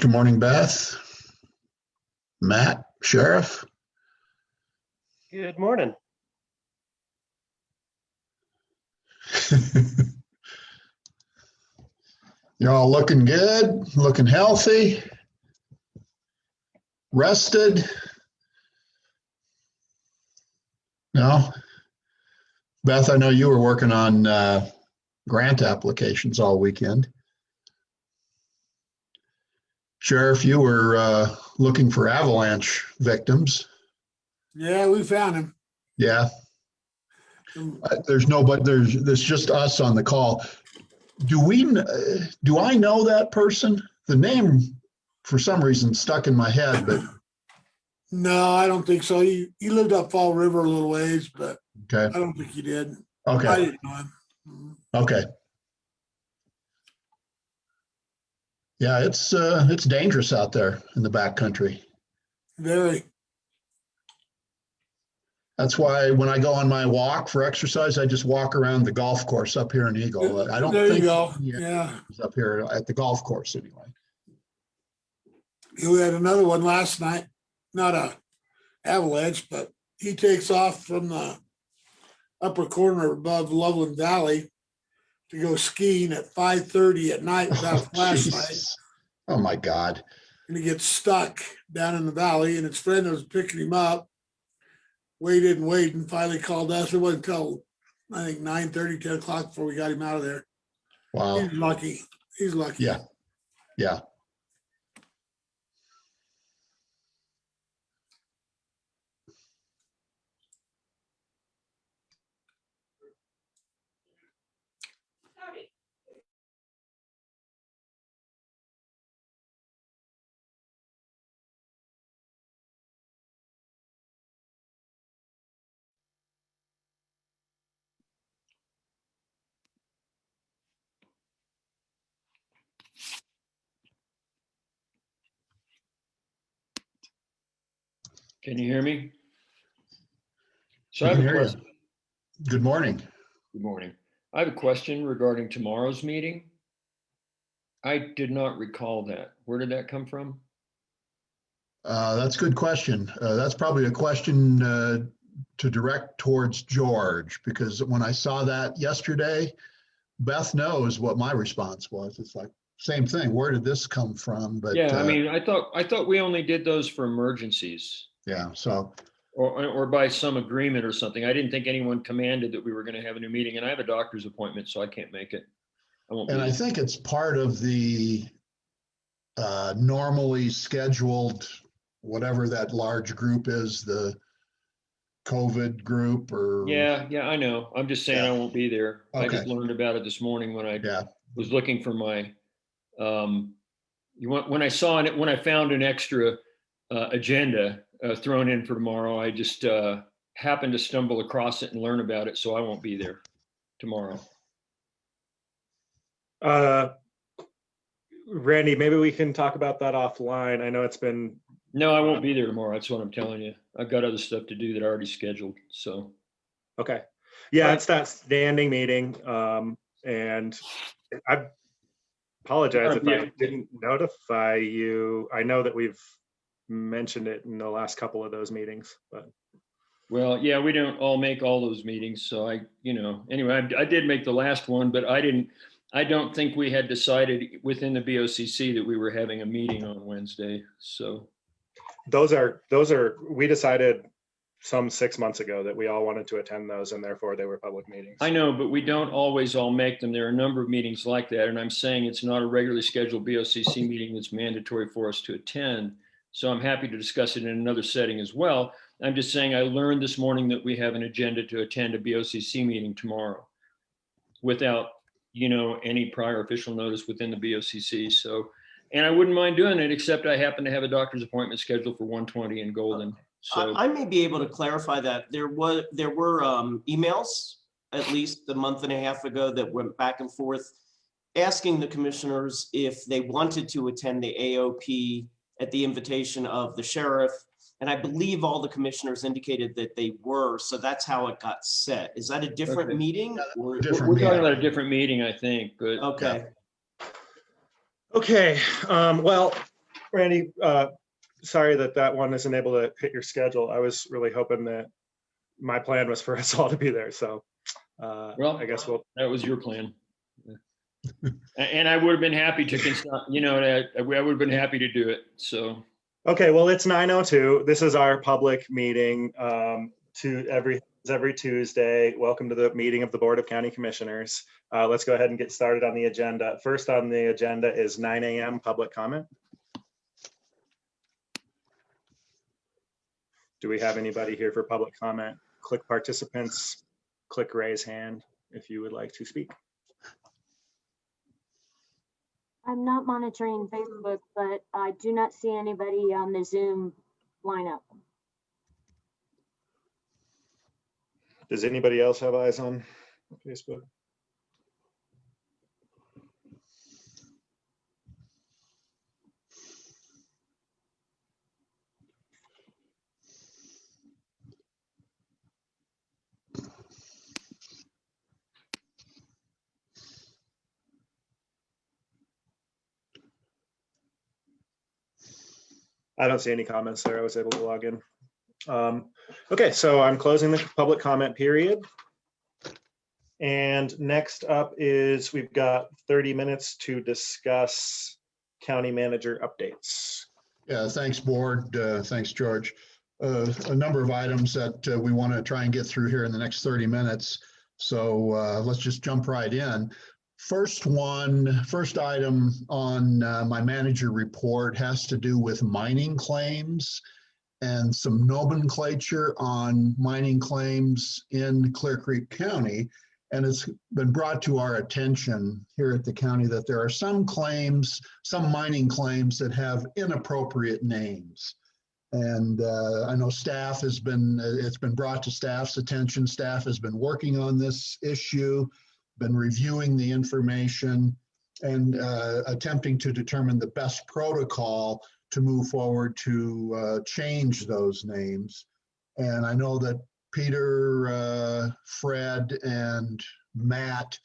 Good morning, Beth. Matt, Sheriff. Good morning. You're all looking good, looking healthy, rested. No? Beth, I know you were working on grant applications all weekend. Sheriff, you were looking for avalanche victims. Yeah, we found him. Yeah. There's nobody, there's just us on the call. Do I know that person? The name, for some reason, stuck in my head, but No, I don't think so. He lived up Fall River a little ways, but okay. I don't think he did. I Okay. didn't know him. Okay. Yeah, it's dangerous out there in the backcountry. Very. That's why when I go on my walk for exercise, I just walk around the golf course up here in Eagle. I don't There you think go. he Yeah. is up here at the golf course anyway. We had another one last night, not a avalanche, but he takes off from the upper corner above Loveland Valley to go skiing at 5:30 at night without a flashlight. Jesus. Oh my God. And he gets stuck down in the valley, and his friend was picking him up, waited and waited, and finally called us. It wasn't until I think 9:30, 10 o'clock before we got him out of there. Wow. He's lucky. He's lucky. Yeah. Yeah. Can you hear me? So We I can have a hear you. question. Good morning. Good morning. I have a question regarding tomorrow's meeting. I did not recall that. Where did that come from? That's a good question. That's probably a question to direct towards George, because when I saw that yesterday, Beth knows what my response was. It's like, same thing. Where did this come from? But Yeah, I mean, I thought we only did those for emergencies yeah, so or by some agreement or something. I didn't think anyone commanded that we were going to have a new meeting, and I have a doctor's appointment, so I can't make it. I won't be and I there. think it's part of the normally scheduled, whatever that large group is, the COVID group or Yeah, I know. I'm just saying Yeah. I won't be there. I Okay. just learned about it this morning when I Yeah. was looking for my when I saw it, when I found an extra agenda thrown in for tomorrow, I just happened to stumble across it and learn about it, so I won't be there tomorrow. Randy, maybe we can talk about that offline. I know it's been. No, I won't be there tomorrow. That's what I'm telling you. I've got other stuff to do that I already scheduled. So Okay. Yeah, Right. it's that standing meeting. And I apologize if I didn't notify you. I know that we've mentioned it in the last couple of those meetings, but. well, yeah, we don't all make all those meetings. So anyway, I did make the last one, but I don't think we had decided within the BOCC that we were having a meeting on Wednesday. So We decided some 6 months ago that we all wanted to attend those, and therefore they were public meetings. I know, but we don't always all make them. There are a number of meetings like that. And I'm saying it's not a regularly scheduled BOCC meeting that's mandatory for us to attend. So I'm happy to discuss it in another setting as well. I'm just saying I learned this morning that we have an agenda to attend a BOCC meeting tomorrow without, any prior official notice within the BOCC. So, and I wouldn't mind doing it, except I happen to have a doctor's appointment scheduled for 1:20 in Golden. So I may be able to clarify that. There were emails at least a month and a half ago that went back and forth asking the commissioners if they wanted to attend the AOP at the invitation of the sheriff. And I believe all the commissioners indicated that they were, so that's how it got set. Is that a different Okay. meeting? Or- Different we're talking meeting. about a different meeting, I think, but Okay. Okay. Well, Randy, sorry that one isn't able to hit your schedule. I was really hoping that my plan was for us all to be there. So Well, I guess that was your plan. And I would have been happy to, I would have been happy to do it. So. Okay, well, it's 9:02. This is our public meeting to every Tuesday. Welcome to the meeting of the Board of County Commissioners. Let's go ahead and get started on the agenda. First on the agenda is 9 a.m. public comment. Do we have anybody here for public comment? Click participants, click raise hand if you would like to speak. I'm not monitoring Facebook, but I do not see anybody on the Zoom lineup. Does anybody else have eyes on Facebook? I don't see any comments there. I was able to log in. Okay, so I'm closing the public comment period. And next up is we've got 30 minutes to discuss county manager updates. Yeah, thanks, board. Thanks, George. A number of items that we want to try and get through here in the next 30 minutes. So let's just jump right in. First item on my manager report has to do with mining claims and some nomenclature on mining claims in Clear Creek County. And it's been brought to our attention here at the county that there are some claims, some mining claims that have inappropriate names. And I know staff has been, it's been brought to staff's attention. Staff has been working on this issue, been reviewing the information and attempting to determine the best protocol to move forward to change those names. And I know that Peter, Fred, and Matt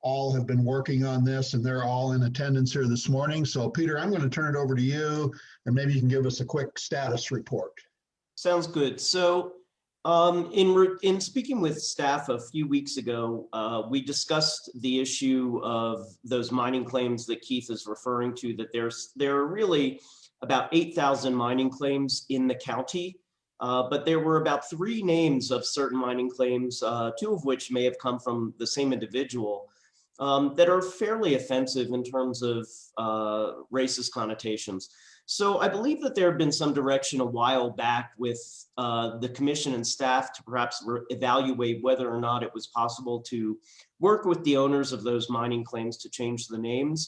all have been working on this, and they're all in attendance here this morning. So Peter, I'm going to turn it over to you, and maybe you can give us a quick status report. Sounds good. So in speaking with staff a few weeks ago, we discussed the issue of those mining claims that Keith is referring to, that there are really about 8,000 mining claims in the county. But there were about 3 names of certain mining claims, 2 of which may have come from the same individual, that are fairly offensive in terms of racist connotations. So I believe that there had been some direction a while back with the commission and staff to perhaps evaluate whether or not it was possible to work with the owners of those mining claims to change the names.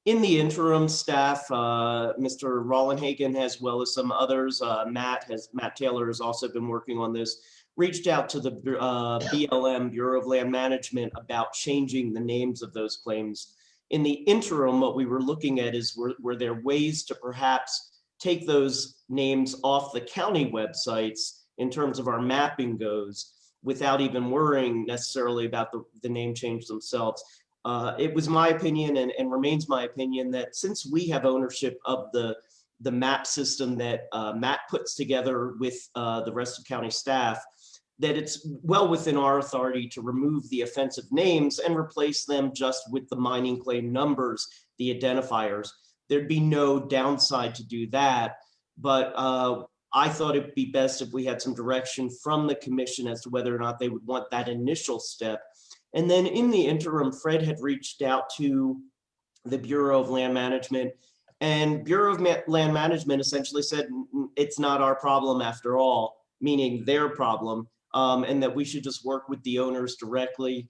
In the interim, staff, Mr. Rollenhagen, as well as some others, Matt Taylor has also been working on this, reached out to the BLM, Bureau of Land Management, about changing the names of those claims. In the interim, what we were looking at is were there ways to perhaps take those names off the county websites in terms of our mapping goes, without even worrying necessarily about the name change themselves. It was my opinion and remains my opinion that since we have ownership of the map system that Matt puts together with the rest of county staff, that it's well within our authority to remove the offensive names and replace them just with the mining claim numbers, the identifiers. There'd be no downside to do that, but I thought it'd be best if we had some direction from the commission as to whether or not they would want that initial step. And then in the interim, Fred had reached out to the Bureau of Land Management, and Bureau of Land Management essentially said, it's not our problem after all, meaning their problem, and that we should just work with the owners directly.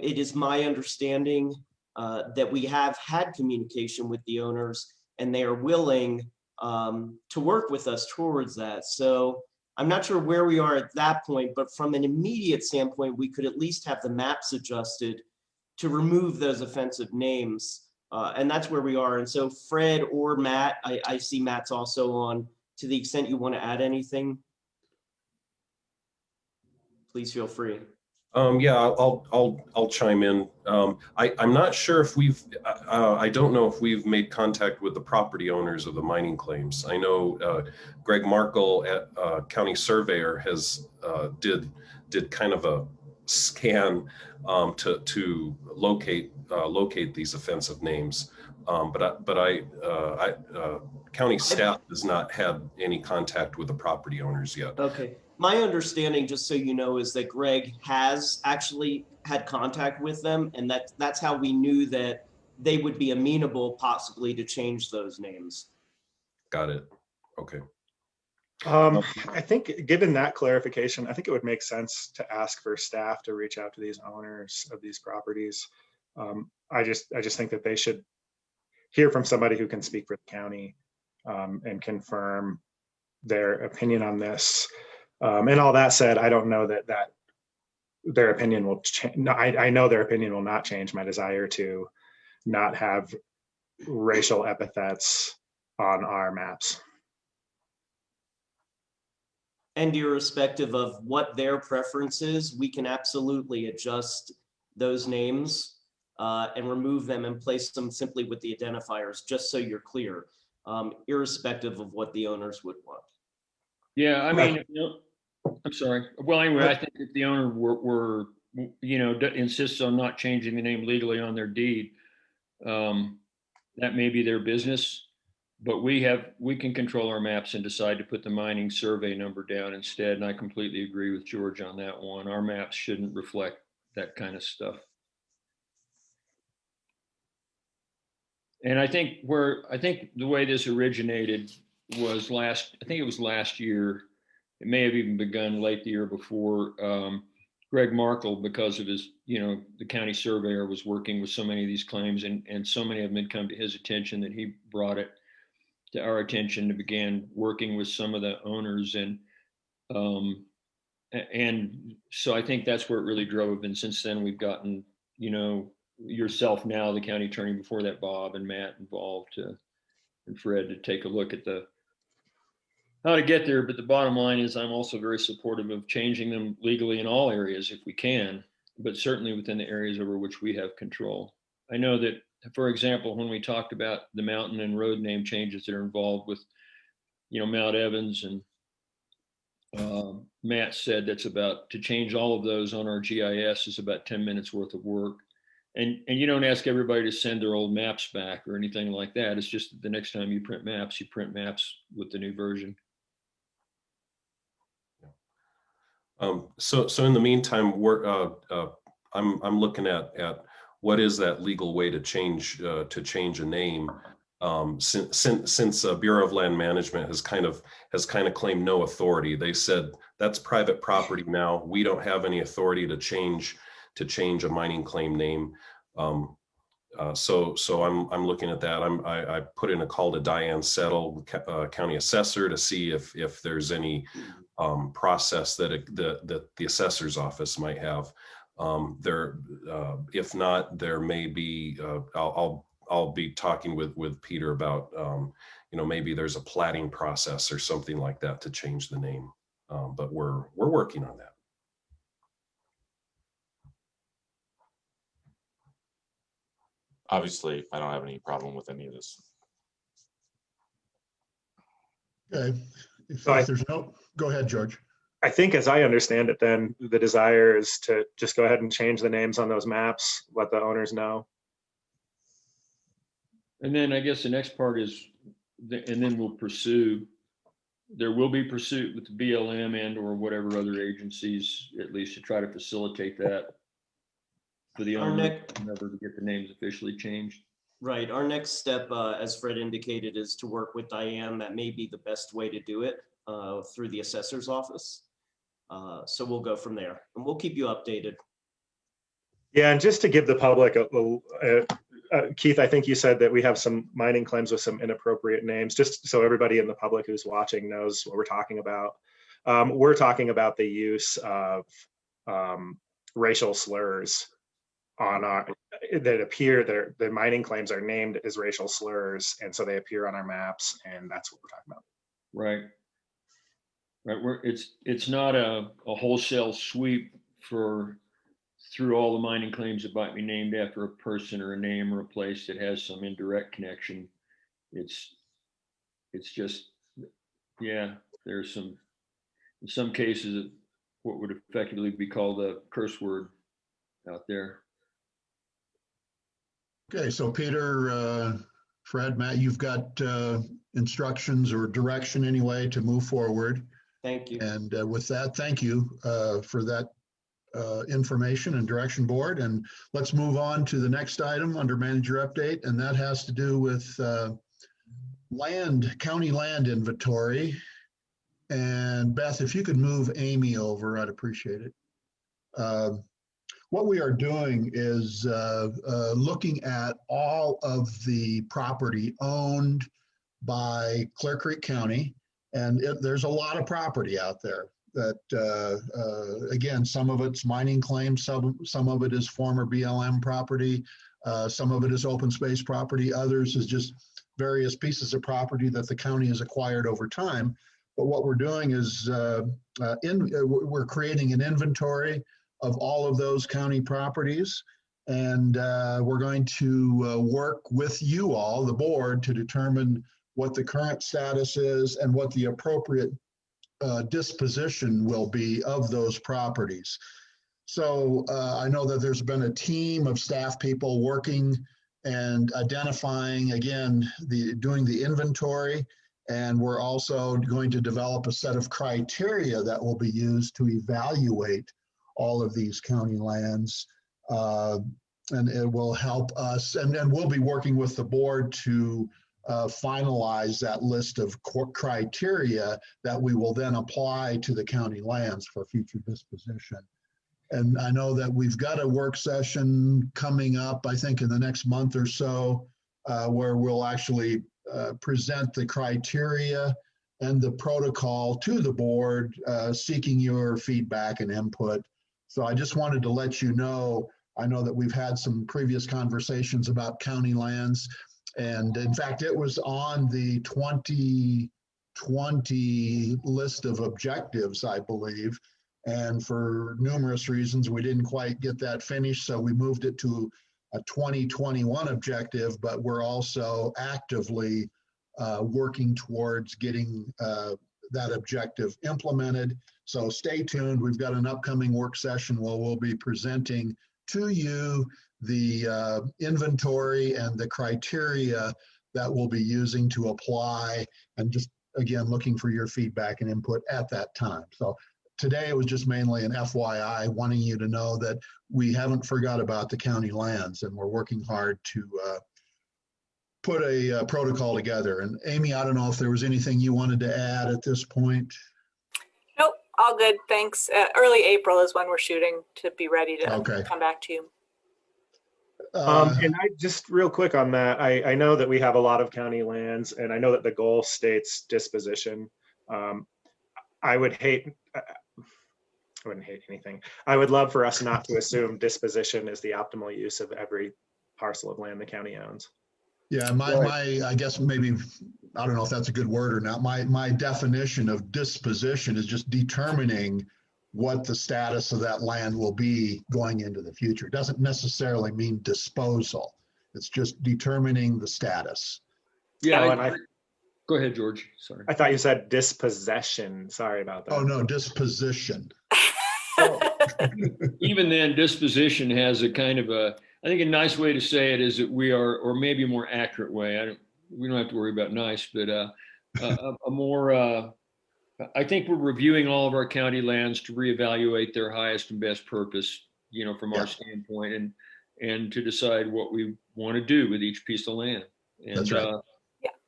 It is my understanding that we have had communication with the owners, and they are willing to work with us towards that. So I'm not sure where we are at that point, but from an immediate standpoint, we could at least have the maps adjusted to remove those offensive names. And that's where we are. And so Fred or Matt, I see Matt's also on, to the extent you want to add anything, please feel free. Yeah, I'll chime in. I'm not sure if I don't know if we've made contact with the property owners of the mining claims. I know Greg Markle at County Surveyor has did kind of a scan to locate these offensive names. County staff has not had any contact with the property owners yet. Okay. My understanding, just so you know, is that Greg has actually had contact with them, and that's how we knew that they would be amenable possibly to change those names. Got it. Okay. I think given that clarification, I think it would make sense to ask for staff to reach out to these owners of these properties. I just think that they should hear from somebody who can speak for the county and confirm their opinion on this. And all that said, I don't know that their opinion will change. No, I know their opinion will not change my desire to not have racial epithets on our maps. And irrespective of what their preference is, we can absolutely adjust those names and remove them and place them simply with the identifiers, just so you're clear, irrespective of what the owners would want. Yeah, I mean, I'm sorry. Well, anyway, I think if the owner were insists on not changing the name legally on their deed, that may be their business. But we can control our maps and decide to put the mining survey number down instead. And I completely agree with George on that one. Our maps shouldn't reflect that kind of stuff. And I think the way this originated was I think it was last year. It may have even begun late the year before. Greg Markle, because of his, the county surveyor was working with so many of these claims, and so many of them had come to his attention that he brought it to our attention to begin working with some of the owners. And so I think that's where it really drove. And since then we've gotten, yourself now, the county attorney, before that, Bob and Matt involved and Fred to take a look at how to get there. But the bottom line is I'm also very supportive of changing them legally in all areas if we can, but certainly within the areas over which we have control. I know that, for example, when we talked about the mountain and road name changes that are involved with, Mount Evans, and Matt said that's about to change all of those on our GIS is about 10 minutes worth of work. And you don't ask everybody to send their old maps back or anything like that. It's just that the next time you print maps with the new version. So in the meantime, I'm looking at what is that legal way to change a name, since Bureau of Land Management has kind of claimed no authority. They said that's private property now. We don't have any authority to change a mining claim name. So I'm looking at that. I put in a call to Diane Settle, county assessor, to see if there's any process that the assessor's office might have. If not, there may be. I'll be talking with Peter about maybe there's a platting process or something like that to change the name. But we're working on that. Obviously, I don't have any problem with any of this. Okay. If there's no, go ahead, George. I think, as I understand it, then the desire is to just go ahead and change the names on those maps, let the owners know. And then I guess the next part is, and then we'll pursue. There will be pursuit with the BLM and or whatever other agencies, at least to try to facilitate that for the owner never to get the names officially changed. Right. Our next step, as Fred indicated, is to work with Diane. That may be the best way to do it through the assessor's office. So we'll go from there, and we'll keep you updated. Yeah, and just to give the public Keith, I think you said that we have some mining claims with some inappropriate names, just so everybody in the public who's watching knows what we're talking about. We're talking about the use of racial slurs on the mining claims are named as racial slurs, and so they appear on our maps, and that's what we're talking about. Right. Right. It's not a wholesale sweep for through all the mining claims that might be named after a person or a name or a place that has some indirect connection. It's just, yeah, there's some, in some cases, what would effectively be called a curse word out there. Okay, so Peter, Fred, Matt, you've got instructions or direction anyway to move forward. Thank you. And with that, thank you for that information and direction, board. And let's move on to the next item under manager update, and that has to do with county land inventory. And Beth, if you could move Amy over, I'd appreciate it. What we are doing is looking at all of the property owned by Clear Creek County. And there's a lot of property out there that, again, some of it's mining claims, some of it is former BLM property, some of it is open space property, others is just various pieces of property that the county has acquired over time. But what we're doing is we're creating an inventory of all of those county properties. And we're going to work with you all, the board, to determine what the current status is and what the appropriate disposition will be of those properties. So I know that there's been a team of staff people working and identifying, again, doing the inventory. And we're also going to develop a set of criteria that will be used to evaluate all of these county lands. And it will help us, and we'll be working with the board to finalize that list of criteria that we will then apply to the county lands for future disposition. And I know that we've got a work session coming up, I think in the next month or so, where we'll actually present the criteria and the protocol to the board, seeking your feedback and input. So I just wanted to let you know, I know that we've had some previous conversations about county lands. And in fact, it was on the 2020 list of objectives, I believe. And for numerous reasons, we didn't quite get that finished. So we moved it to a 2021 objective, but we're also actively working towards getting that objective implemented. So stay tuned. We've got an upcoming work session where we'll be presenting to you the inventory and the criteria that we'll be using to apply, and just, again, looking for your feedback and input at that time. So today it was just mainly an FYI, wanting you to know that we haven't forgot about the county lands, and we're working hard to put a protocol together. And Amy, I don't know if there was anything you wanted to add at this point. Nope, all good, thanks. Early April is when we're shooting to be ready to come back to you. And I just real quick on that, I know that we have a lot of county lands, and I know that the goal states disposition. I wouldn't hate anything. I would love for us not to assume disposition is the optimal use of every parcel of land the county owns. Yeah, I guess maybe, I don't know if that's a good word or not. My definition of disposition is just determining what the status of that land will be going into the future. It doesn't necessarily mean disposal. It's just determining the status. Yeah, go ahead, George. Sorry. I thought you said dispossession. Sorry about that. Oh, no, disposition. Even then, disposition has a kind of I think a nice way to say it is that we are, or maybe a more accurate way, we don't have to worry about nice, but a more, I think we're reviewing all of our county lands to reevaluate their highest and best purpose, from our standpoint, and to decide what we want to do with each piece of land. And that's right.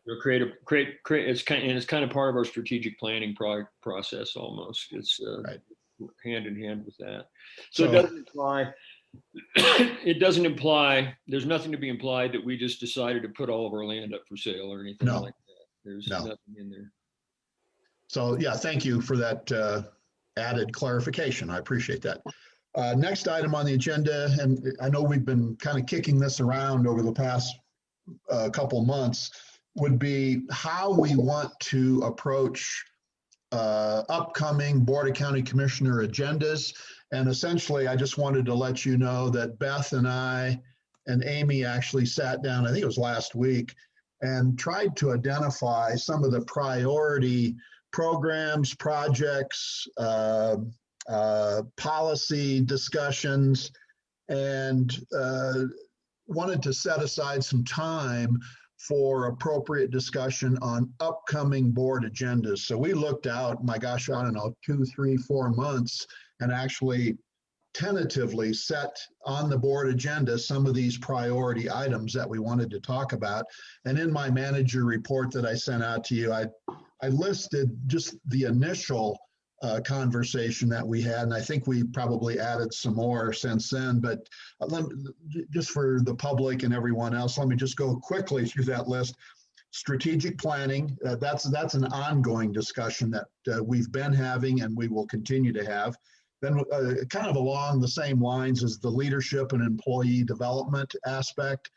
It's kind of part of our strategic planning process almost. It's right. Hand in hand with that. So it doesn't imply, there's nothing to be implied that we just decided to put all of our land up for sale or anything like that. There's nothing in there. So yeah, thank you for that added clarification. I appreciate that. Next item on the agenda, and I know we've been kind of kicking this around over the past couple months, would be how we want to approach upcoming Board of County Commissioner agendas And essentially, I just wanted to let you know that Beth and I and Amy actually sat down, I think it was last week, and tried to identify some of the priority programs, projects, policy discussions, and wanted to set aside some time for appropriate discussion on upcoming board agendas. So we looked out, my gosh, I don't know, 2, 3, 4 months, and actually tentatively set on the board agenda some of these priority items that we wanted to talk about. And in my manager report that I sent out to you, I listed just the initial conversation that we had, and I think we probably added some more since then, but just for the public and everyone else, let me just go quickly through that list. Strategic planning, that's an ongoing discussion that we've been having and we will continue to have. Then kind of along the same lines as the leadership and employee development aspect.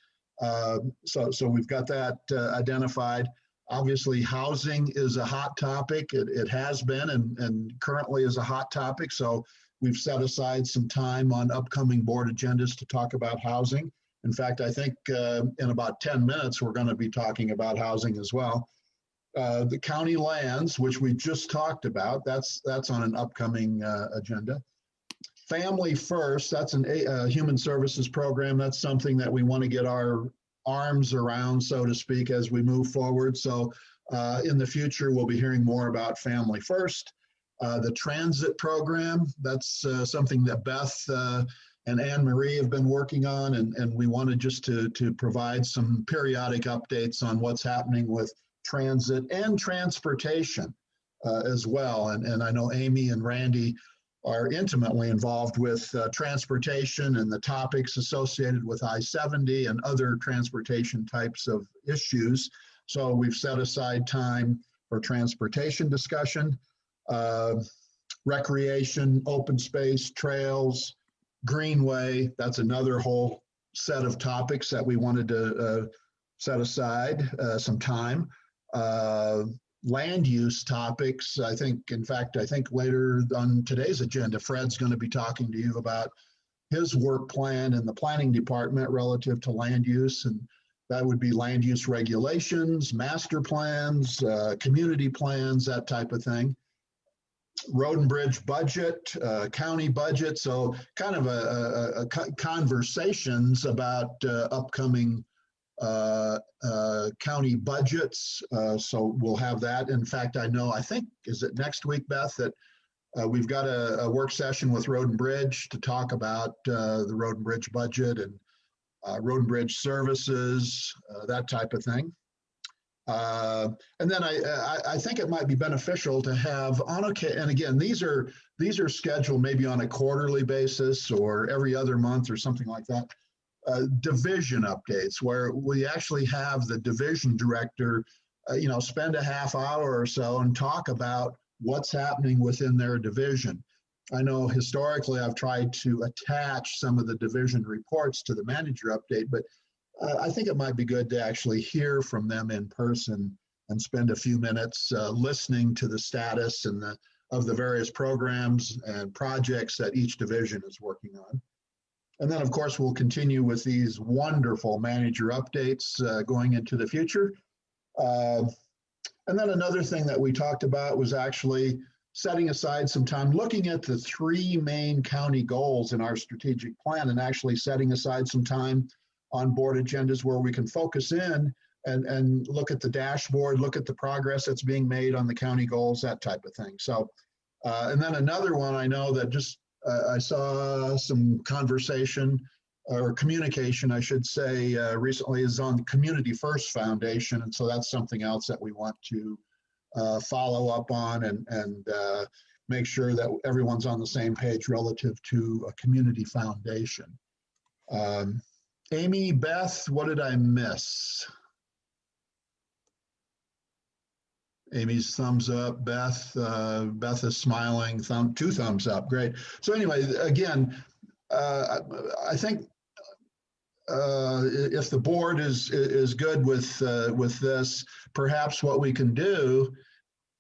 So we've got that identified. Obviously, housing is a hot topic. It has been and currently is a hot topic. So we've set aside some time on upcoming board agendas to talk about housing. In fact, I think in about 10 minutes, we're going to be talking about housing as well. The county lands, which we just talked about, that's on an upcoming agenda. Family First, that's a human services program. That's something that we want to get our arms around, so to speak, as we move forward. So in the future, we'll be hearing more about Family First. The transit program, that's something that Beth and Anne Marie have been working on, and we wanted just to provide some periodic updates on what's happening with transit and transportation as well. And I know Amy and Randy are intimately involved with transportation and the topics associated with I-70 and other transportation types of issues. So we've set aside time for transportation discussion, recreation, open space, trails, greenway. That's another whole set of topics that we wanted to set aside some time. Land use topics, I think later on today's agenda, Fred's going to be talking to you about his work plan in the planning department relative to land use. And that would be land use regulations, master plans, community plans, that type of thing. Road and bridge budget, county budget. So kind of a conversations about upcoming county budgets. So we'll have that. In fact, I think, is it next week, Beth, that we've got a work session with Road and Bridge to talk about the Road and Bridge budget and Road and Bridge services, that type of thing. And then I think it might be beneficial to have and again, these are scheduled maybe on a quarterly basis or every other month or something like that. Division updates where we actually have the division director, spend a half hour or so and talk about what's happening within their division. I know historically I've tried to attach some of the division reports to the manager update, but I think it might be good to actually hear from them in person and spend a few minutes listening to the status and of the various programs and projects that each division is working on. And then, of course, we'll continue with these wonderful manager updates going into the future. And then another thing that we talked about was actually setting aside some time, looking at the 3 main county goals in our strategic plan and actually setting aside some time on board agendas where we can focus in and look at the dashboard, look at the progress that's being made on the county goals, that type of thing. So, and then another one I know that just I saw some conversation or communication, I should say, recently is on the Community First Foundation. And so that's something else that we want to follow up on and make sure that everyone's on the same page relative to a community foundation. Amy, Beth, what did I miss? Amy's thumbs up. Beth is smiling. 2 thumbs up. Great. So anyway, again, I think if the board is good with this, perhaps what we can do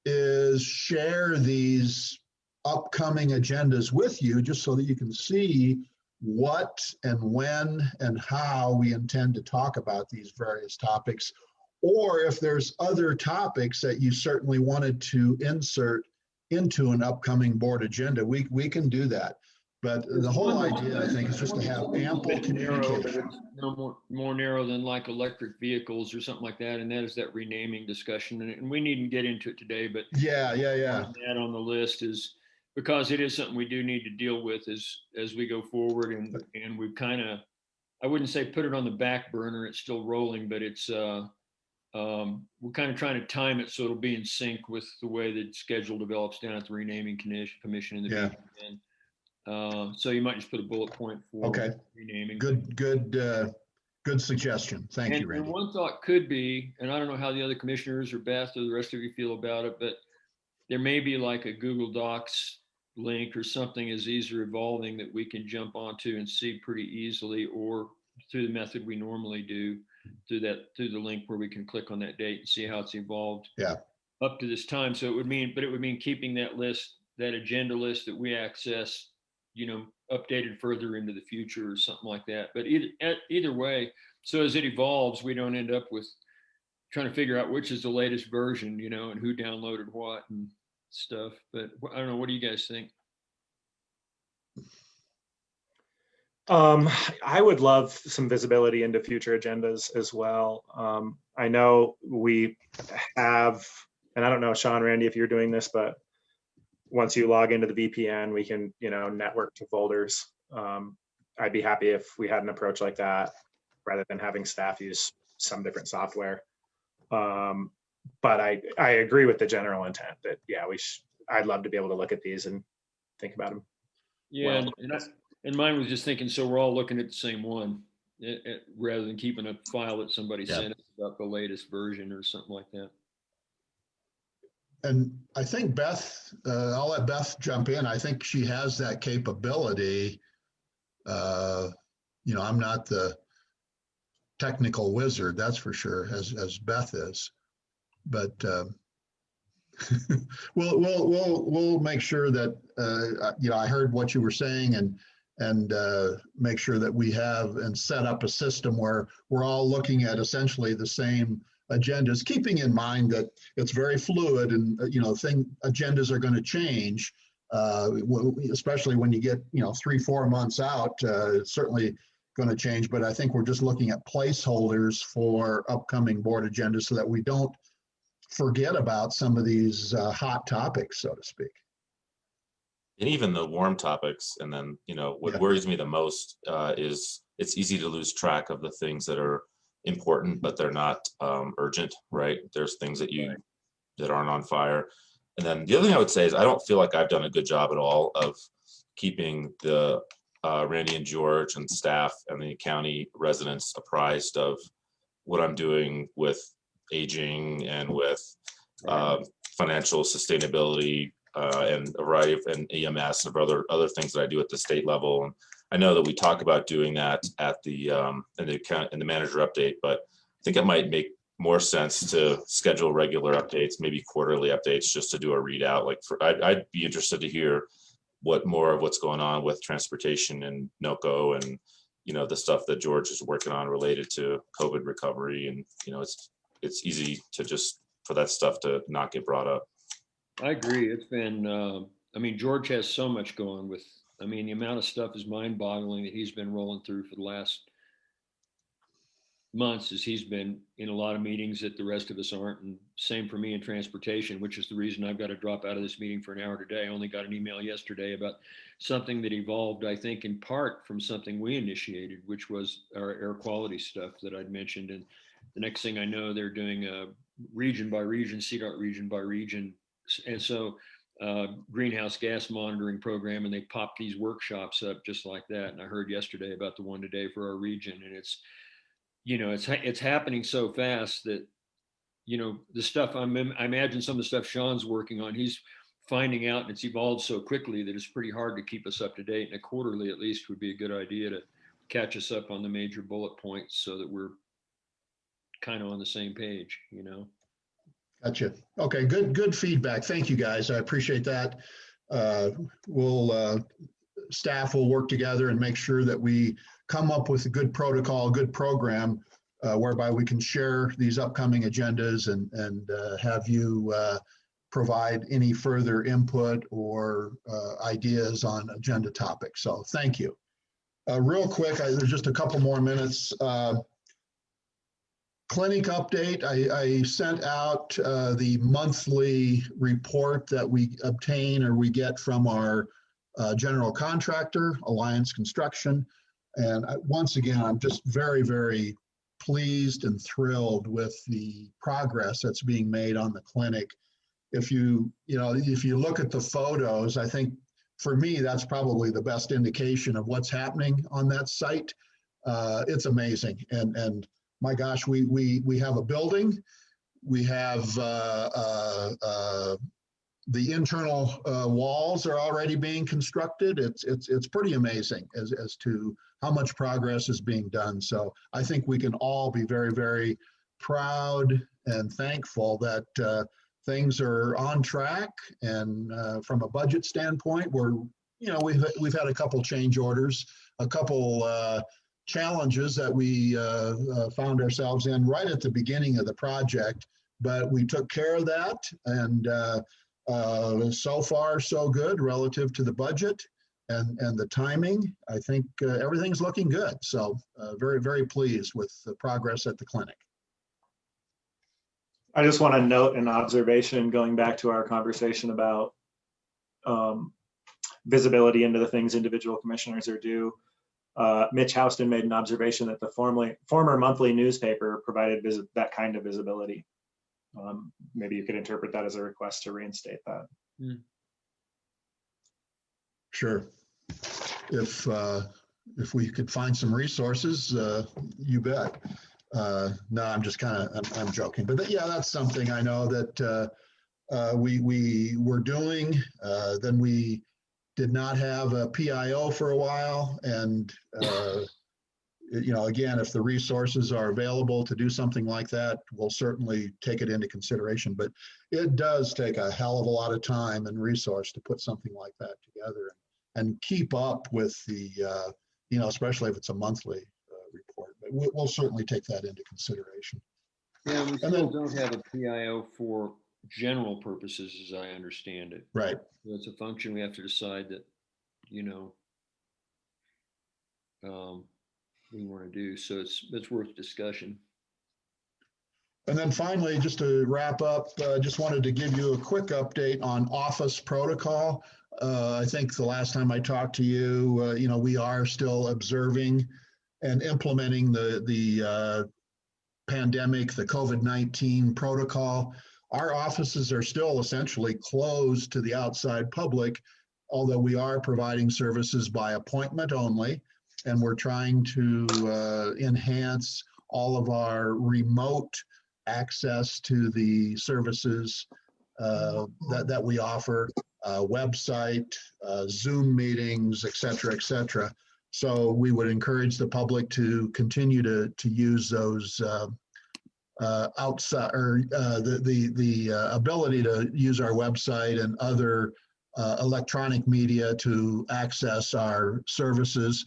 is share these upcoming agendas with you, just so that you can see what and when and how we intend to talk about these various topics. Or if there's other topics that you certainly wanted to insert into an upcoming board agenda, we can do that. But the whole idea, I think, is just to have ample communication. No more narrow than like electric vehicles or something like that, and that is that renaming discussion. And we needn't get into it today, but Yeah. that on the list is because it is something we do need to deal with as we go forward, and we've kind of, I wouldn't say put it on the back burner. It's still rolling, but it's we're kind of trying to time it so it'll be in sync with the way the schedule develops down at the renaming commission in the Yeah. beginning. So you might just put a bullet point for Okay. renaming. Good suggestion. Thank you, And Randy. one thought could be, and I don't know how the other commissioners or Beth or the rest of you feel about it, but there may be like a Google Docs link or something as these are evolving that we can jump onto and see pretty easily, or through the method we normally do, through the link where we can click on that date and see how it's evolved up to this time. So it would mean keeping that list, that agenda list that we access, updated further into the future or something like that. But either way, so as it evolves, we don't end up with trying to figure out which is the latest version, and who downloaded what and stuff. But I don't know. What do you guys think? I would love some visibility into future agendas as well. I know we have, and I don't know, Sean, Randy, if you're doing this, but once you log into the VPN, we can, network to folders. I'd be happy if we had an approach like that rather than having staff use some different software. But I agree with the general intent that, I'd love to be able to look at these and think about them. Yeah, and mine was just thinking, so we're all looking at the same one, rather than keeping a file that somebody sent us about the latest version or something like that. And I think Beth, I'll let Beth jump in. I think she has that capability. I'm not the technical wizard, that's for sure, as Beth is. But we'll make sure that I heard what you were saying, and make sure that we have and set up a system where we're all looking at essentially the same agendas, keeping in mind that it's very fluid, and agendas are going to change, especially when you get 3-4 months out. It's certainly going to change, but I think we're just looking at placeholders for upcoming board agendas so that we don't forget about some of these hot topics, so to speak. And even the warm topics. And then, what worries me the most is it's easy to lose track of the things that are important, but they're not urgent, right? There's things that that aren't on fire. And then the other thing I would say is I don't feel like I've done a good job at all of keeping the Randy and George and staff and the county residents apprised of what I'm doing with aging and with financial sustainability and a variety of EMS and other things that I do at the state level. And I know that we talk about doing that at the in the manager update, but I think it might make more sense to schedule regular updates, maybe quarterly updates, just to do a readout. I'd be interested to hear more of what's going on with transportation and NOCO and the stuff that George is working on related to COVID recovery. And it's easy to just for that stuff to not get brought up. I agree. It's been, George has so much going with, the amount of stuff is mind boggling that he's been rolling through for the last months as he's been in a lot of meetings that the rest of us aren't. And same for me in transportation, which is the reason I've got to drop out of this meeting for an hour today. I only got an email yesterday about something that evolved, I think, in part from something we initiated, which was our air quality stuff that I'd mentioned. And the next thing I know, they're doing a region by region, CDOT region by region. And so greenhouse gas monitoring program, and they popped these workshops up just like that. And I heard yesterday about the one today for our region, and it's happening so fast that, the stuff I imagine some of the stuff Sean's working on, he's finding out, and it's evolved so quickly that it's pretty hard to keep us up to date. And a quarterly at least would be a good idea to catch us up on the major bullet points so that we're kind of on the same page, Gotcha. Okay, good feedback. Thank you, guys. I appreciate that. staff will work together and make sure that we come up with a good protocol, good program, whereby we can share these upcoming agendas and have you provide any further input or ideas on agenda topics. So thank you. Real quick, there's just a couple more minutes. Clinic update. I sent out the monthly report that we obtain or we get from our general contractor, Alliance Construction. And once again, I'm just very, very pleased and thrilled with the progress that's being made on the clinic. If you look at the photos, I think for me, that's probably the best indication of what's happening on that site. It's amazing. And my gosh, we have a building. We have the internal walls are already being constructed. It's pretty amazing as to how much progress is being done. So I think we can all be very, very proud and thankful that things are on track. And from a budget standpoint, we've had a couple change orders, a couple challenges that we found ourselves in right at the beginning of the project, but we took care of that. And so far, so good relative to the budget and the timing. I think everything's looking good. So very, very pleased with the progress at the clinic. I just want to note an observation going back to our conversation about visibility into the things individual commissioners are due. Mitch Houston made an observation that the former monthly newspaper provided that kind of visibility. Maybe you could interpret that as a request to reinstate that. Sure. If we could find some resources, you bet. No, I'm just I'm joking. But yeah, that's something I know that we were doing. Then we did not have a PIO for a while. And, again, if the resources are available to do something like that, we'll certainly take it into consideration. But it does take a hell of a lot of time and resource to put something like that together and keep up with the, especially if it's a monthly report. But we'll certainly take that into consideration. Yeah, we still don't have a PIO for general purposes, as I understand it. Right. So it's a function we have to decide that, we want to do. So it's worth discussion. And then finally, just to wrap up, just wanted to give you a quick update on office protocol. I think the last time I talked to you, we are still observing and implementing the pandemic, the COVID-19 protocol. Our offices are still essentially closed to the outside public, although we are providing services by appointment only. And we're trying to enhance all of our remote access to the services that we offer, website, Zoom meetings, et cetera, So we would encourage the public to continue to use those outside or the ability to use our website and other electronic media to access our services.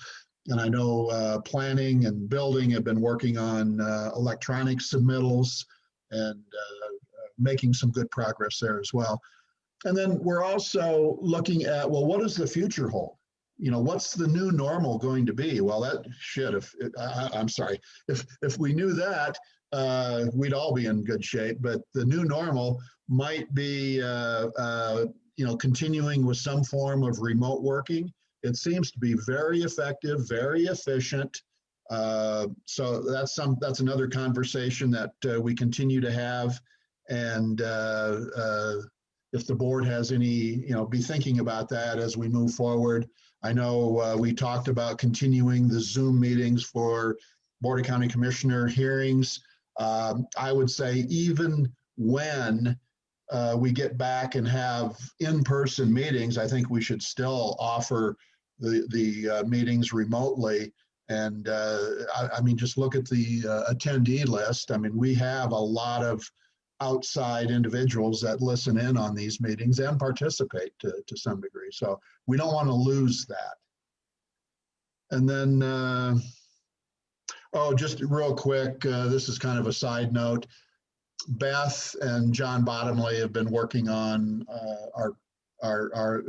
And I know planning and building have been working on electronic submittals and making some good progress there as well. And then we're also looking at, well, what does the future hold? What's the new normal going to be? Well, if we knew that, we'd all be in good shape. But the new normal might be, continuing with some form of remote working. It seems to be very effective, very efficient. So that's another conversation that we continue to have. And if the board has any, be thinking about that as we move forward. I know we talked about continuing the Zoom meetings for Board of County Commissioner hearings. I would say even when we get back and have in-person meetings, I think we should still offer the meetings remotely. And just look at the attendee list. I mean, we have a lot of outside individuals that listen in on these meetings and participate to some degree. So we don't want to lose that. And then, oh, just real quick, this is kind of a side note. Beth and John Bottomley have been working on our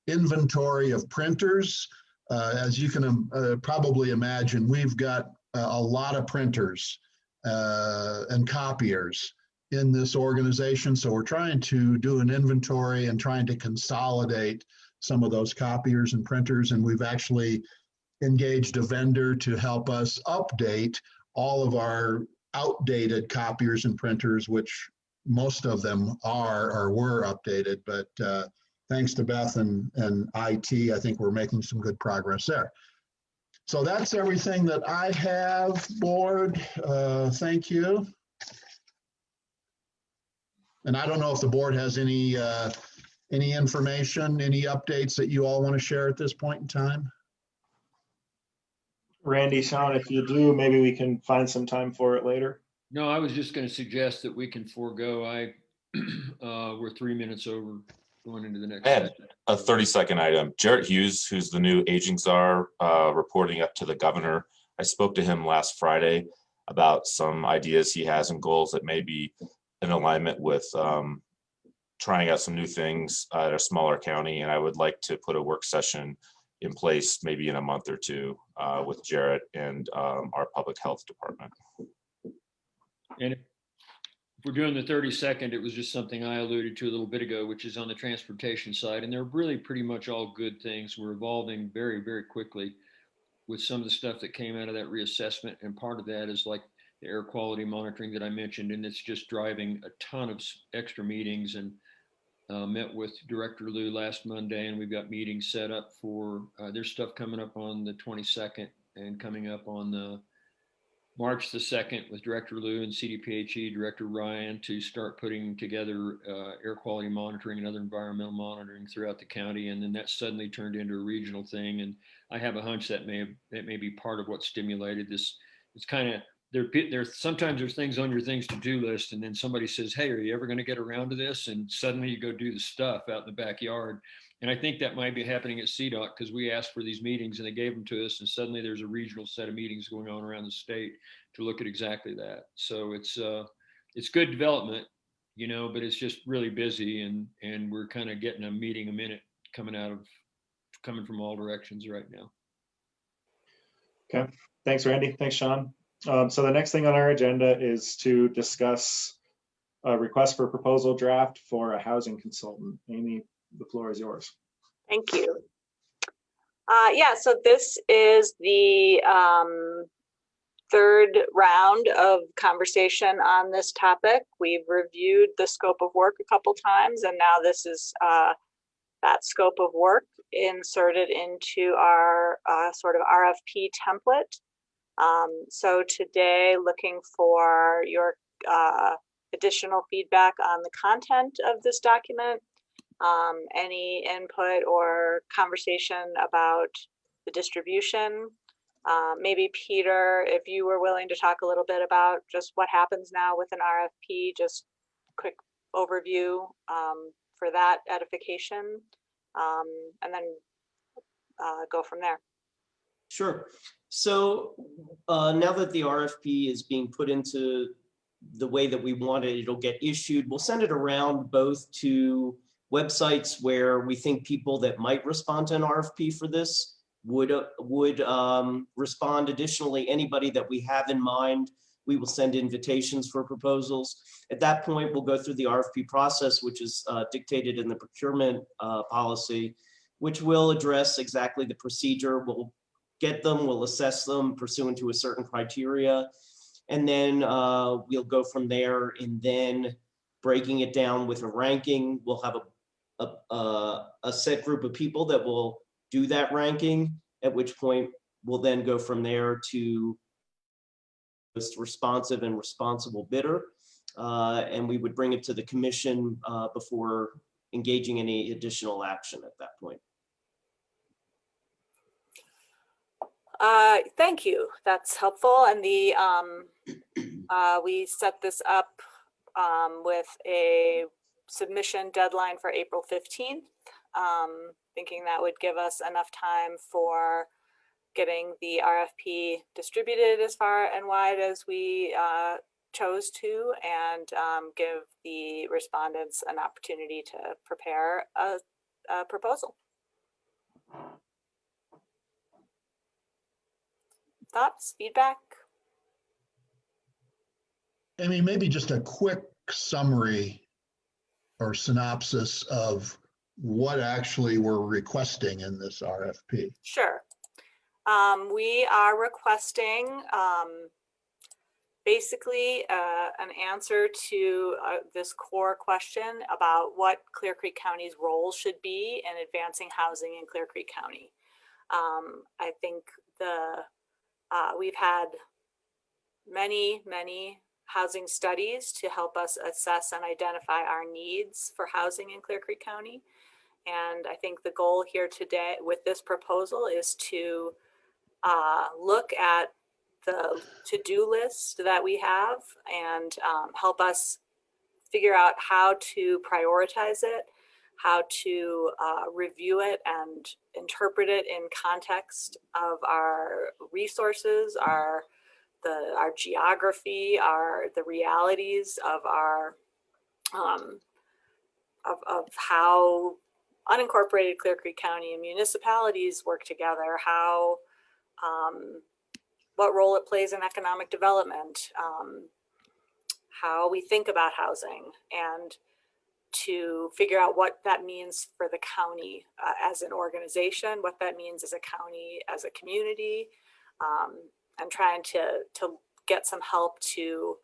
inventory of printers. As you can probably imagine, we've got a lot of printers and copiers in this organization. So we're trying to do an inventory and trying to consolidate some of those copiers and printers. And we've actually engaged a vendor to help us update all of our outdated copiers and printers, which most of them are or were updated. But thanks to Beth and IT, I think we're making some good progress there. So that's everything that I have, board. Thank you. And I don't know if the board has any information, any updates that you all want to share at this point in time. Randy, Sean, if you do, maybe we can find some time for it later. No, I was just going to suggest that we can forego. We're 3 minutes over going into the next. I had a 30-second item. Jarrett Hughes, who's the new aging czar, reporting up to the governor. I spoke to him last Friday about some ideas he has and goals that may be in alignment with trying out some new things at a smaller county. And I would like to put a work session in place maybe in a month or two with Jarrett and our public health department. And if we're doing the 30-second, it was just something I alluded to a little bit ago, which is on the transportation side. And they're really pretty much all good things. We're evolving very, very quickly with some of the stuff that came out of that reassessment. And part of that is like the air quality monitoring that I mentioned. And it's just driving a ton of extra meetings, and met with Director Liu last Monday, and we've got meetings set up for, there's stuff coming up on the 22nd and coming up on the March the 2nd with Director Liu and CDPHE Director Ryan to start putting together air quality monitoring and other environmental monitoring throughout the county. And then that suddenly turned into a regional thing. And I have a hunch that may be part of what stimulated this. It's kind of, sometimes there's things on your things to do list, and then somebody says, hey, are you ever going to get around to this? And suddenly you go do the stuff out in the backyard. And I think that might be happening at CDOT, because we asked for these meetings and they gave them to us, and suddenly there's a regional set of meetings going on around the state to look at exactly that. So it's good development, but it's just really busy, and we're kind of getting a meeting a minute coming from all directions right now. Okay, thanks, Randy. Thanks, Sean. So the next thing on our agenda is to discuss a request for proposal draft for a housing consultant. Amy, the floor is yours. Thank you. Yeah, so this is the third round of conversation on this topic. We've reviewed the scope of work a couple times, and now this is that scope of work inserted into our sort of RFP template. So today, looking for your additional feedback on the content of this document, any input or conversation about the distribution. Maybe Peter, if you were willing to talk a little bit about just what happens now with an RFP, just quick overview for that edification, and then go from there. Sure. So now that the RFP is being put into the way that we want it, it'll get issued. We'll send it around both to websites where we think people that might respond to an RFP for this would respond. Additionally, anybody that we have in mind, we will send invitations for proposals. At that point, we'll go through the RFP process, which is dictated in the procurement policy, which will address exactly the procedure. We'll get them, we'll assess them pursuant to a certain criteria, and then we'll go from there. And then breaking it down with a ranking, we'll have a set group of people that will do that ranking, at which point we'll then go from there to most responsive and responsible bidder. And we would bring it to the commission before engaging any additional action at that point. Thank you. That's helpful. And the we set this up with a submission deadline for April 15th. Thinking that would give us enough time for getting the RFP distributed as far and wide as we chose to, and give the respondents an opportunity to prepare a proposal. Thoughts, feedback? Amy, maybe just a quick summary or synopsis of what actually we're requesting in this RFP. Sure. We are requesting basically an answer to this core question about what Clear Creek County's role should be in advancing housing in Clear Creek County. I think we've had many housing studies to help us assess and identify our needs for housing in Clear Creek County. And I think the goal here today with this proposal is to look at the to-do list that we have and help us figure out how to prioritize it, how to review it and interpret it in context of our resources, our geography, the realities of our of how unincorporated Clear Creek County and municipalities work together, how what role it plays in economic development, how we think about housing, and to figure out what that means for the county as an organization, what that means as a county, as a community, and trying to get some help to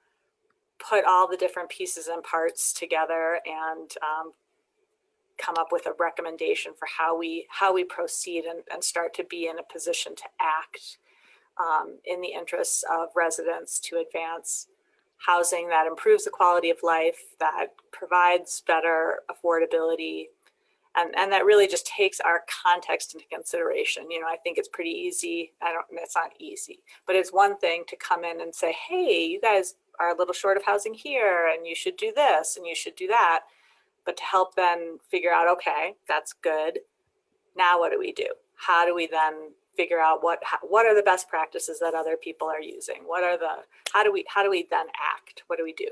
put all the different pieces and parts together and come up with a recommendation for how we proceed and start to be in a position to act in the interests of residents to advance housing that improves the quality of life, that provides better affordability, and that really just takes our context into consideration. You know, I think it's pretty easy. It's not easy, but it's one thing to come in and say, hey, you guys are a little short of housing here, and you should do this, and you should do that. But to help then figure out, okay, that's good. Now what do we do? How do we then figure out what are the best practices that other people are using? How do we then act? What do we do?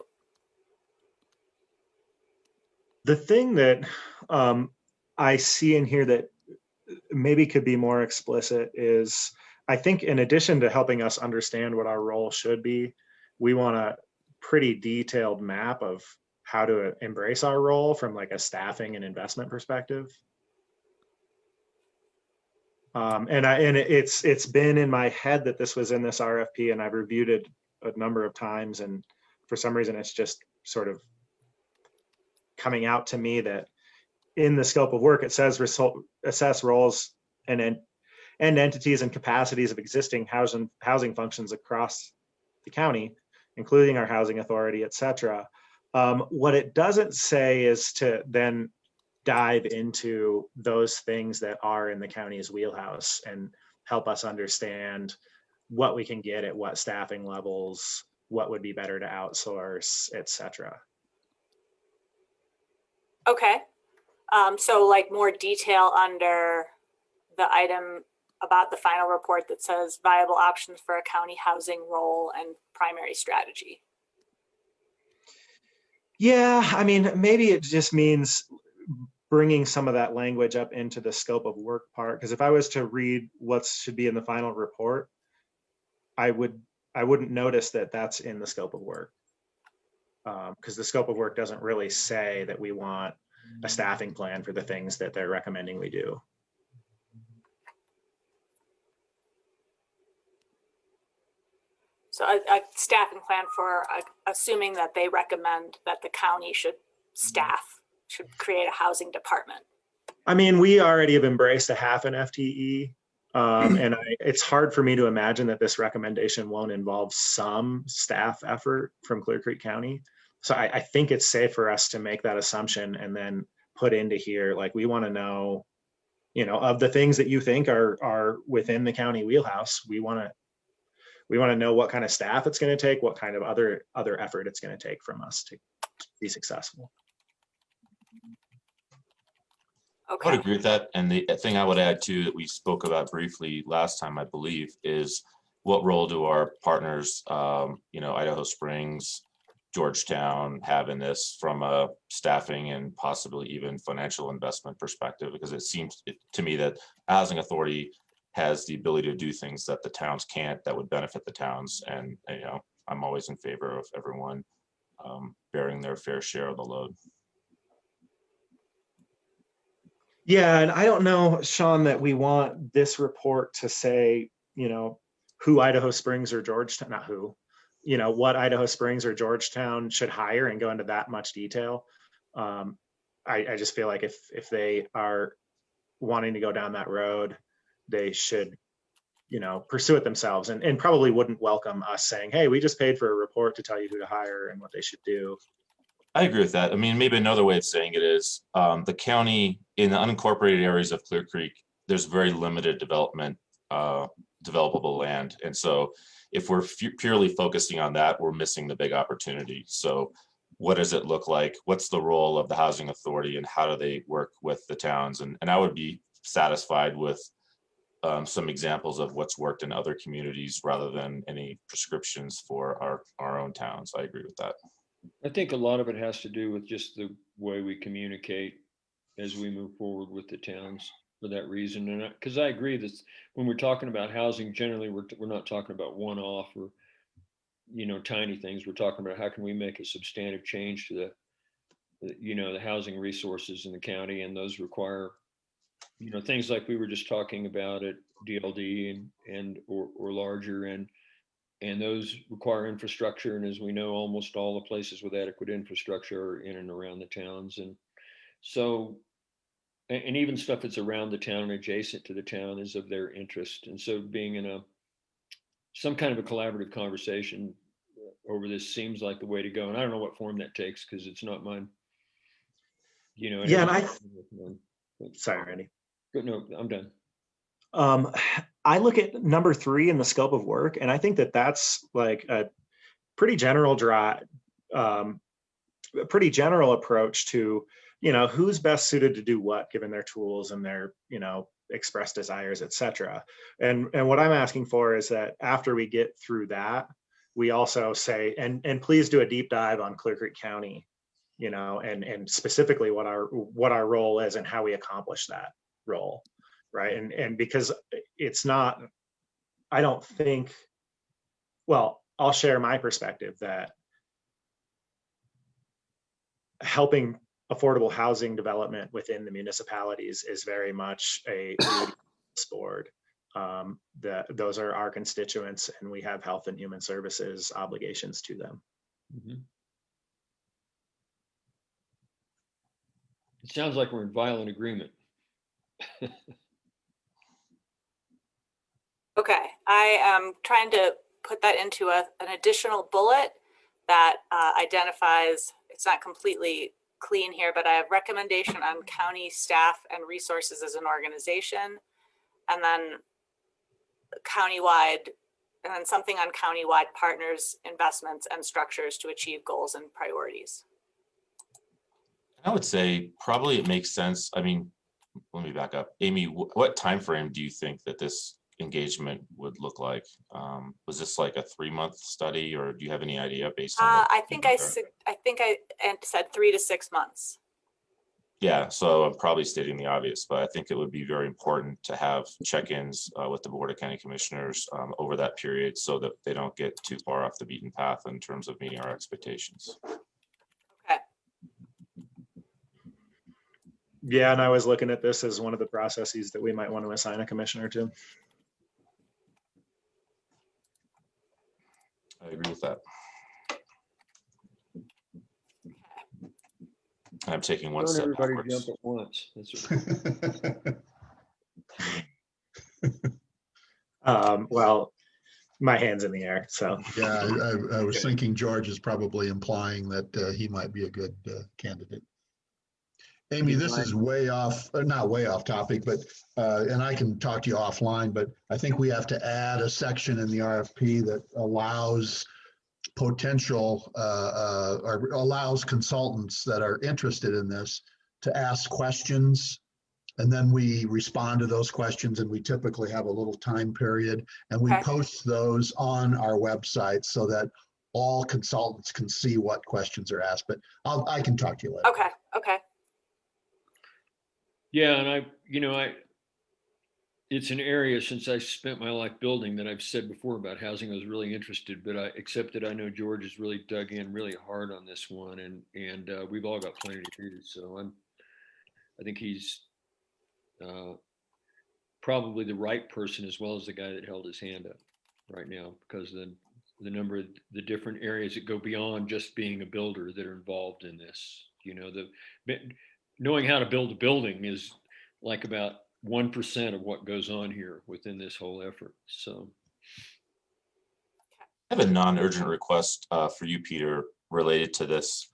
The thing that I see in here that maybe could be more explicit is, I think in addition to helping us understand what our role should be, we want a pretty detailed map of how to embrace our role from like a staffing and investment perspective. And it's been in my head that this was in this RFP, and I've reviewed it a number of times, and for some reason it's just sort of coming out to me that in the scope of work it says assess roles and entities and capacities of existing housing functions across the county, including our housing authority, et cetera. What it doesn't say is to then dive into those things that are in the county's wheelhouse and help us understand what we can get at what staffing levels, what would be better to outsource, et cetera. Okay. So like more detail under the item about the final report that says viable options for a county housing role and primary strategy. Yeah, I mean, maybe it just means bringing some of that language up into the scope of work part. Because if I was to read what should be in the final report, I wouldn't notice that that's in the scope of work. Because the scope of work doesn't really say that we want a staffing plan for the things that they're recommending we do. So a staffing plan for assuming that they recommend that the county should create a housing department. I mean, we already have embraced a half an FTE, and it's hard for me to imagine that this recommendation won't involve some staff effort from Clear Creek County. So I think it's safe for us to make that assumption and then put into here, like, we want to know, you know, of the things that you think are within the county wheelhouse, we want to know what kind of staff it's going to take, what kind of other effort it's going to take from us be successful. I would Okay, agree with that. And the thing I would add too, that we spoke about briefly last time, I believe, is what role do our partners, Idaho Springs, Georgetown have in this from a staffing and possibly even financial investment perspective? Because it seems to me that housing authority has the ability to do things that the towns can't, that would benefit the towns. And, I'm always in favor of everyone bearing their fair share of the load. Yeah, and I don't know, Sean, that we want this report to say, who Idaho Springs or Georgetown, not who, what Idaho Springs or Georgetown should hire and go into that much detail. I just feel like if they are wanting to go down that road, they should, pursue it themselves and probably wouldn't welcome us saying, hey, we just paid for a report to tell you who to hire and what they should do. I agree with that. I mean, maybe another way of saying it is the county in the unincorporated areas of Clear Creek, there's very limited developable land. And so if we're purely focusing on that, we're missing the big opportunity. So what does it look like? What's the role of the housing authority and how do they work with the towns? And I would be satisfied with some examples of what's worked in other communities rather than any prescriptions for our own towns. I agree with that. I think a lot of it has to do with just the way we communicate as we move forward with the towns for that reason. And because I agree that when we're talking about housing, generally we're not talking about one-off or, tiny things. We're talking about how can we make a substantive change to the housing resources in the county, and those require, things like we were just talking about at DLD or larger, and those require infrastructure. And as we know, almost all the places with adequate infrastructure are in and around the towns. And so, and even stuff that's around the town and adjacent to the town is of their interest. And so being in some kind of a collaborative conversation over this seems like the way to go. And I don't know what form that takes because it's not mine. Yeah, and sorry, Randy. No, I'm done. I look at number 3 in the scope of work, and I think that that's like a pretty general approach to, who's best suited to do what, given their tools and their, expressed desires, etc. And what I'm asking for is that after we get through that, we also say, and please do a deep dive on Clear Creek County, and specifically what our role is and how we accomplish that role. Right. And because it's not, I don't think, well, I'll share my perspective that helping affordable housing development within the municipalities is very much a sport. Those are our constituents, and we have health and human services obligations to them. Mm-hmm. It sounds like we're in violent agreement. okay. I am trying to put that into an additional bullet that identifies, it's not completely clean here, but I have recommendation on county staff and resources as an organization, and then countywide, and then something on countywide partners, investments, and structures to achieve goals and priorities. I would say probably it makes sense. I mean, let me back up. Amy, what time frame do you think that this engagement would look like? Was this like a 3-month study, or do you have any idea based on? I think I said 3 to 6 months. Yeah, so I'm probably stating the obvious, but I think it would be very important to have check-ins with the Board of County Commissioners over that period so that they don't get too far off the beaten path in terms of meeting our expectations. Okay. Yeah, and I was looking at this as one of the processes that we might want to assign a commissioner to. I agree with that. I'm taking one step Everybody backwards. jump at once. Well, my hand's in the air, so. Yeah, I was thinking George is probably implying that he might be a good candidate. Amy, this is way off, not way off topic, but, and I can talk to you offline, but I think we have to add a section in the RFP that allows potential or allows consultants that are interested in this to ask questions. And then we respond to those questions, and we typically have a little time period, and we Okay. post those on our website so that all consultants can see what questions are asked. But I can talk to you later. Okay, okay. Yeah, and it's an area, since I spent my life building, that I've said before about housing, I was really interested, but except that I know George has really dug in really hard on this one, and we've all got plenty to do. So I think he's probably the right person, as well as the guy that held his hand up right now, because the number of the different areas that go beyond just being a builder that are involved in this. Knowing how to build a building is like about 1% of what goes on here within this whole effort. So I have a non-urgent request for you, Peter, related to this.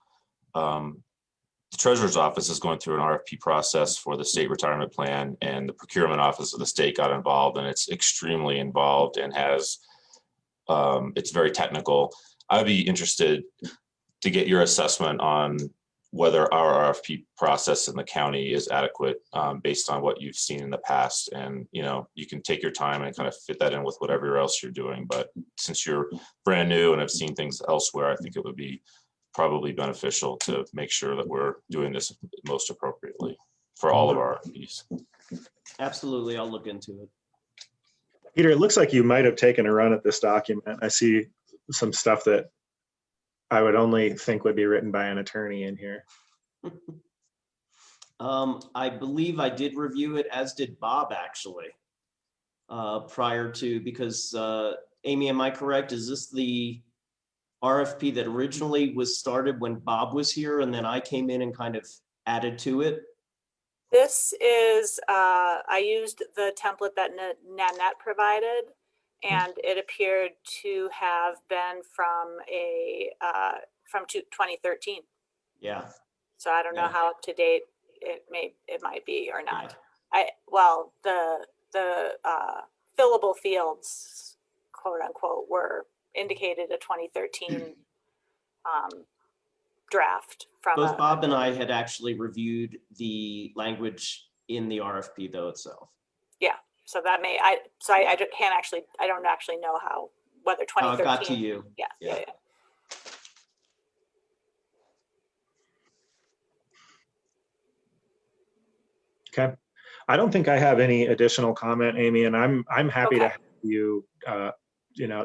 The Treasurer's Office is going through an RFP process for the state retirement plan, and the procurement office of the state got involved, and it's extremely involved and has, it's very technical. I'd be interested to get your assessment on whether our RFP process in the county is adequate based on what you've seen in the past. And, you can take your time and kind of fit that in with whatever else you're doing. But since you're brand new and have seen things elsewhere, I think it would be probably beneficial to make sure that we're doing this most appropriately for all of our RFPs. Absolutely, I'll look into it. Peter, it looks like you might have taken a run at this document. I see some stuff that I would only think would be written by an attorney in here. I believe I did review it, as did Bob, actually, prior to, because Amy, am I correct? Is this the RFP that originally was started when Bob was here, and then I came in and kind of added to it? This is, I used the template that Nanette provided, and it appeared to have been from 2013. Yeah. So I don't know Yeah. how up to date it might be or not. Yeah. The fillable fields, quote unquote, were indicated a 2013 draft from Both Bob and I had actually reviewed the language in the RFP though itself. Yeah, so that I don't actually know whether 2013 it got to you. Yeah. Okay. I don't think I have any additional comment, Amy, and I'm happy to Okay. have you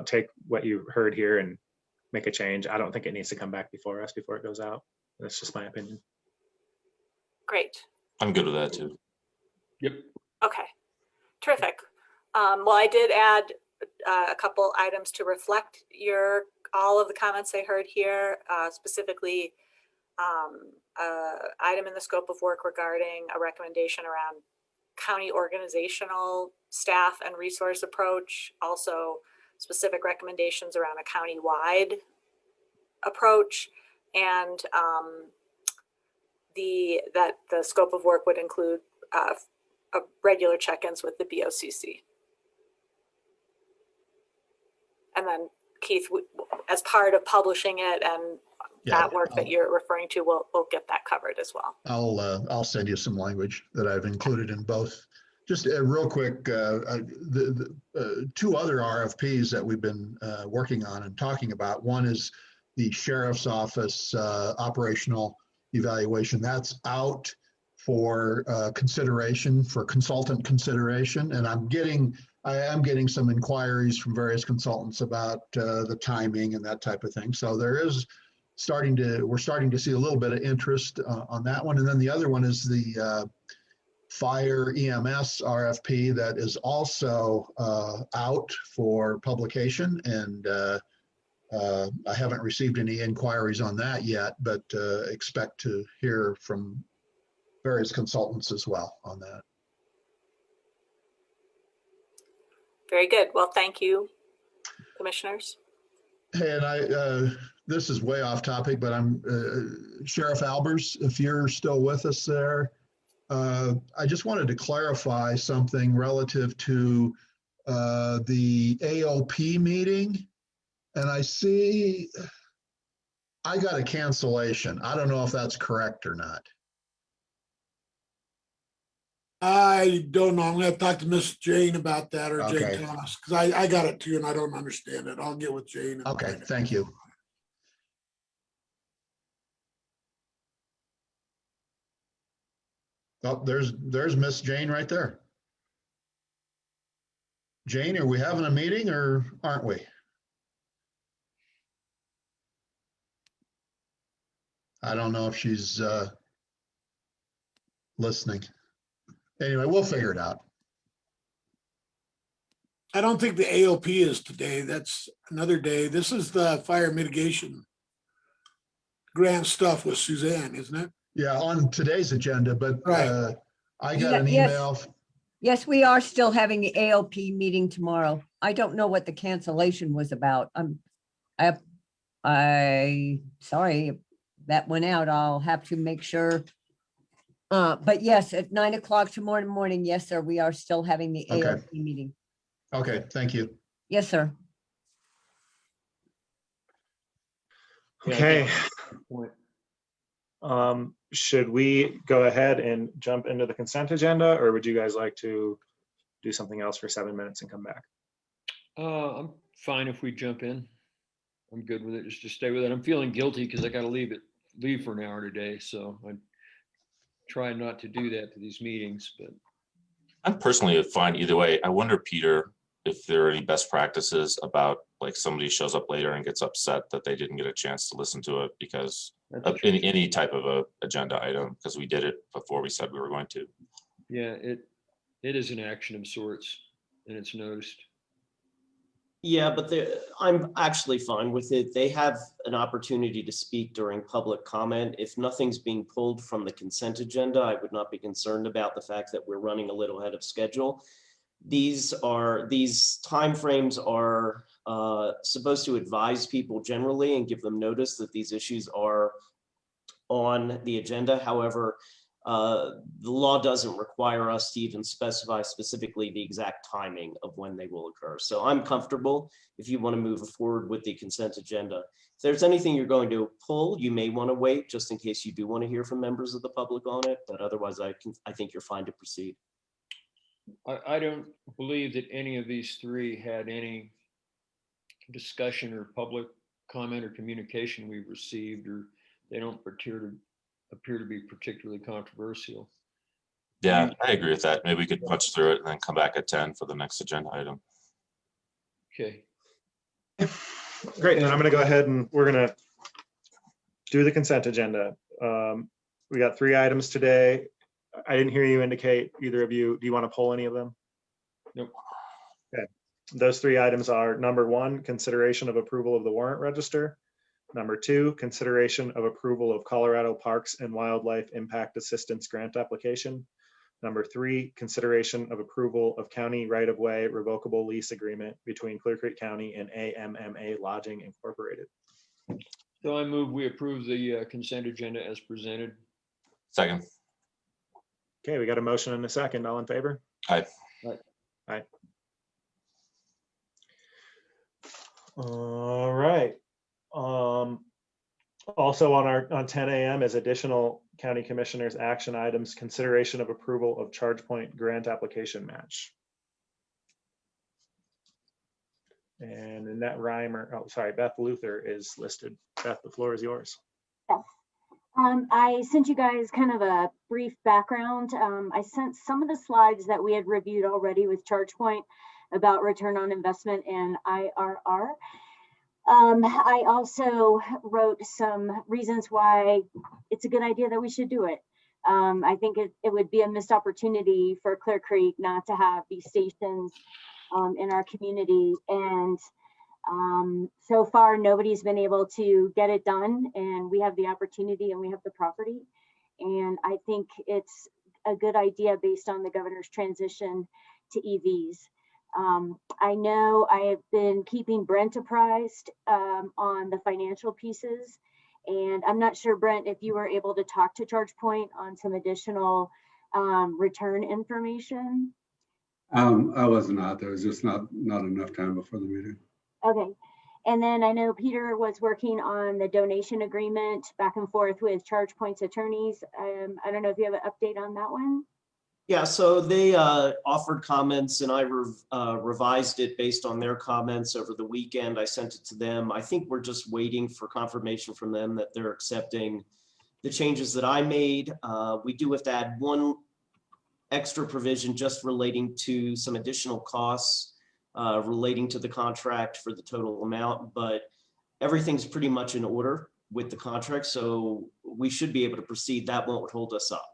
take what you heard here and make a change. I don't think it needs to come back before us before it goes out. That's just my opinion. Great. I'm good with that too. yep. Okay, terrific. Well, I did add a couple items to reflect all of the comments I heard here, specifically item in the scope of work regarding a recommendation around county organizational staff and resource approach, also specific recommendations around a county-wide approach, and that the scope of work would include regular check-ins with the BOCC. And then Keith, as part of publishing it and that work that you're referring to, we'll get that covered as well. I'll send you some language that I've included in both. Just real quick, the two other RFPs that we've been working on and talking about. One is the Sheriff's Office operational evaluation. That's out for consideration, for consultant consideration, and I am getting some inquiries from various consultants about the timing and that type of thing. So we're starting to see a little bit of interest on that one. And then the other one is the fire EMS RFP that is also out for publication, and I haven't received any inquiries on that yet, but expect to hear from various consultants as well on that. Very good. Well, thank you, commissioners. Hey, and this is way off topic, but I'm Sheriff Albers, if you're still with us there. I just wanted to clarify something relative to the AOP meeting. And I see I got a cancellation. I don't know if that's correct or not. I don't know. I'm gonna have to talk to Miss Jane about that, or Jane Okay. Thomas, because I got it too and I don't understand it. I'll get with Jane. and Okay, find it. thank you. Oh, there's Miss Jane right there. Jane, are we having a meeting or aren't we? I don't know if she's listening. Anyway, we'll figure it out. I don't think the AOP is today. That's another day. This is the fire mitigation grant stuff with Suzanne, isn't it? Yeah, on today's agenda, but Right. I got an email. Yes, we are still having the AOP meeting tomorrow. I don't know what the cancellation was about. Sorry, that went out. I'll have to make sure. But yes, at 9 o'clock tomorrow morning, yes, sir, we are still having the Okay. AOP meeting. Okay, thank you. Yes, sir. Okay. Should we go ahead and jump into the consent agenda, or would you guys like to do something else for 7 minutes and come back? I'm fine if we jump in. I'm good with it. Just to stay with it. I'm feeling guilty because I got to leave for an hour today. So I try not to do that to these meetings, but I'm personally fine either way. I wonder, Peter, if there are any best practices about like somebody shows up later and gets upset that they didn't get a chance to listen to it because of any type of a agenda item, because we did it before we said we were going to. yeah, it is an action of sorts and it's noticed. Yeah, but I'm actually fine with it. They have an opportunity to speak during public comment. If nothing's being pulled from the consent agenda, I would not be concerned about the fact that we're running a little ahead of schedule. These timeframes are supposed to advise people generally and give them notice that these issues are on the agenda. However, the law doesn't require us to even specify specifically the exact timing of when they will occur. So I'm comfortable if you want to move forward with the consent agenda. If there's anything you're going to pull, you may want to wait just in case you do want to hear from members of the public on it. But otherwise, I think you're fine to proceed. I don't believe that any of these three had any discussion or public comment or communication we've received, or they don't appear to be particularly controversial. Yeah, I agree with that. Maybe we could punch through it and then come back at 10 for the next agenda item. Okay. Great, and then I'm going to go ahead and we're going to do the consent agenda. We got 3 items today. I didn't hear you indicate, either of you, do you want to pull any of them? Nope. Okay. Those 3 items are: number 1, consideration of approval of the warrant register; number 2, consideration of approval of Colorado Parks and Wildlife Impact Assistance Grant application; number 3, consideration of approval of county right-of-way revocable lease agreement between Clear Creek County and AMMA Lodging Incorporated. So I move we approve the consent agenda as presented. Second. Okay, we got a motion and a second. All in favor? Aye. Aye. Aye. All right. Also on 10 a.m. is additional county commissioners action items, consideration of approval of ChargePoint grant application match. And Annette Reimer, oh, sorry, Beth Luther is listed. Beth, the floor is yours. Yes. I sent you guys kind of a brief background. I sent some of the slides that we had reviewed already with ChargePoint about return on investment and IRR. I also wrote some reasons why it's a good idea that we should do it. I think it would be a missed opportunity for Clear Creek not to have these stations in our community. And so far, nobody's been able to get it done, and we have the opportunity and we have the property. And I think it's a good idea based on the governor's transition to EVs. I know I have been keeping Brent apprised on the financial pieces, and I'm not sure, Brent, if you were able to talk to ChargePoint on some additional return information. I was not. There was just not enough time before the meeting. Okay. And then I know Peter was working on the donation agreement back and forth with ChargePoint's attorneys. I don't know if you have an update on that one. Yeah, so they offered comments and I revised it based on their comments over the weekend. I sent it to them. I think we're just waiting for confirmation from them that they're accepting the changes that I made. We do have to add one extra provision just relating to some additional costs relating to the contract for the total amount, but everything's pretty much in order with the contract, so we should be able to proceed. That won't hold us up.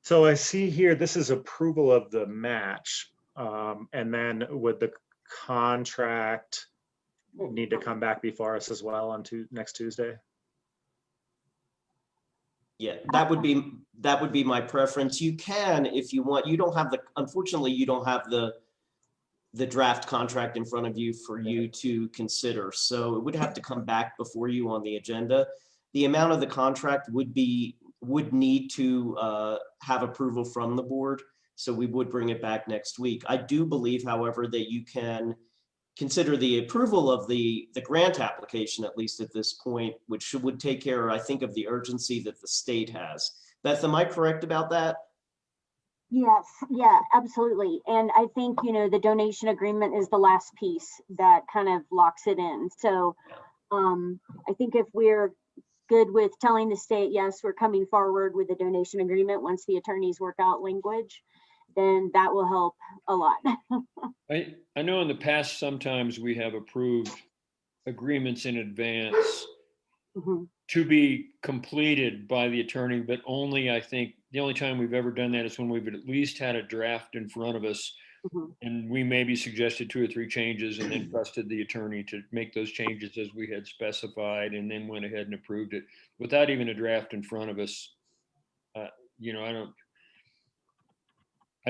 So I see here, this is approval of the match. And then would the contract need to come back before us as well on next Tuesday? Yeah, that would be my preference. You can, if you want. You don't have unfortunately, you don't have the draft contract in front of you for you to consider. So it would have to come back before you on the agenda. The amount of the contract would need to have approval from the board. So we would bring it back next week. I do believe, however, that you can consider the approval of the grant application, at least at this point, which would take care, I think, of the urgency that the state has. Beth, am I correct about that? Yes, yeah, absolutely. And I think, the donation agreement is the last piece that kind of locks it in. So I think if we're good with telling the state, yes, we're coming forward with the donation agreement once the attorneys work out language, then that will help a lot. I know in the past, sometimes we have approved agreements in advance to be completed by the attorney, but only, I think, the only time we've ever done that is when we've at least had a draft in front of us and we maybe suggested 2 or 3 changes and then trusted the attorney to make those changes as we had specified and then went ahead and approved it without even a draft in front of us. I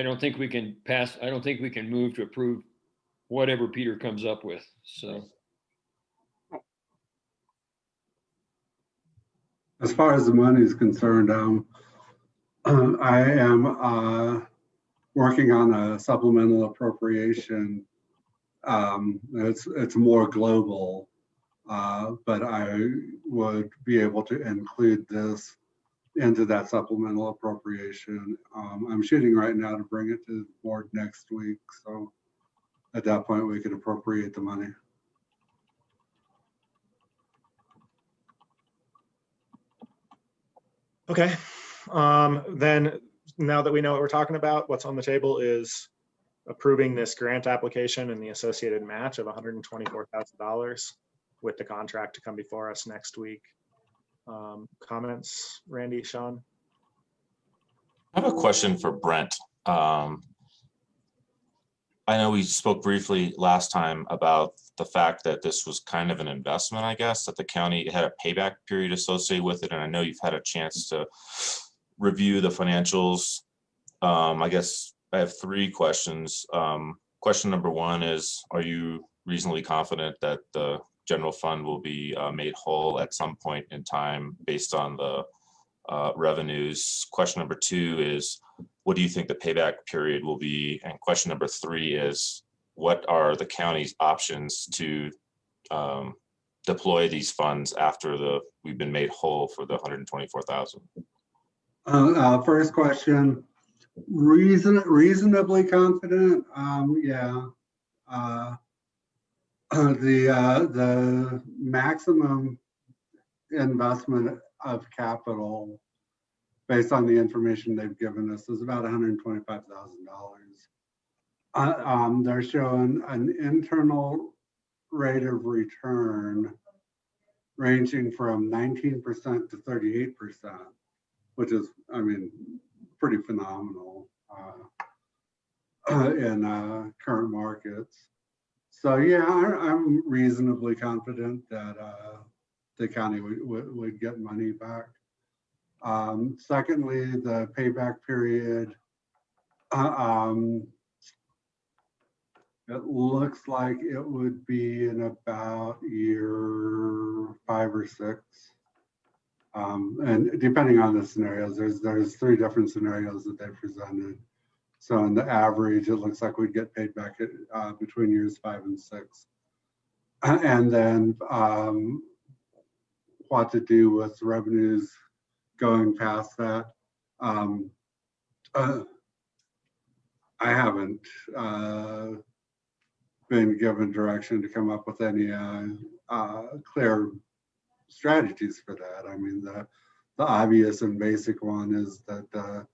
don't think we can pass. I don't think we can move to approve whatever Peter comes up with. So. As far as the money is concerned, I am working on a supplemental appropriation. It's more global, but I would be able to include this into that supplemental appropriation. I'm shooting right now to bring it to the board next week. So at that point, we could appropriate the money. Okay. Then now that we know what we're talking about, what's on the table is approving this grant application and the associated match of $124,000 with the contract to come before us next week. Comments, Randy, Sean? I have a question for Brent. I know we spoke briefly last time about the fact that this was kind of an investment, I guess, that the county had a payback period associated with it. And I know you've had a chance to review the financials. I guess I have 3 questions. Question number 1 is, are you reasonably confident that the general fund will be made whole at some point in time based on the revenues? Question number 2 is, what do you think the payback period will be? And question number 3 is, what are the county's options to deploy these funds after we've been made whole for the $124,000? First question, reasonably confident. Yeah. The maximum investment of capital based on the information they've given us is about $125,000. They're showing an internal rate of return ranging from 19% to 38%, which is, pretty phenomenal in current markets. So yeah, I'm reasonably confident that the county would get money back. Secondly, the payback period, it looks like it would be in about year 5 or 6. And depending on the scenarios, there's 3 different scenarios that they presented. So in the average, it looks like we'd get paid back at, between years 5 and 6. And then what to do with revenues going past that. I haven't been given direction to come up with any clear strategies for that. I mean, the obvious and basic one is that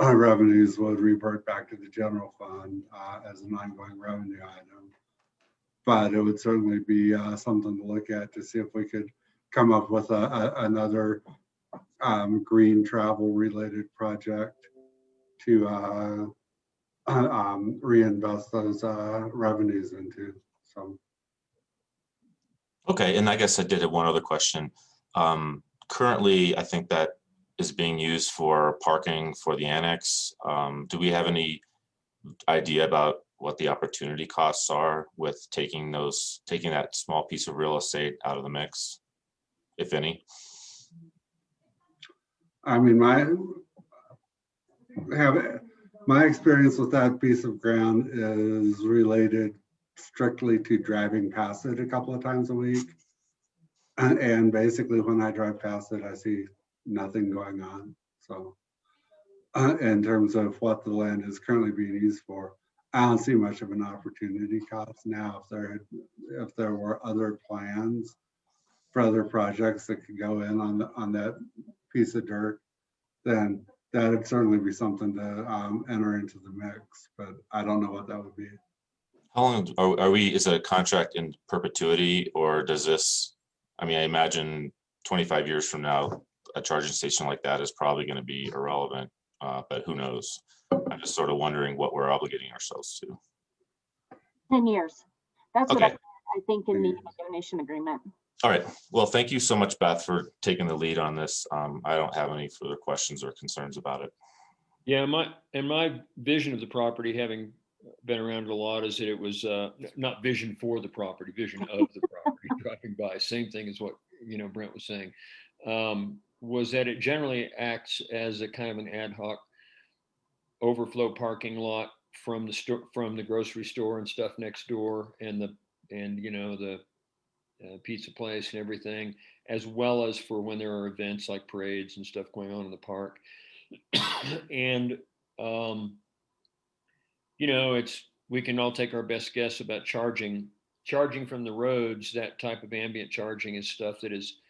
our revenues would revert back to the general fund as an ongoing revenue item. But it would certainly be something to look at to see if we could come up with another green travel related project to reinvest those revenues into. So. Okay, and I guess I did have one other question. Currently, I think that is being used for parking for the annex. Do we have any idea about what the opportunity costs are with taking that small piece of real estate out of the mix, if any? I mean, my experience with that piece of ground is related strictly to driving past it a couple of times a week. And basically when I drive past it, I see nothing going on. So in terms of what the land is currently being used for, I don't see much of an opportunity cost. Now, if there were other plans for other projects that could go in on that piece of dirt, then that would certainly be something to enter into the mix, but I don't know what that would be. How long is it a contract in perpetuity, or does this, I mean, I imagine 25 years from now, a charging station like that is probably going to be irrelevant, but who knows? I'm just sort of wondering what we're obligating ourselves to. 10 years. That's what Okay. I think in the donation agreement. All right. Well, thank you so much, Beth, for taking the lead on this. I don't have any further questions or concerns about it. Yeah, my vision of the property, having been around it a lot, is that it was not vision for the property, vision of the property. Driving by, same thing as what Brent was saying, was that it generally acts as a kind of an ad hoc overflow parking lot from the grocery store and stuff next door, and the pizza place and everything, as well as for when there are events like parades and stuff going on in the park. And we can all take our best guess about charging from the roads. That type of ambient charging is stuff that is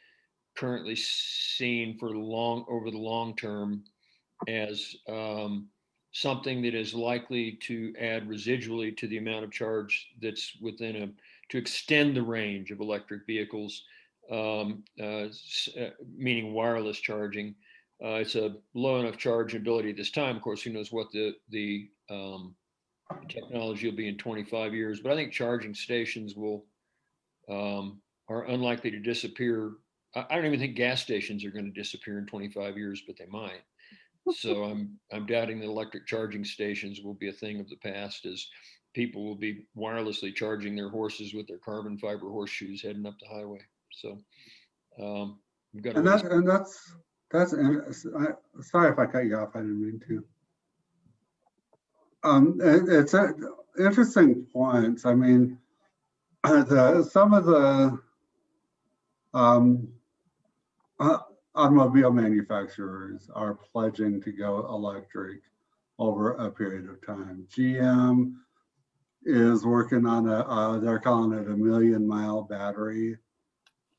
currently seen for over the long term as something that is likely to add residually to the amount of charge that's to extend the range of electric vehicles, meaning wireless charging. It's a low enough charge ability at this time. Of course, who knows what the technology will be in 25 years, but I think charging stations are unlikely to disappear. I don't even think gas stations are going to disappear in 25 years, but they might. So I'm doubting that electric charging stations will be a thing of the past, as people will be wirelessly charging their horses with their carbon fiber horseshoes heading up the highway. So we've got that's sorry if I cut you off. I didn't mean to. It's an interesting point. I mean, some of the automobile manufacturers are pledging to go electric over a period of time. GM is working on they're calling it a 1,000,000-mile battery,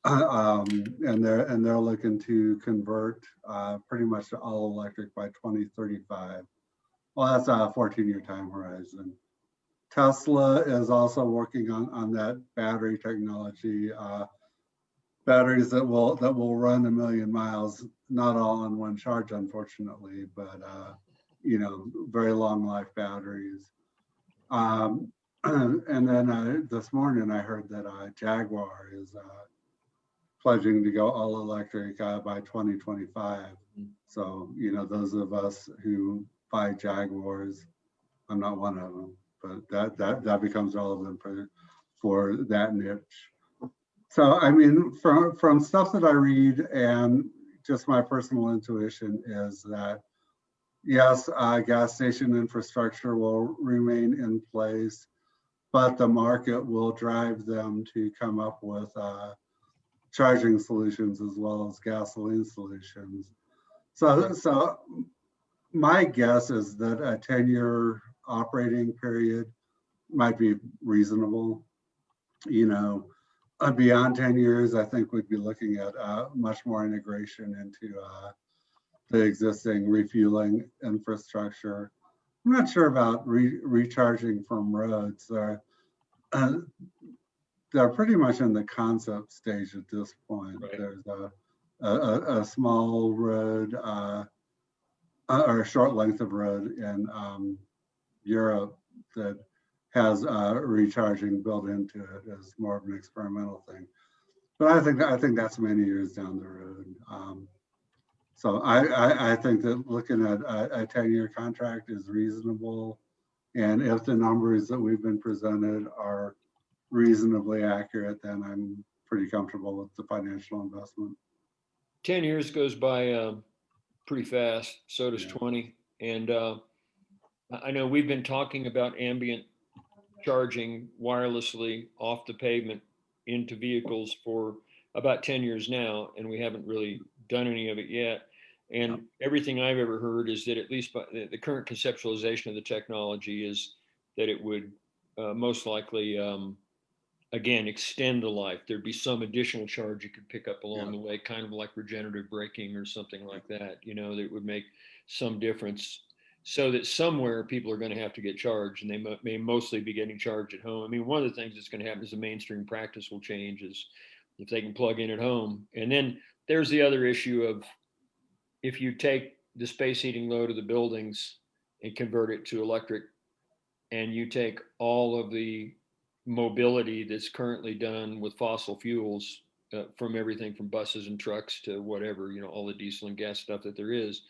and they're looking to convert pretty much to all electric by 2035. Well, that's a 14-year time horizon. Tesla is also working on that battery technology. Batteries that will run 1,000,000 miles, not all on one charge, unfortunately, but very long life batteries. And then this morning I heard that Jaguar is pledging to go all electric by 2025. So those of us who buy Jaguars, I'm not one of them, but that becomes relevant for that niche. So, I mean, from stuff that I read and just my personal intuition is that, yes, gas station infrastructure will remain in place, but the market will drive them to come up with charging solutions as well as gasoline solutions. So my guess is that a 10-year operating period might be reasonable. You know, beyond 10 years, I think we'd be looking at much more integration into the existing refueling infrastructure. I'm not sure about recharging from roads. They're pretty much in the concept stage at this point. Right. There's a small road or a short length of road in Europe that has recharging built into it as more of an experimental thing. But I think that's many years down the road. So I think that looking at a 10-year contract is reasonable. And if the numbers that we've been presented are reasonably accurate, then I'm pretty comfortable with the financial investment. 10 years goes by pretty fast. So does Yeah. 20. And I know we've been talking about ambient charging wirelessly off the pavement into vehicles for about 10 years now, and we haven't really done any of it yet. And everything I've ever heard is that at least by the current conceptualization of the technology is that it would most likely, again, extend the life. There'd be some additional charge you could pick up along the way, kind of like regenerative braking or something like that, you know, that would make some difference, so that somewhere people are going to have to get charged, and they may mostly be getting charged at home. I mean, one of the things that's going to happen is the mainstream practice will change is if they can plug in at home. And then there's the other issue of if you take the space heating load of the buildings and convert it to electric, and you take all of the mobility that's currently done with fossil fuels, from everything from buses and trucks to whatever, you know, all the diesel and gas stuff that there is,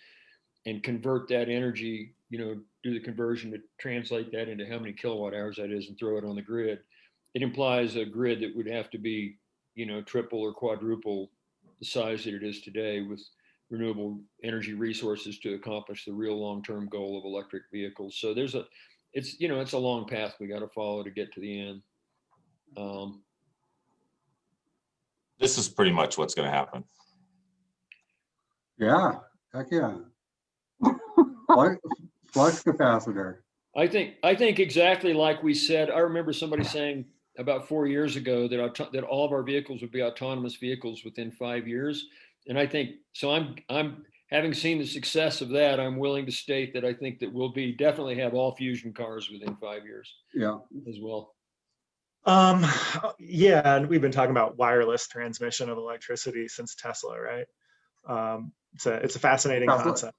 and convert that energy, you know, do the conversion to translate that into how many kilowatt hours that is and throw it on the grid. It implies a grid that would have to be, you know, triple or quadruple the size that it is today with renewable energy resources to accomplish the real long-term goal of electric vehicles. So it's, you know, it's a long path we got to follow to get to the end. This is pretty much what's going to happen. Yeah, heck yeah. Flux capacitor. I think exactly like we said. I remember somebody saying about 4 years ago that all of our vehicles would be autonomous vehicles within 5 years. And I think so. I'm having seen the success of that. I'm willing to state that I think that we'll definitely have all fusion cars within 5 years. Yeah, as well. Yeah, and we've been talking about wireless transmission of electricity since Tesla, right? It's a fascinating concept.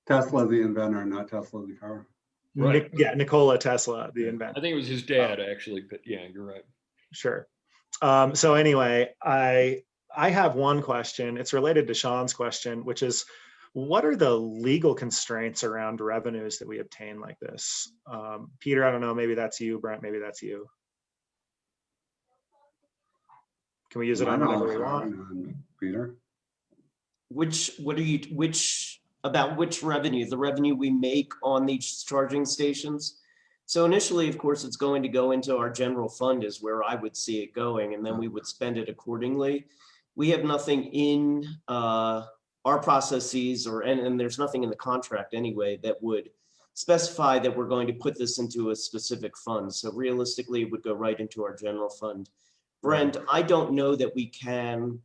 Tesla, the inventor, not Tesla, the car. Right. Nikola Tesla, the inventor. I think it was his dad, actually, but yeah, you're right. Sure. So anyway, I have one question. It's related to Sean's question, which is, what are the legal constraints around revenues that we obtain like this? Peter, I don't know, maybe that's you. Brent, maybe that's you. Can we use it on whatever we want? Peter? Which revenue? The revenue we make on these charging stations? So initially, of course, it's going to go into our general fund is where I would see it going, and then we would spend it accordingly. We have nothing in our processes and there's nothing in the contract anyway that would specify that we're going to put this into a specific fund. So realistically, it would go right into our general fund. Brent, I don't know that we can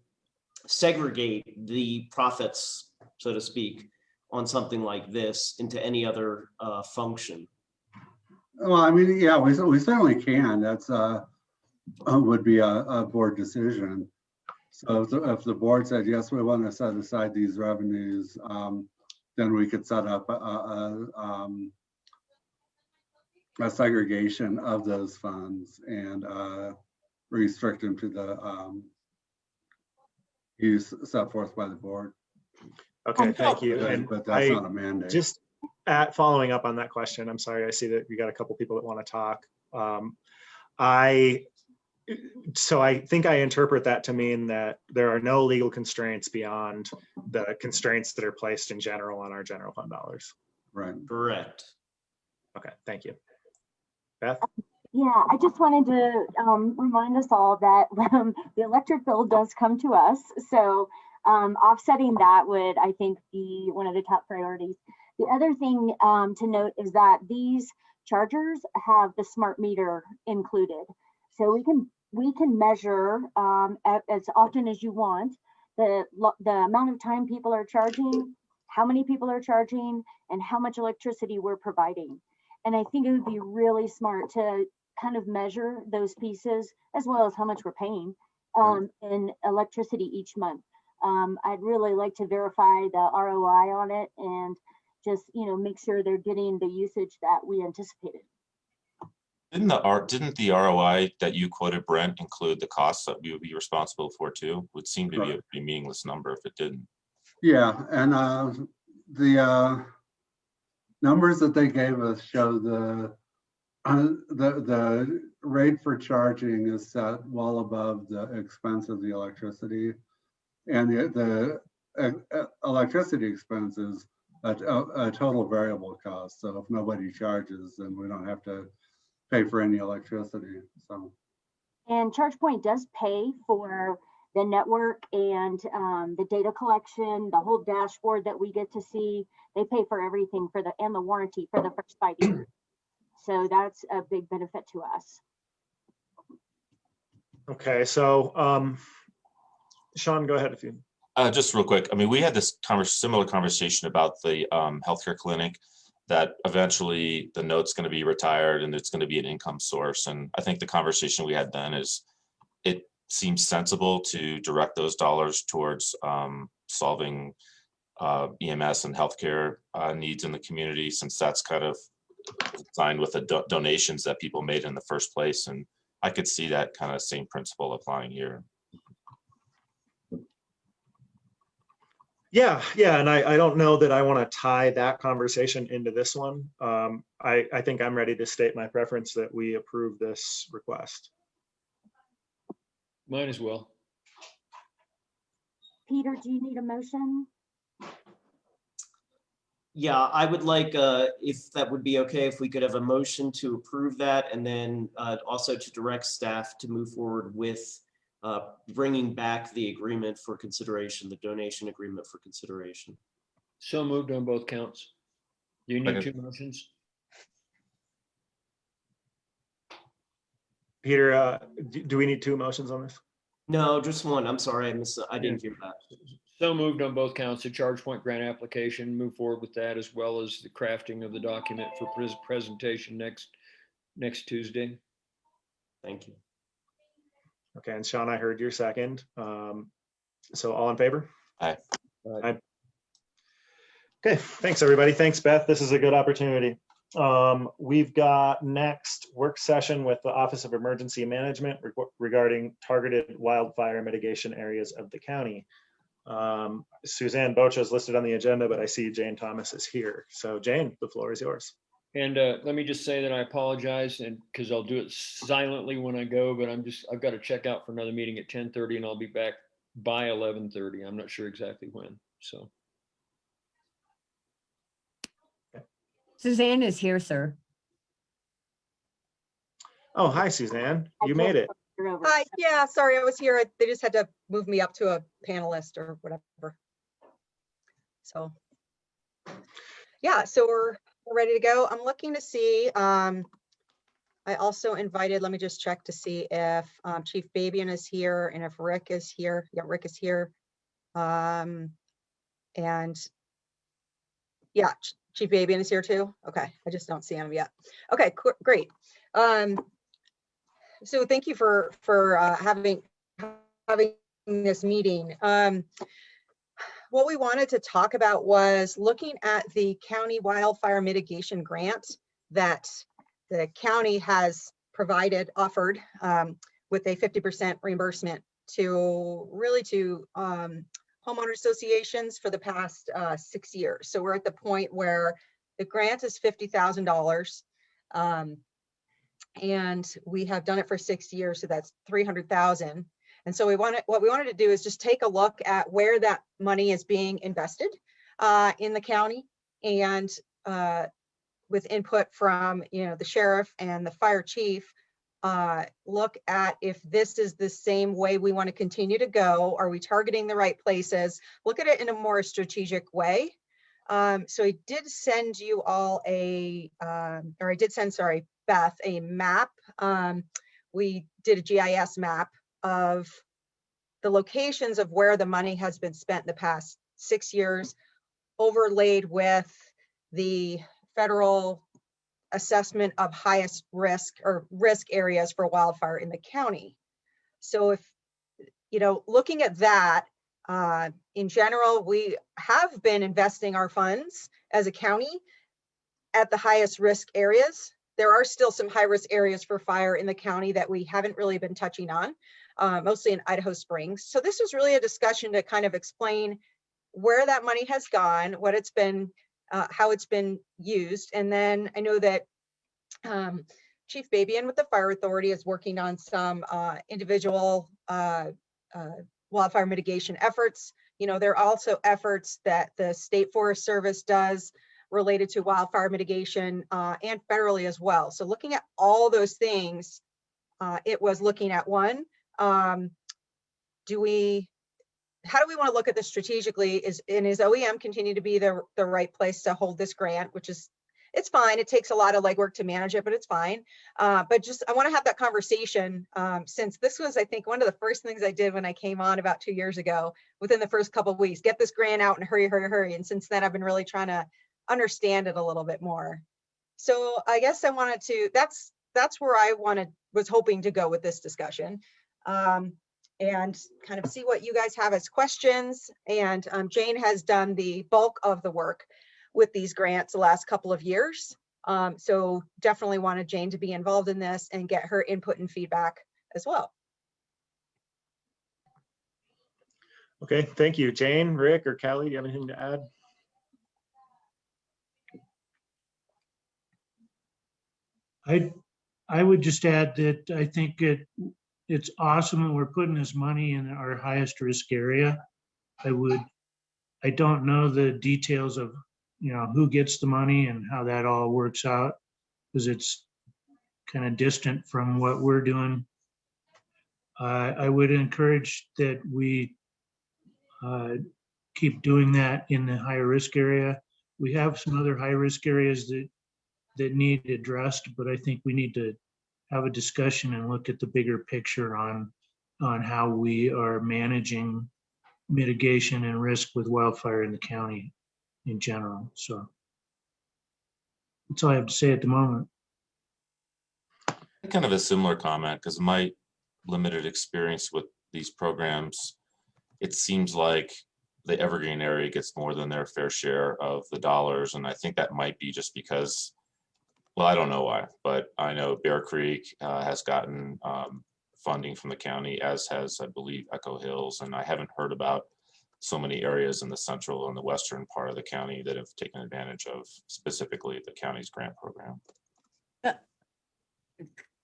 segregate the profits, so to speak, on something like this into any other function. Well, I mean, yeah, we certainly can. That's would be a board decision. So if the board said, yes, we want to set aside these revenues, then we could set up a segregation of those funds and restrict them to the use set forth by the board. Okay, thank you. But that's not a mandate. Just following up on that question, I'm sorry, I see that we got a couple people that want to talk. So I think I interpret that to mean that there are no legal constraints beyond the constraints that are placed in general on our general fund dollars. Right. Correct. Okay, thank you. Beth? Yeah, I just wanted to remind us all that the electric bill does come to us. So offsetting that would, I think, be one of the top priorities. The other thing to note is that these chargers have the smart meter included. So we can measure as often as you want the amount of time people are charging, how many people are charging, and how much electricity we're providing. And I think it would be really smart to kind of measure those pieces as well as how much we're paying in electricity each month. I'd really like to verify the ROI on it and just, make sure they're getting the usage that we anticipated. Didn't the ROI that you quoted, Brent, include the costs that we would be responsible for too? Would seem to be a pretty meaningless number if it didn't. Yeah, and the numbers that they gave us show the rate for charging is set well above the expense of the electricity, and the electricity expense is a total variable cost. So if nobody charges, then we don't have to pay for any electricity. So, and ChargePoint does pay for the network and the data collection, the whole dashboard that we get to see. They pay for everything and the warranty for the first 5 years. So that's a big benefit to us. Okay, so Sean, go ahead if you. Just real quick. I mean, we had this similar conversation about the healthcare clinic, that eventually the note's going to be retired and it's going to be an income source. And I think the conversation we had then is it seems sensible to direct those dollars towards solving EMS and healthcare needs in the community, since that's kind of signed with the donations that people made in the first place. And I could see that kind of same principle applying here. Yeah, and I don't know that I want to tie that conversation into this one. I think I'm ready to state my preference that we approve this request. Mine as well. Peter, do you need a motion? Yeah, I would like, if that would be okay, if we could have a motion to approve that, and then also to direct staff to move forward with bringing back the agreement for consideration, the donation agreement for consideration. So moved on both counts. Do you need Okay. 2 motions? Peter, do we need 2 motions on this? No, just one. I'm sorry, I didn't hear that. So moved on both counts. The ChargePoint grant application, move forward with that, as well as the crafting of the document for presentation next Tuesday. Thank you. Okay, and Sean, I heard your second. So all in favor? Aye. Aye. Okay, thanks everybody. Thanks, Beth. This is a good opportunity. We've got next work session with the Office of Emergency Management regarding targeted wildfire mitigation areas of the county. Suzanne Bocha is listed on the agenda, but I see Jane Thomas is here. So Jane, the floor is yours. And let me just say that I apologize, and because I'll do it silently when I go, but I've got to check out for another meeting at 10:30, and I'll be back by 11:30. I'm not sure exactly when. So Suzanne is here, sir. Oh, hi, Suzanne. You made it. Hi, yeah, sorry, I was here. They just had to move me up to a panelist or whatever. So, yeah, so we're ready to go. I'm looking to see, I also invited, let me just check to see if Chief Babian is here and if Rick is here. Yeah, Rick is here. And yeah, Chief Babian is here too. Okay, I just don't see him yet. Okay, great. So thank you for having this meeting. What we wanted to talk about was looking at the county wildfire mitigation grant that the county has offered with a 50% reimbursement to homeowner associations for the past 6 years. So we're at the point where the grant is $50,000. And we have done it for 6 years, so that's 300,000. And so what we wanted to do is just take a look at where that money is being invested in the county, and with input from, the sheriff and the fire chief, look at if this is the same way we want to continue to go. Are we targeting the right places? Look at it in a more strategic way. So I did send you all or I did send, sorry, Beth, a map. We did a GIS map of the locations of where the money has been spent in the past 6 years, overlaid with the federal assessment of highest risk or risk areas for wildfire in the county. So if, looking at that, in general, we have been investing our funds as a county at the highest risk areas. There are still some high risk areas for fire in the county that we haven't really been touching on, mostly in Idaho Springs. So this was really a discussion to kind of explain where that money has gone, what it's been, how it's been used. And then I know that Chief Babian with the Fire Authority is working on some individual wildfire mitigation efforts. There are also efforts that the State Forest Service does related to wildfire mitigation and federally as well. So looking at all those things, it was looking at one, how do we want to look at this strategically? Is OEM continue to be the right place to hold this grant, which is, it's fine. It takes a lot of legwork to manage it, but it's fine. But just, I want to have that conversation since this was, I think, one of the first things I did when I came on about 2 years ago, within the first couple of weeks, get this grant out and hurry, hurry, hurry. And since then I've been really trying to understand it a little bit more. So I guess I wanted to, that's where I was hoping to go with this discussion. And kind of see what you guys have as questions. And Jane has done the bulk of the work with these grants the last couple of years. So definitely wanted Jane to be involved in this and get her input and feedback as well. Okay, thank you. Jane, Rick, or Kelly, do you have anything to add? I would just add that I think it's awesome that we're putting this money in our highest risk area. I don't know the details of, who gets the money and how that all works out, because it's kind of distant from what we're doing. I would encourage that we keep doing that in the higher risk area. We have some other high risk areas that need addressed, but I think we need to have a discussion and look at the bigger picture on how we are managing mitigation and risk with wildfire in the county in general. So that's all I have to say at the moment. Kind of a similar comment, because my limited experience with these programs, it seems like the Evergreen area gets more than their fair share of the dollars. And I think that might be just because, well, I don't know why, but I know Bear Creek has gotten funding from the county, as has, I believe, Echo Hills. And I haven't heard about so many areas in the central and the western part of the county that have taken advantage of specifically the county's grant program.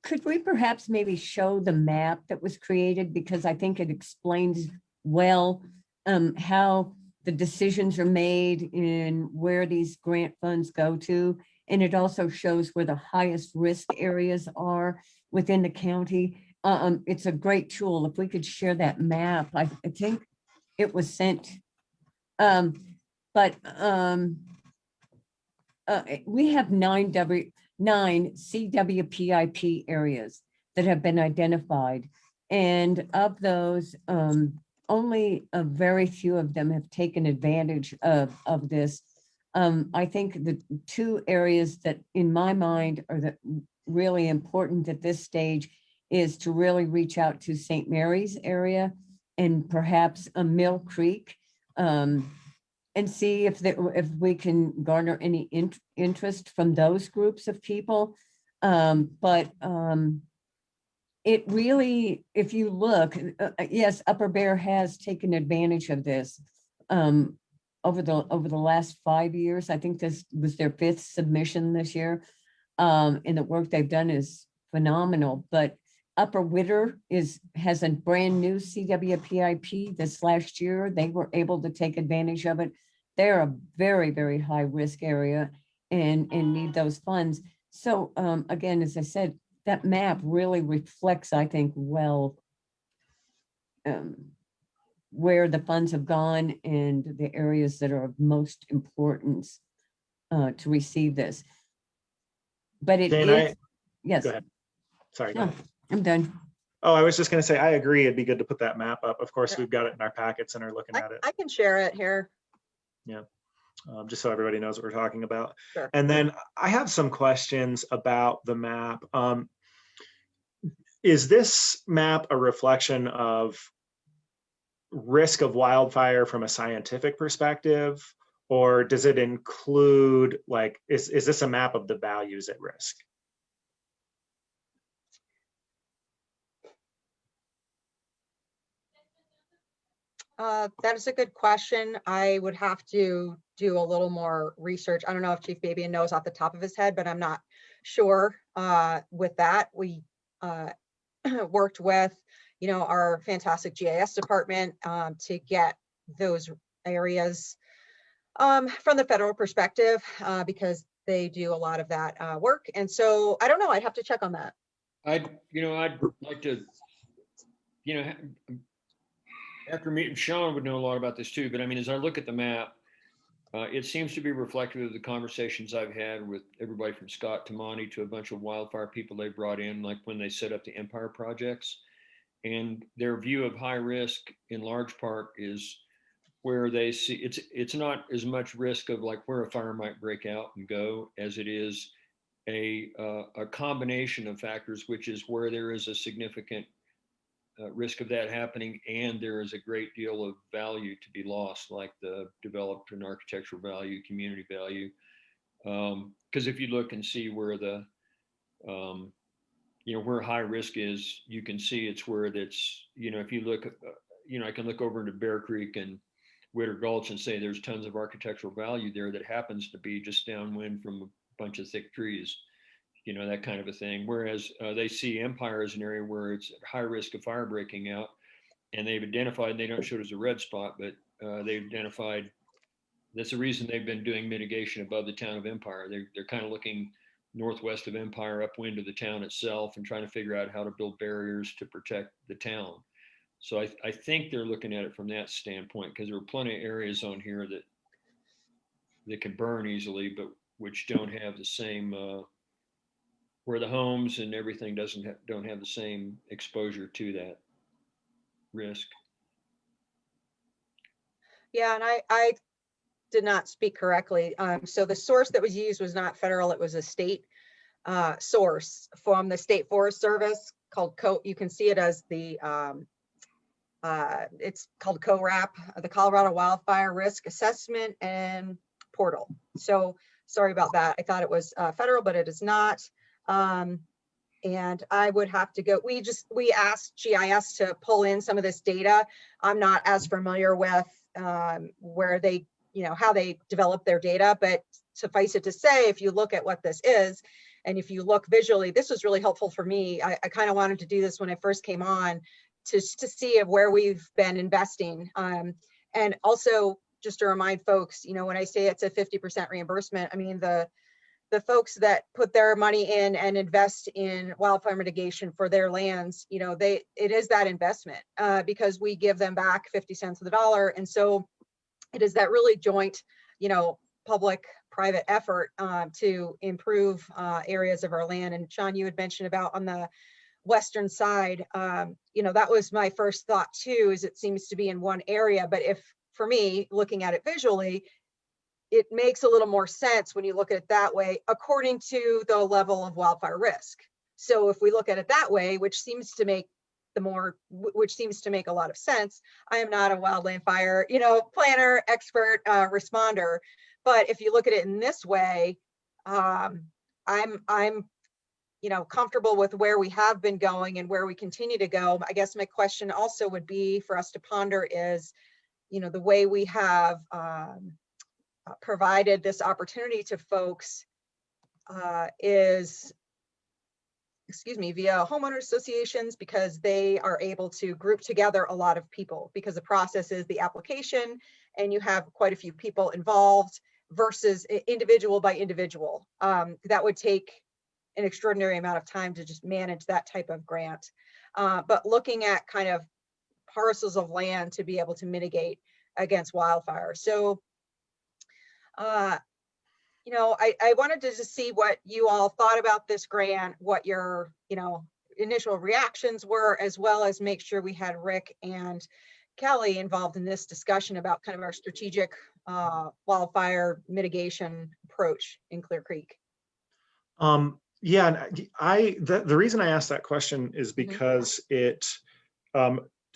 Could we perhaps maybe show the map that was created? Because I think it explains well how the decisions are made and where these grant funds go to. And it also shows where the highest risk areas are within the county. It's a great tool. If we could share that map, I think it was sent. We have nine CWPIP areas that have been identified. And of those, only a very few of them have taken advantage of this. I think the two areas that in my mind are really important at this stage is to really reach out to St. Mary's area and perhaps Mill Creek, and see if we can garner any interest from those groups of people. It really, if you look, yes, Upper Bear has taken advantage of this over the last 5 years. I think this was their 5th submission this year, and the work they've done is phenomenal. But Upper Witter has a brand new CWPIP this last year. They were able to take advantage of it. They're a very, very high risk area. and need those funds. So again, as I said, that map really reflects, I think, well, where the funds have gone and the areas that are of most importance to receive this. But it Jane, is, yes, go ahead. Sorry, go no, ahead. I'm done. Oh, I was just going to say, I agree. It'd be good to put that map up. Of course, Yeah. we've got it in our packets and are looking at it. I can share it here. Just so everybody knows what we're talking about. Sure. And then I have some questions about the map. Is this map a reflection of risk of wildfire from a scientific perspective? Or does it include, like, is this a map of the values at risk? That is a good question. I would have to do a little more research. I don't know if Chief Babian knows off the top of his head, but I'm not sure with that. We worked with, our fantastic GIS department to get those areas from the federal perspective because they do a lot of that work. And so I don't know, I'd have to check on that. I'd like to, after meeting Sean would know a lot about this too, but I mean, as I look at the map, it seems to be reflective of the conversations I've had with everybody from Scott to Monty to a bunch of wildfire people they brought in, like when they set up the Empire projects. And their view of high risk in large part is where they see it's not as much risk of like where a fire might break out and go as it is a combination of factors, which is where there is a significant risk of that happening, and there is a great deal of value to be lost, like the developed and architectural value, community value. Because if you look and see where the, where high risk is, you can see it's where that's, if you look, I can look over into Bear Creek and Witter Gulch and say there's tons of architectural value there that happens to be just downwind from a bunch of thick trees. That kind of a thing. Whereas they see Empire as an area where it's at high risk of fire breaking out, and they've identified, they don't show it as a red spot, but they've identified that's the reason they've been doing mitigation above the town of Empire. They're kind of looking northwest of Empire, upwind of the town itself, and trying to figure out how to build barriers to protect the town. So I think they're looking at it from that standpoint, because there are plenty of areas on here that can burn easily, but which don't have the same where the homes and everything don't have the same exposure to that risk. Yeah, and I did not speak correctly. So the source that was used was not federal, it was a state source from the State Forest Service called you can see it as the, it's called CORAP, the Colorado Wildfire Risk Assessment and Portal. So sorry about that. I thought it was federal, but it is not. And I would have to go, we asked GIS to pull in some of this data. I'm not as familiar with where they, how they develop their data, but suffice it to say, if you look at what this is, and if you look visually, this was really helpful for me. I kind of wanted to do this when I first came on to see where we've been investing. And also just to remind folks, when I say it's a 50% reimbursement, I mean, the folks that put their money in and invest in wildfire mitigation for their lands, it is that investment because we give them back 50 cents of the dollar. And so it is that really joint, public-private effort to improve areas of our land. And Sean, you had mentioned about on the western side, that was my first thought too, is it seems to be in one area. But for me, looking at it visually, it makes a little more sense when you look at it that way, according to the level of wildfire risk. So if we look at it that way, which seems to make a lot of sense. I am not a wildland fire, planner, expert, responder. But if you look at it in this way, I'm comfortable with where we have been going and where we continue to go. I guess my question also would be for us to ponder is, the way we have provided this opportunity to folks is, via homeowner associations, because they are able to group together a lot of people, because the process is the application and you have quite a few people involved versus individual by individual. That would take an extraordinary amount of time to just manage that type of grant. But looking at kind of parcels of land to be able to mitigate against wildfire. So, you know, I wanted to just see what you all thought about this grant, what your, you know, initial reactions were, as well as make sure we had Rick and Kelly involved in this discussion about kind of our strategic wildfire mitigation approach in Clear Creek. Yeah, and the reason I asked that question is because it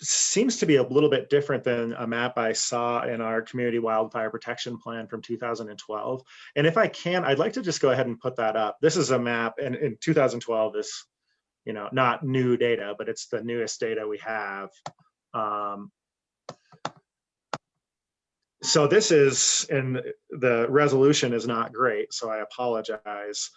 seems to be a little bit different than a map I saw in our community wildfire protection plan from 2012. And if I can, I'd like to just go ahead and put that up. This is a map, and in 2012 is, you know, not new data, but it's the newest data we have. So this is, and the resolution is not great, so I apologize.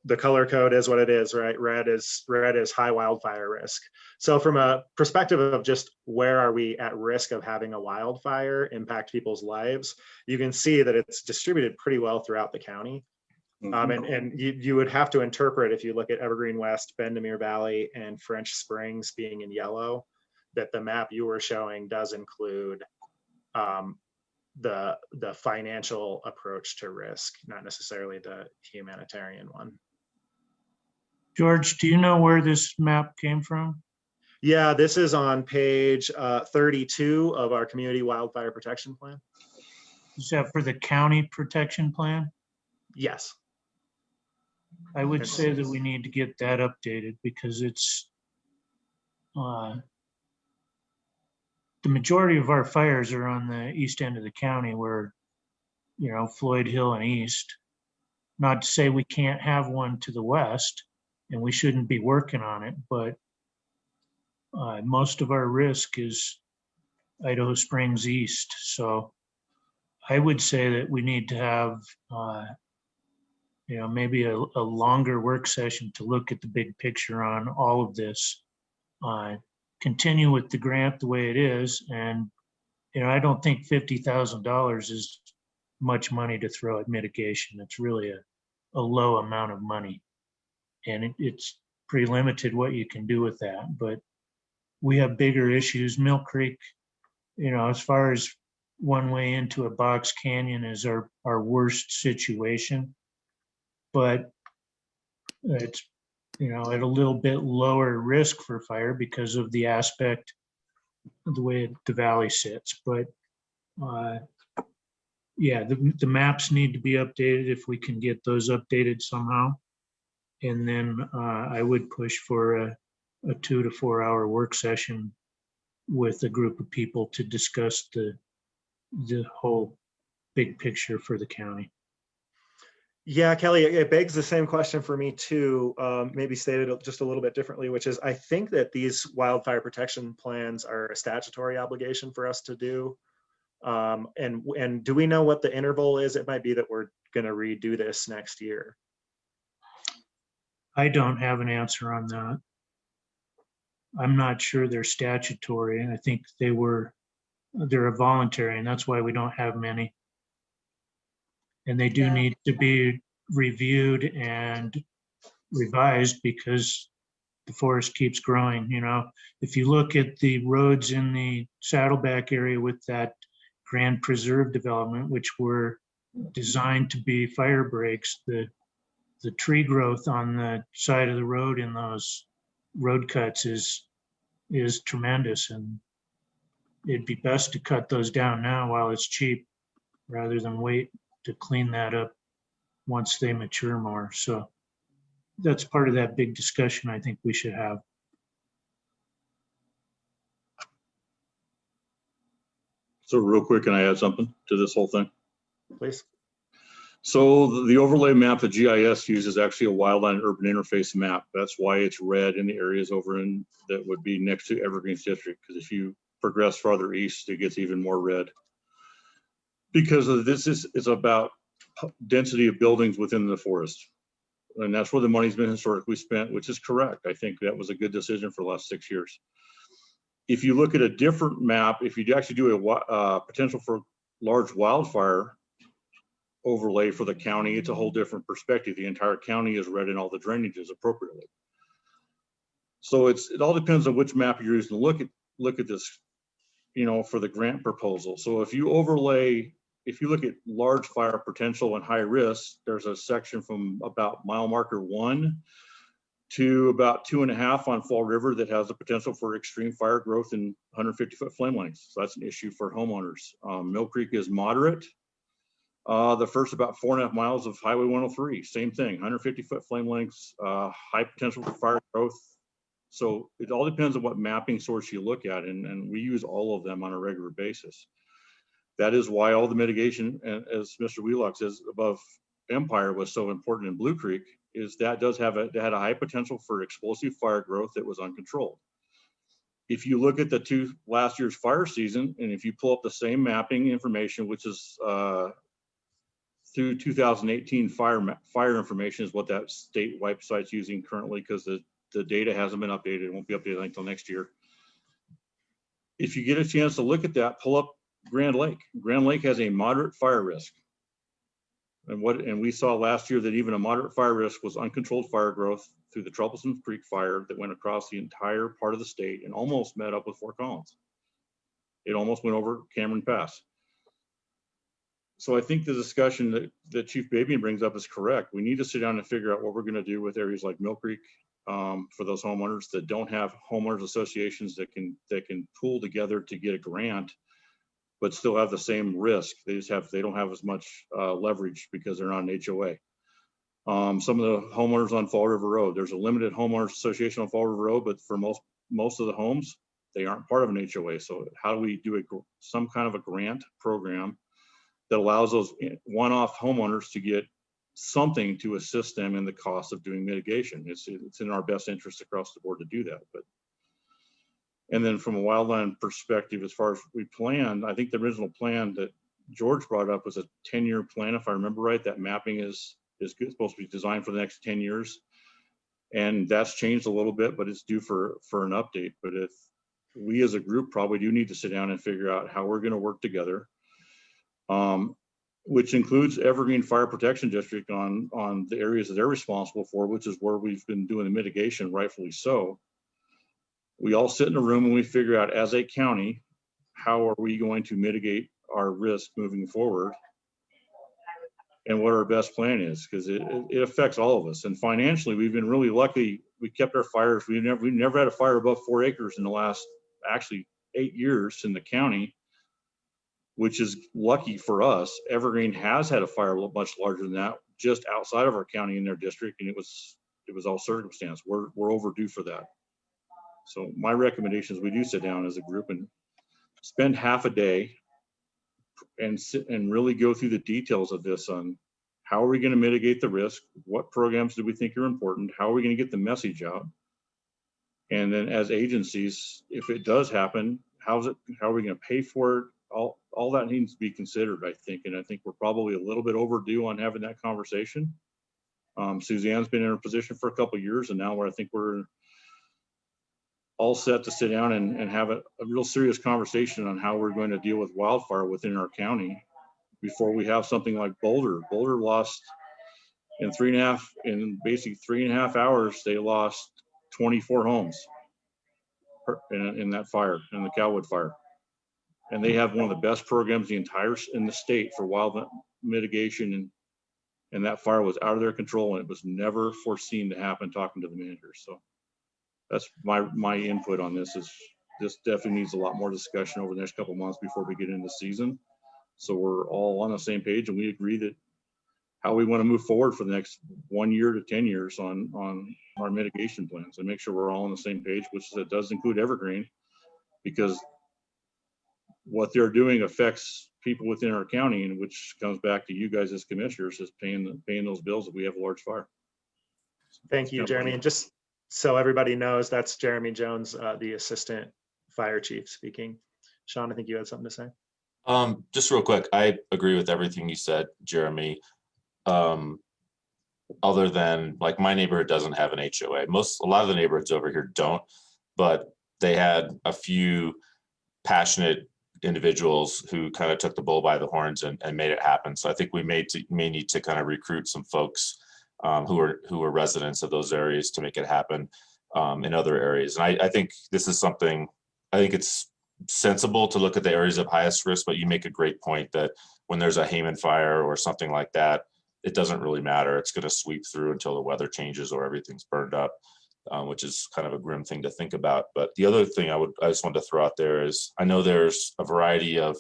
The color code is what it is, right? Red is high wildfire risk. So from a perspective of just where are we at risk of having a wildfire impact people's lives, you can see that it's distributed pretty well throughout the county. And you would have to interpret, if you look at Evergreen West, Bendemeer Valley, and French Springs being in yellow, that the map you were showing does include the financial approach to risk, not necessarily the humanitarian one. George, do you know where this map came from? Yeah, this is on page 32 of our community wildfire protection plan. Is that for the county protection plan? Yes. I would say that we need to get that updated because it's the majority of our fires are on the east end of the county where, you know, Floyd Hill and East. Not to say we can't have one to the west and we shouldn't be working on it, but most of our risk is Idaho Springs East. So I would say that we need to have, you know, maybe a longer work session to look at the big picture on all of this. Continue with the grant the way it is. And, you know, I don't think $50,000 is much money to throw at mitigation. It's really a low amount of money. And it's pretty limited what you can do with that. But we have bigger issues. Mill Creek, you know, as far as one way into a box canyon is our worst situation. But it's, you know, at a little bit lower risk for fire because of the aspect of the way the valley sits. But yeah, the maps need to be updated if we can get those updated somehow. And then I would push for a 2 to 4 hour work session with a group of people to discuss the whole big picture for the county. Yeah, Kelly, it begs the same question for me too, maybe stated just a little bit differently, which is I think that these wildfire protection plans are a statutory obligation for us to do. And do we know what the interval is? It might be that we're going to redo this next year. I don't have an answer on that. I'm not sure they're statutory, and I think they're a voluntary, and that's why we don't have many. And they do need to be reviewed and revised because the forest keeps growing. You know, if you look at the roads in the Saddleback area with that Grand Preserve development, which were designed to be fire breaks, the tree growth on the side of the road in those road cuts is tremendous, and it'd be best to cut those down now while it's cheap rather than wait to clean that up once they mature more. So that's part of that big discussion I think we should have. So real quick, can I add something to this whole thing? Please. So the overlay map that GIS uses is actually a wildland urban interface map. That's why it's red in the areas over in that would be next to Evergreen's district. Because if you progress farther east, it gets even more red. Because of this is about density of buildings within the forest. And that's where the money's been historically spent, which is correct. I think that was a good decision for the last 6 years. If you look at a different map, if you actually do a potential for large wildfire, overlay for the county, it's a whole different perspective. The entire county is read in all the drainages appropriately. So it all depends on which map you're using to look at this, you know, for the grant proposal. So if you look at large fire potential and high risk, there's a section from about mile marker 1 to about 2.5 on Fall River that has the potential for extreme fire growth and 150-foot flame lengths. So that's an issue for homeowners. Mill Creek is moderate. The first about 4.5 miles of Highway 103, same thing, 150-foot flame lengths, high potential for fire growth. So it all depends on what mapping source you look at, and we use all of them on a regular basis. That is why all the mitigation, as Mr. Wheelock says, above Empire was so important in Blue Creek, is that it had a high potential for explosive fire growth that was uncontrolled. If you look at the last year's fire season, and if you pull up the same mapping information, which is through 2018 fire information is what that state website's using currently, because the data hasn't been updated. It won't be updated until next year. If you get a chance to look at that, pull up Grand Lake. Grand Lake has a moderate fire risk. And we saw last year that even a moderate fire risk was uncontrolled fire growth through the Troublesome Creek fire that went across the entire part of the state and almost met up with Fort Collins. It almost went over Cameron Pass. So I think the discussion that Chief Babian brings up is correct. We need to sit down and figure out what we're going to do with areas like Mill Creek for those homeowners that don't have homeowners associations that can pool together to get a grant, but still have the same risk. They don't have as much leverage because they're not an HOA. Some of the homeowners on Fall River Road, there's a limited homeowners association on Fall River Road, but for most of the homes, they aren't part of an HOA. So how do we do some kind of a grant program that allows those one-off homeowners to get something to assist them in the cost of doing mitigation? It's in our best interest across the board to do that. And then from a wildland perspective, as far as we planned, I think the original plan that George brought up was a 10-year plan, if I remember right. That mapping is supposed to be designed for the next 10 years. And that's changed a little bit, but it's due for an update. But if we as a group probably do need to sit down and figure out how we're going to work together, which includes Evergreen Fire Protection District on the areas that they're responsible for, which is where we've been doing the mitigation, rightfully so. We all sit in a room and we figure out as a county, how are we going to mitigate our risk moving forward and what our best plan is, because it affects all of us. And financially, we've been really lucky. We kept our fires. We never had a fire above 4 acres in the last actually 8 years in the county, which is lucky for us. Evergreen has had a fire much larger than that, just outside of our county in their district, and it was all circumstance. We're overdue for that. So my recommendation is we do sit down as a group and spend half a day and sit and really go through the details of this on how are we going to mitigate the risk? What programs do we think are important? How are we going to get the message out? And then as agencies, if it does happen, how are we going to pay for it? All that needs to be considered, I think. And I think we're probably a little bit overdue on having that conversation. Suzanne's been in her position for a couple of years, and now I think we're all set to sit down and have a real serious conversation on how we're going to deal with wildfire within our county before we have something like Boulder. Boulder lost in basically 3.5 hours, they lost 24 homes in that fire, in the Cowwood fire. And they have one of the best programs in the state for wildland mitigation. And that fire was out of their control, and it was never foreseen to happen, talking to the managers. So that's my input on this. Is this definitely needs a lot more discussion over the next couple of months before we get into the season. So we're all on the same page, and we agree that how we want to move forward for the next 1 year to 10 years on our mitigation plans, and make sure we're all on the same page, which does include Evergreen, because what they're doing affects people within our county, and which comes back to you guys as commissioners, is paying those bills if we have a large fire. Thank you, Jeremy. And just so everybody knows, that's Jeremy Jones, the Assistant Fire Chief speaking. Sean, I think you had something to say. Just real quick, I agree with everything you said, Jeremy. Other than, like, my neighborhood doesn't have an HOA. A lot of the neighborhoods over here don't, but they had a few passionate individuals who kind of took the bull by the horns and made it happen. So I think we may need to kind of recruit some folks who are residents of those areas to make it happen in other areas. And I think this is something, I think it's sensible to look at the areas of highest risk, but you make a great point that when there's a Hayman fire or something like that, it doesn't really matter. It's going to sweep through until the weather changes or everything's burned up, which is kind of a grim thing to think about. But the other thing I just wanted to throw out there is, I know there's a variety of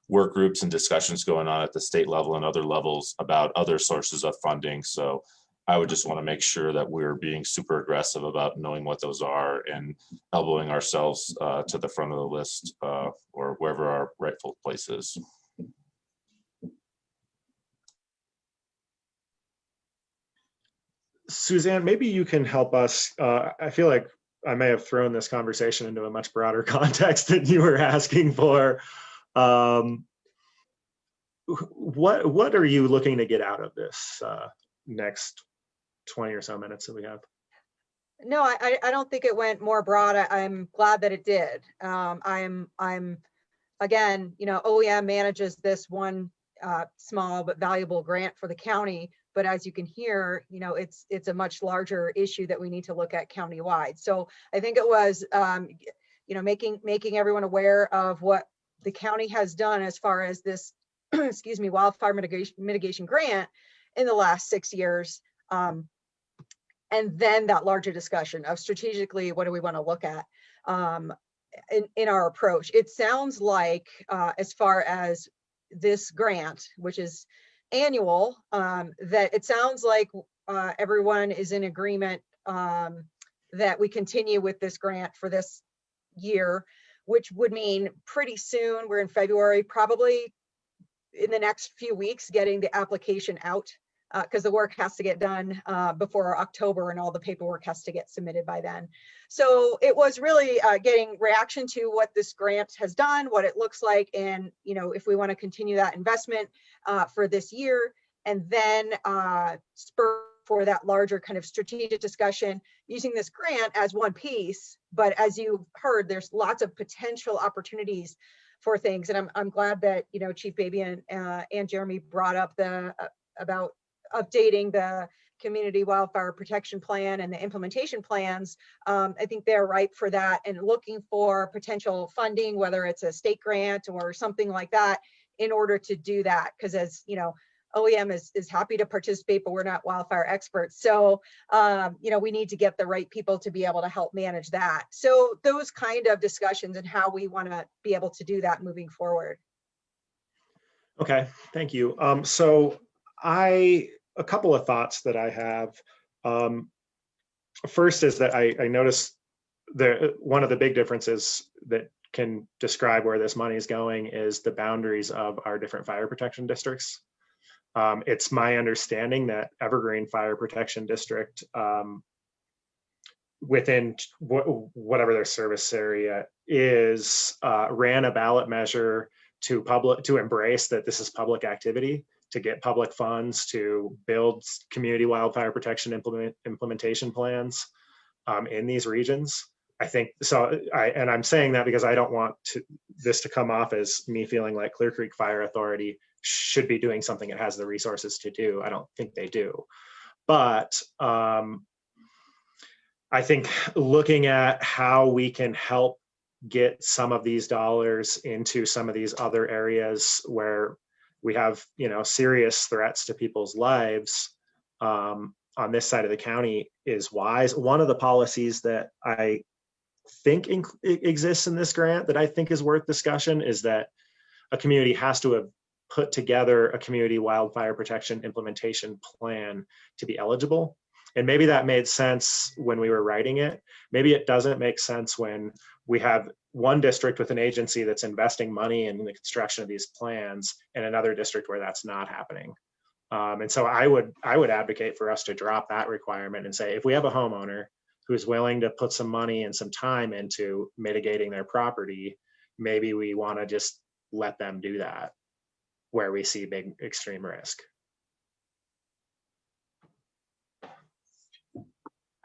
work groups and discussions going on at the state level and other levels about other sources of funding. So I would just want to make sure that we're being super aggressive about knowing what those are and elbowing ourselves to the front of the list or wherever our rightful place is. Suzanne, maybe you can help us. I feel like I may have thrown this conversation into a much broader context than you were asking for. What are you looking to get out of this next 20 or so minutes that we have? No, I don't think it went more broad. I'm glad that it did. I'm again, OEM manages this one small but valuable grant for the county. But as you can hear, it's a much larger issue that we need to look at countywide. So I think it was, making everyone aware of what the county has done as far as this, excuse me, wildfire mitigation grant in the last 6 years. And then that larger discussion of strategically, what do we want to look at in our approach? It sounds like as far as this grant, which is annual, that it sounds like everyone is in agreement that we continue with this grant for this year, which would mean pretty soon, we're in February, probably in the next few weeks, getting the application out because the work has to get done before October and all the paperwork has to get submitted by then. So it was really getting reaction to what this grant has done, what it looks like, and if we want to continue that investment for this year, and then spur for that larger kind of strategic discussion using this grant as one piece. But as you heard, there's lots of potential opportunities for things, and I'm glad that Chief Baby and Jeremy brought up about updating the community wildfire protection plan and the implementation plans. I think they're ripe for that, and looking for potential funding, whether it's a state grant or something like that, in order to do that. Because as OEM is happy to participate, but we're not wildfire experts. So, we need to get the right people to be able to help manage that. So those kind of discussions and how we want to be able to do that moving forward. Okay, thank you. So a couple of thoughts that I have. First is that I noticed one of the big differences that can describe where this money is going is the boundaries of our different fire protection districts. It's my understanding that Evergreen Fire Protection District, within whatever their service area is, ran a ballot measure to embrace that this is public activity, to get public funds to build community wildfire protection implementation plans in these regions. I think so. I'm saying that because I don't want this to come off as me feeling like Clear Creek Fire Authority should be doing something it has the resources to do. I don't think they do. But I think looking at how we can help get some of these dollars into some of these other areas where we have, serious threats to people's lives on this side of the county is wise. One of the policies that I think exists in this grant that I think is worth discussion is that a community has to have put together a community wildfire protection implementation plan to be eligible. And maybe that made sense when we were writing it. Maybe it doesn't make sense when we have one district with an agency that's investing money in the construction of these plans and another district where that's not happening. And so I would advocate for us to drop that requirement and say, if we have a homeowner who's willing to put some money and some time into mitigating their property, maybe we want to just let them do that where we see big extreme risk.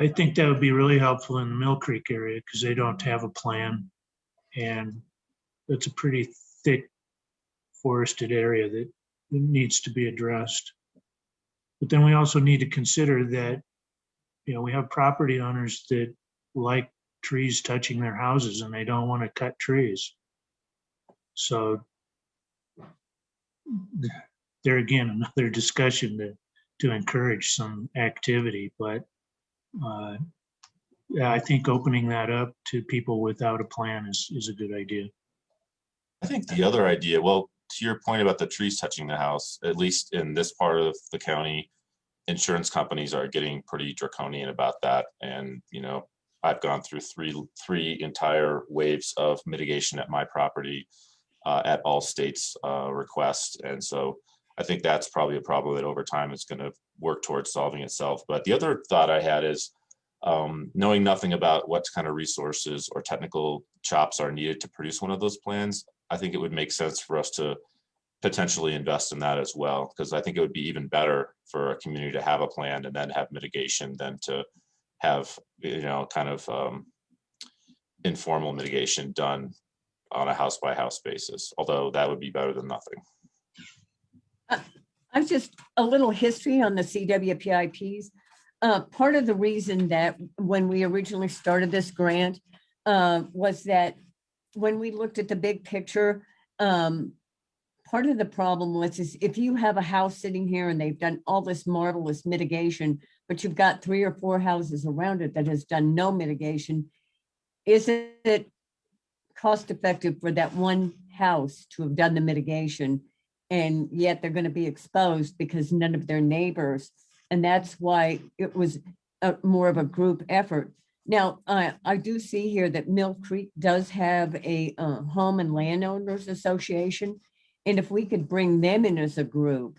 I think that would be really helpful in the Mill Creek area because they don't have a plan. And that's a pretty thick forested area that needs to be addressed. But then we also need to consider that, we have property owners that like trees touching their houses and they don't want to cut trees. So there again, another discussion to encourage some activity, but I think opening that up to people without a plan is a good idea. I think the other idea, well, to your point about the trees touching the house, at least in this part of the county, insurance companies are getting pretty draconian about that. And, I've gone through three entire waves of mitigation at my property at all states' request. And so I think that's probably a problem that over time is going to work towards solving itself. But the other thought I had is knowing nothing about what kind of resources or technical chops are needed to produce one of those plans, I think it would make sense for us to potentially invest in that as well, because I think it would be even better for a community to have a plan and then have mitigation than to have, kind of informal mitigation done on a house by house basis, although that would be better than nothing. I've just a little history on the CWPIPs. Part of the reason that when we originally started this grant was that when we looked at the big picture, part of the problem was is if you have a house sitting here and they've done all this marvelous mitigation, but you've got 3 or 4 houses around it that has done no mitigation, is it cost effective for that one house to have done the mitigation, and yet they're going to be exposed because none of their neighbors, and that's why it was more of a group effort. Now, I do see here that Mill Creek does have a home and landowners association, and if we could bring them in as a group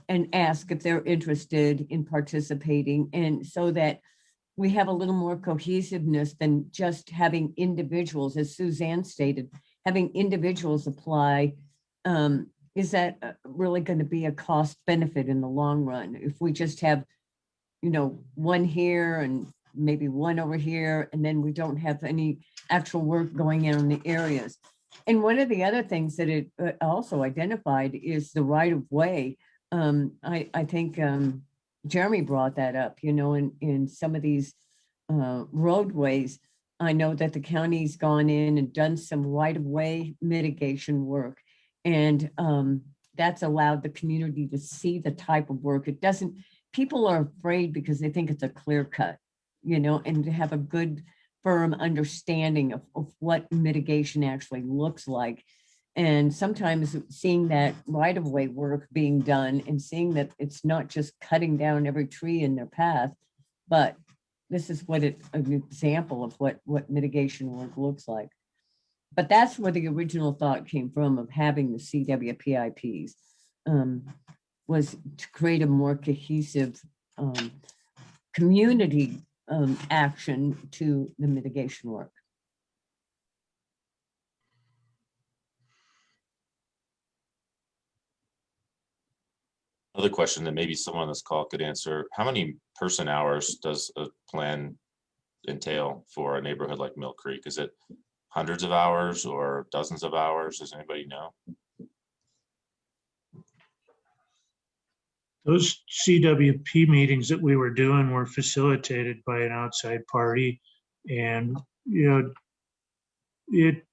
and ask if they're interested in participating, and so that we have a little more cohesiveness than just having individuals, as Suzanne stated, having individuals apply. Is that really going to be a cost benefit in the long run? If we just have, one here and maybe one over here, and then we don't have any actual work going in the areas. And one of the other things that it also identified is the right of way. I think Jeremy brought that up, in some of these roadways. I know that the county's gone in and done some right of way mitigation work. And that's allowed the community to see the type of work. People are afraid because they think it's a clear cut, and to have a good firm understanding of what mitigation actually looks like. And sometimes seeing that right of way work being done and seeing that it's not just cutting down every tree in their path, but this is an example of what mitigation work looks like. But that's where the original thought came from of having the CWPIPs, was to create a more cohesive community action to the mitigation work. Another question that maybe someone on this call could answer: how many person hours does a plan entail for a neighborhood like Mill Creek? Is it hundreds of hours or dozens of hours? Does anybody know? Those CWP meetings that we were doing were facilitated by an outside party. And, it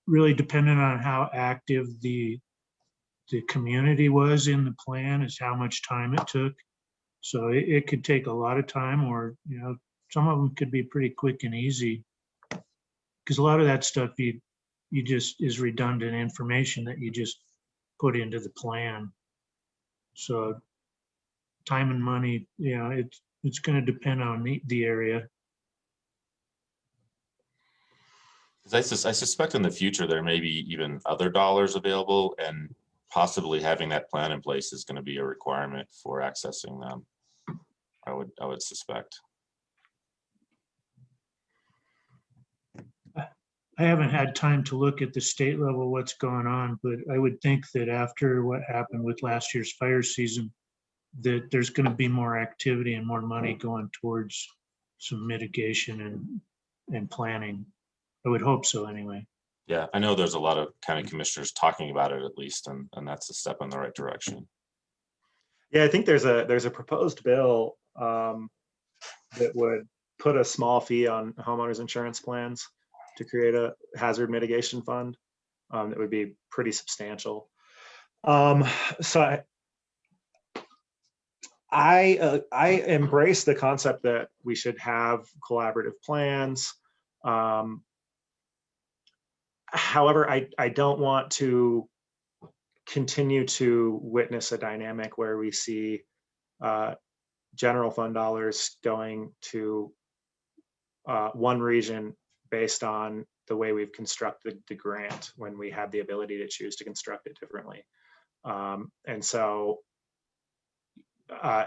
really depended on how active the community was in the plan is how much time it took. So it could take a lot of time, or, some of them could be pretty quick and easy. Because a lot of that stuff you just is redundant information that you just put into the plan. So time and money, it's going to depend on the area. I suspect in the future there may be even other dollars available, and possibly having that plan in place is going to be a requirement for accessing them. I would suspect. I haven't had time to look at the state level what's going on, but I would think that after what happened with last year's fire season, that there's going to be more activity and more money going towards some mitigation and planning. I would hope so anyway. Yeah, I know there's a lot of county commissioners talking about it at least, and that's a step in the right direction. Yeah, I think there's a proposed bill that would put a small fee on homeowners insurance plans to create a hazard mitigation fund that would be pretty substantial. So I embrace the concept that we should have collaborative plans. However, I don't want to continue to witness a dynamic where we see general fund dollars going to one region based on the way we've constructed the grant when we have the ability to choose to construct it differently. And so,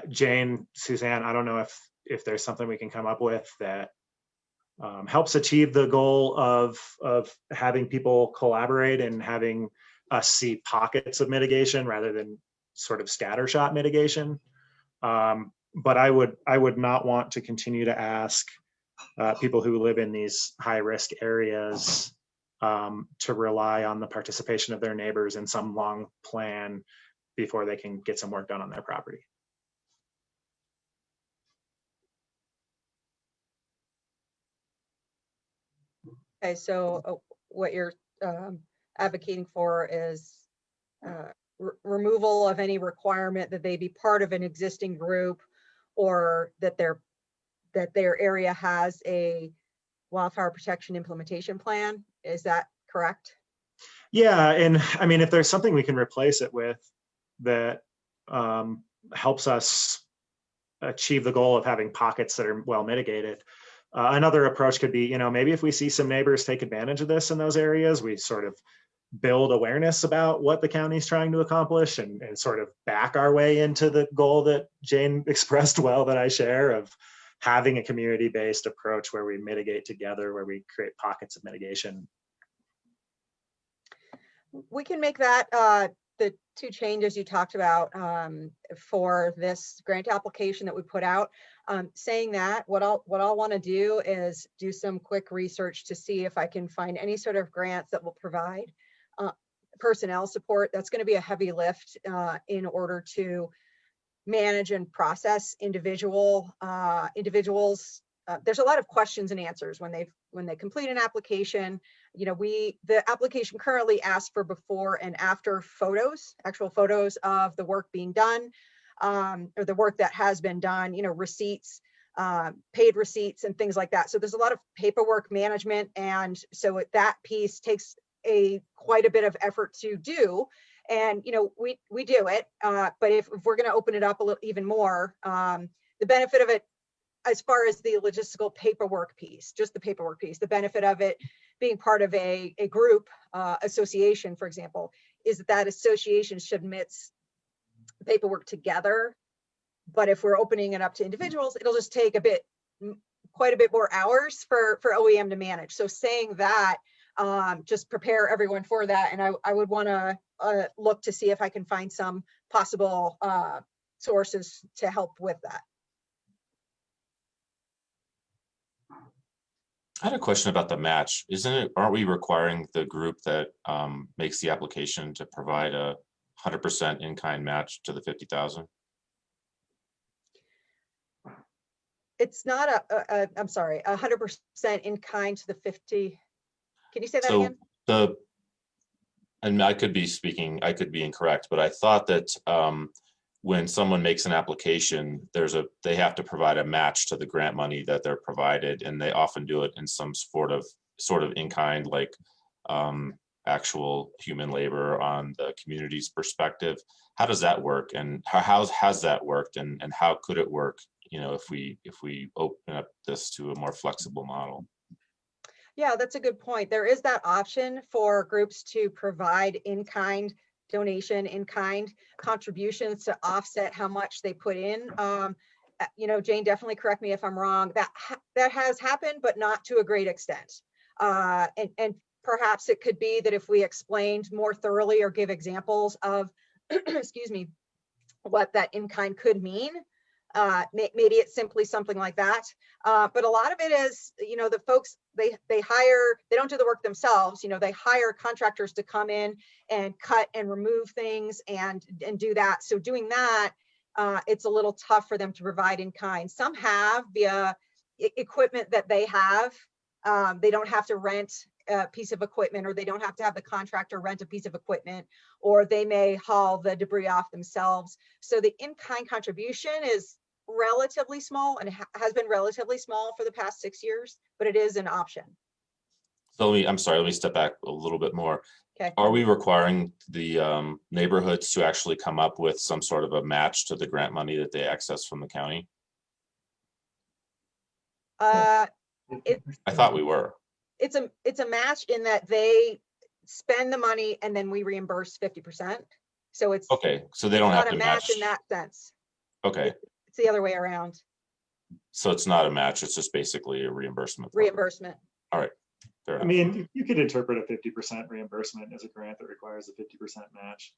Jane, Suzanne, I don't know if there's something we can come up with that helps achieve the goal of having people collaborate and having us see pockets of mitigation rather than sort of scattershot mitigation. But I would not want to continue to ask people who live in these high risk areas to rely on the participation of their neighbors in some long plan before they can get some work done on their property. Okay, so what you're advocating for is removal of any requirement that they be part of an existing group, or that their area has a wildfire protection implementation plan. Is that correct? Yeah, and I mean, if there's something we can replace it with that helps us achieve the goal of having pockets that are well mitigated. Another approach could be, maybe if we see some neighbors take advantage of this in those areas, we sort of build awareness about what the county's trying to accomplish and sort of back our way into the goal that Jane expressed well, that I share, of having a community-based approach where we mitigate together, where we create pockets of mitigation. We can make that the two changes you talked about for this grant application that we put out. Saying that, what I'll want to do is do some quick research to see if I can find any sort of grants that will provide personnel support. That's going to be a heavy lift in order to manage and process individuals. There's a lot of questions and answers when they complete an application. The application currently asks for before and after photos, actual photos of the work being done, or the work that has been done, receipts, paid receipts and things like that. So there's a lot of paperwork management. And so that piece takes quite a bit of effort to do. And, we do it, but if we're going to open it up a little even more, the benefit of it, as far as the logistical paperwork piece, just the paperwork piece, the benefit of it being part of a group association, for example, is that association submits paperwork together. But if we're opening it up to individuals, it'll just take quite a bit more hours for OEM to manage. So saying that, just prepare everyone for that. And I would want to look to see if I can find some possible sources to help with that. I had a question about the match. Aren't we requiring the group that makes the application to provide a 100% in-kind match to the 50,000? It's not I'm sorry, 100% in kind to the 50. Can you say that again? And I could be incorrect, but I thought that when someone makes an application, they have to provide a match to the grant money that they're provided, and they often do it in some sort of in-kind, like actual human labor on the community's perspective. How does that work, and how has that worked, and how could it work, if we open up this to a more flexible model? Yeah, that's a good point. There is that option for groups to provide in-kind donation, in-kind contributions to offset how much they put in. Jane, definitely correct me if I'm wrong. That has happened, but not to a great extent. And perhaps it could be that if we explained more thoroughly or give examples of, excuse me, what that in-kind could mean, Maybe it's simply something like that. But a lot of it is, the folks, they hire, they don't do the work themselves. They hire contractors to come in and cut and remove things and do that. So doing that, it's a little tough for them to provide in kind. Some have via equipment that they have. They don't have to rent a piece of equipment, or they don't have to have the contractor rent a piece of equipment, or they may haul the debris off themselves. So the in-kind contribution is relatively small and has been relatively small for the past 6 years, but it is an option. So I'm sorry, let me step back a little bit more. Okay. Are we requiring the neighborhoods to actually come up with some sort of a match to the grant money that they access from the county? I thought we were. It's a match in that they spend the money and then we reimburse 50%. So it's okay. So they don't have not to a match in that sense. Okay. It's the other way around. So it's not a match. It's just basically a reimbursement. Reimbursement. All right. I mean, you could interpret a 50% reimbursement as a grant that requires a 50% match.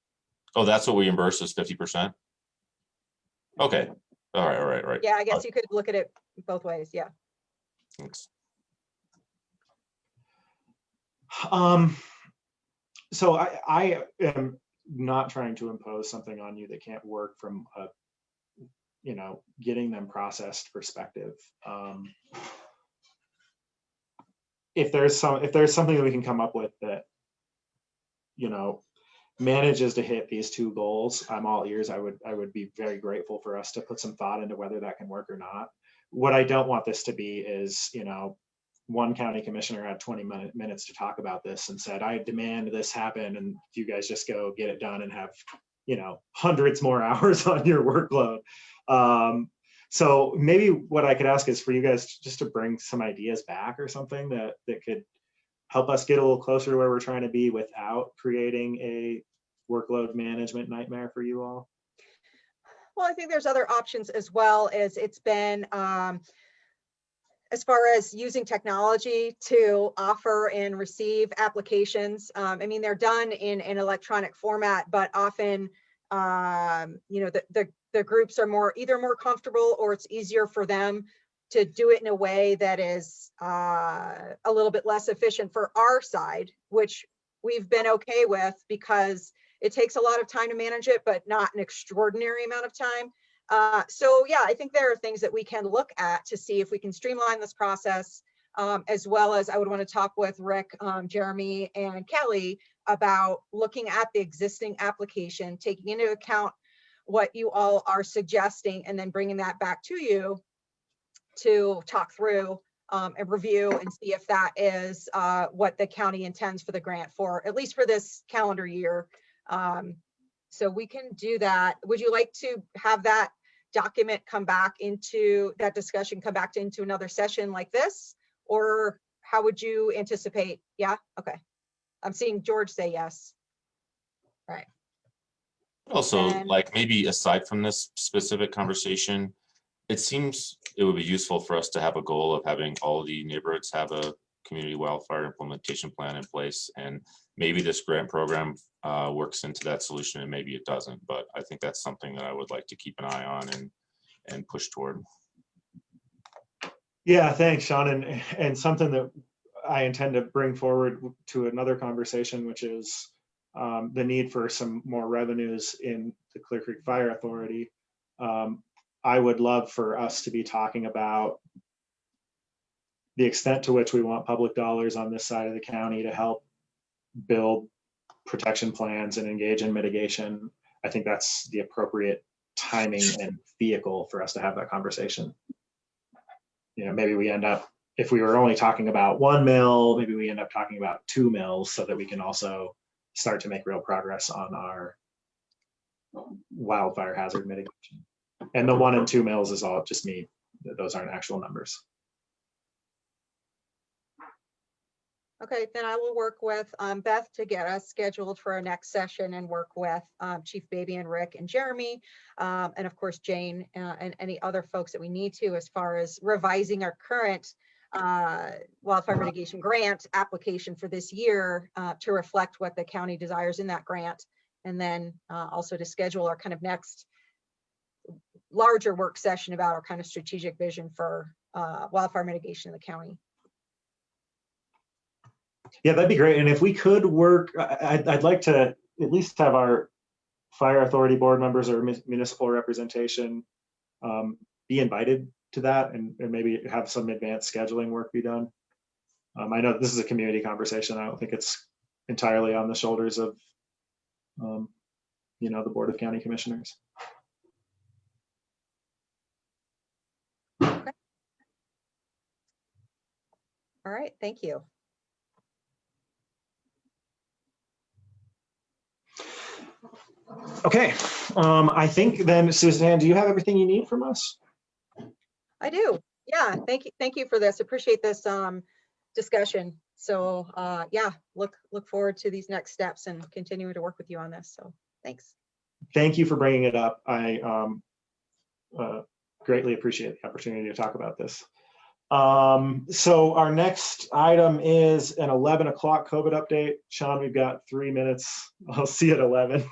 Oh, that's what we reimburse is 50%. Okay. All right. Yeah, I guess you could look at it both ways. Yeah. Thanks. So I am not trying to impose something on you that can't work from a, getting them processed perspective. If there's something that we can come up with that, manages to hit these two goals, I'm all ears. I would be very grateful for us to put some thought into whether that can work or not. What I don't want this to be is, one county commissioner had 20 minutes to talk about this and said, I demand this happen, and you guys just go get it done and have, hundreds more hours on your workload. So maybe what I could ask is for you guys just to bring some ideas back or something that could help us get a little closer to where we're trying to be without creating a workload management nightmare for you all. Well, I think there's other options as well. As it's been, as far as using technology to offer and receive applications. I mean, they're done in an electronic format, but often, the groups are either more comfortable, or it's easier for them to do it in a way that is a little bit less efficient for our side, which we've been okay with because it takes a lot of time to manage it, but not an extraordinary amount of time. So yeah, I think there are things that we can look at to see if we can streamline this process, as well as I would want to talk with Rick, Jeremy, and Kelly about looking at the existing application, taking into account what you all are suggesting, and then bringing that back to you to talk through and review and see if that is what the county intends for the grant for, at least for this calendar year. So we can do that. Would you like to have that document come back into that discussion, come back into another session like this? Or how would you anticipate? Yeah, okay. I'm seeing George say yes. Right. Also, like maybe aside from this specific conversation, it seems it would be useful for us to have a goal of having all the neighborhoods have a community wildfire implementation plan in place. And maybe this grant program works into that solution, and maybe it doesn't. But I think that's something that I would like to keep an eye on and push toward. Yeah, thanks, Sean. And something that I intend to bring forward to another conversation, which is the need for some more revenues in the Clear Creek Fire Authority. I would love for us to be talking about the extent to which we want public dollars on this side of the county to help build protection plans and engage in mitigation. I think that's the appropriate timing and vehicle for us to have that conversation. Maybe we end up, if we were only talking about 1 mill, maybe we end up talking about 2 mills so that we can also start to make real progress on our wildfire hazard mitigation. And the 1 and 2 mills is all just me. Those aren't actual numbers. Okay, then I will work with Beth to get us scheduled for our next session, and work with Chief Baby and Rick and Jeremy, and of course Jane, and any other folks that we need to, as far as revising our current wildfire mitigation grant application for this year to reflect what the county desires in that grant, and then also to schedule our kind of next larger work session about our kind of strategic vision for wildfire mitigation in the county. Yeah, that'd be great. And if we could work, I'd like to at least have our fire authority board members or municipal representation be invited to that, and maybe have some advanced scheduling work be done. I know this is a community conversation. I don't think it's entirely on the shoulders of, you know, the Board of County Commissioners. Okay. All right, thank you. Okay, I think then, Suzanne, do you have everything you need from us? I do. Yeah, thank you for this. Appreciate this discussion. So yeah, look forward to these next steps and continuing to work with you on this. So thanks. Thank you for bringing it up. I greatly appreciate the opportunity to talk about this. So our next item is an 11 o'clock COVID update. Sean, we've got 3 minutes. I'll see you at 11.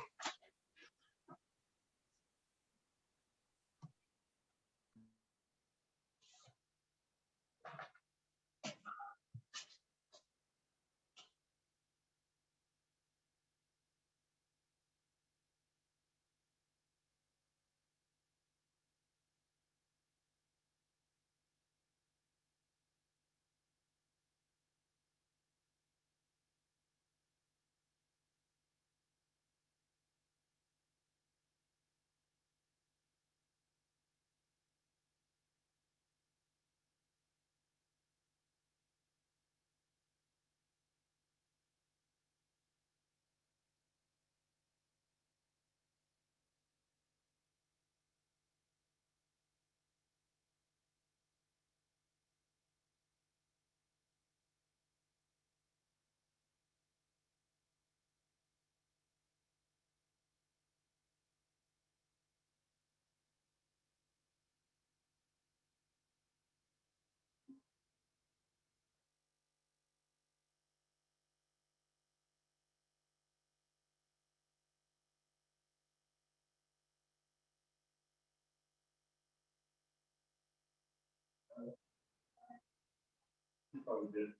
Probably did.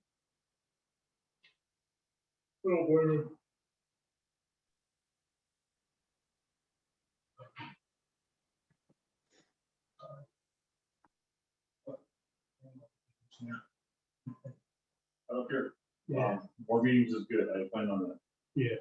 Oh, boy. I don't care. Yeah. More meetings is good. I plan on that. Yeah.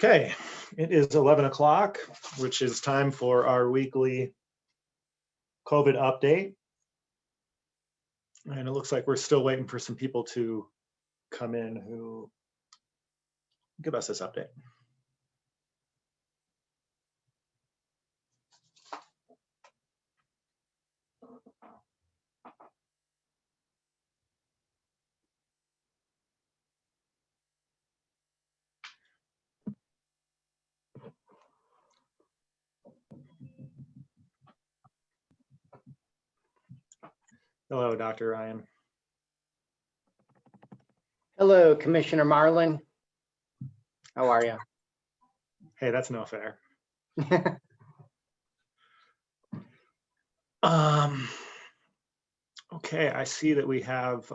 Okay, it is 11 o'clock, which is time for our weekly COVID update. And it looks like we're still waiting for some people to come in who give us this update. Hello, Dr. Ryan. Hello, Commissioner Marlin. How are you? Hey, that's no fair. Okay, I see that we have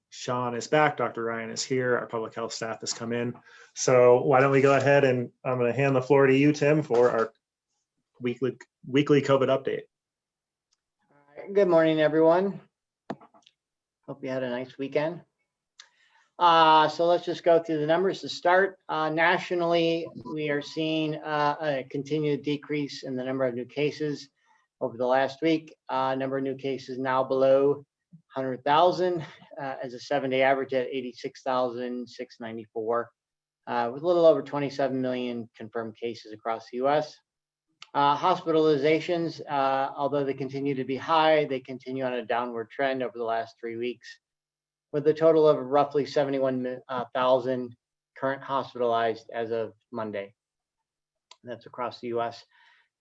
Sean is back, Dr. Ryan is here, our public health staff has come in. So why don't we go ahead and I'm going to hand the floor to you, Tim, for our weekly COVID update. Good morning, everyone. Hope you had a nice weekend. So let's just go through the numbers to start. Nationally, we are seeing a continued decrease in the number of new cases over the last week. Number of new cases now below 100,000 as a 7-day average at 86,694, with a little over 27 million confirmed cases across the US. Hospitalizations, although they continue to be high, they continue on a downward trend over the last 3 weeks, with a total of roughly 71,000 current hospitalized as of Monday. That's across the US.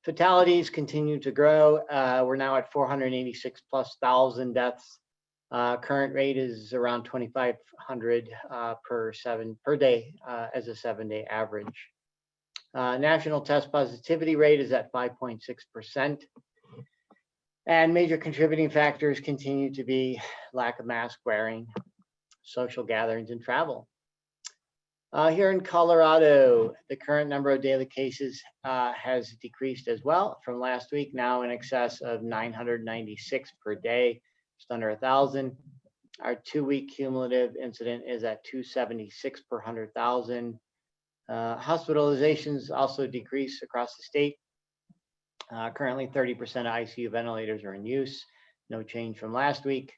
Fatalities continue to grow. We're now at 486,000+ deaths. Current rate is around 2,500 per day as a 7-day average. National test positivity rate is at 5.6%. And major contributing factors continue to be lack of mask wearing, social gatherings, and travel. Here in Colorado, the current number of daily cases has decreased as well from last week, now in excess of 996 per day, just under 1,000. Our 2-week cumulative incident is at 276 per 100,000. Hospitalizations also decreased across the state. Currently, 30% of ICU ventilators are in use, no change from last week.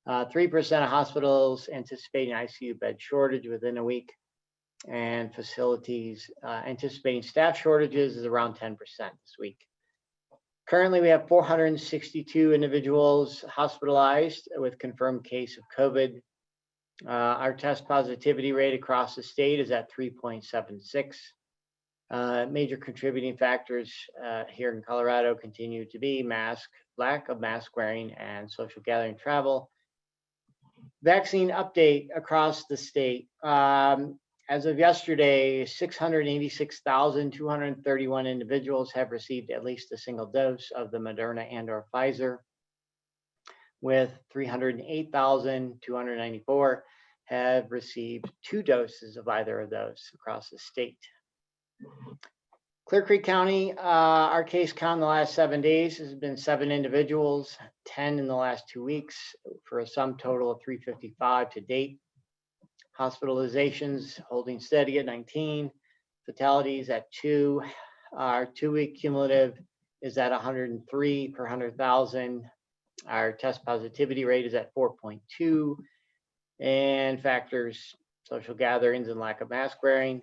3% of hospitals anticipating ICU bed shortage within a week, and facilities anticipating staff shortages is around 10% this week. Currently, we have 462 individuals hospitalized with confirmed case of COVID. Our test positivity rate across the state is at 3.76. Major contributing factors here in Colorado continue to be lack of mask wearing, and social gathering travel. Vaccine update across the state. As of yesterday, 686,231 individuals have received at least a single dose of the Moderna and/or Pfizer, with 308,294 have received 2 doses of either of those across the state. Clear Creek County, our case count in the last 7 days has been 7 individuals, 10 in the last 2 weeks, for a sum total of 355 to date. Hospitalizations holding steady at 19, fatalities at 2. Our 2-week cumulative is at 103 per 100,000. Our test positivity rate is at 4.2, and factors, social gatherings and lack of mask wearing.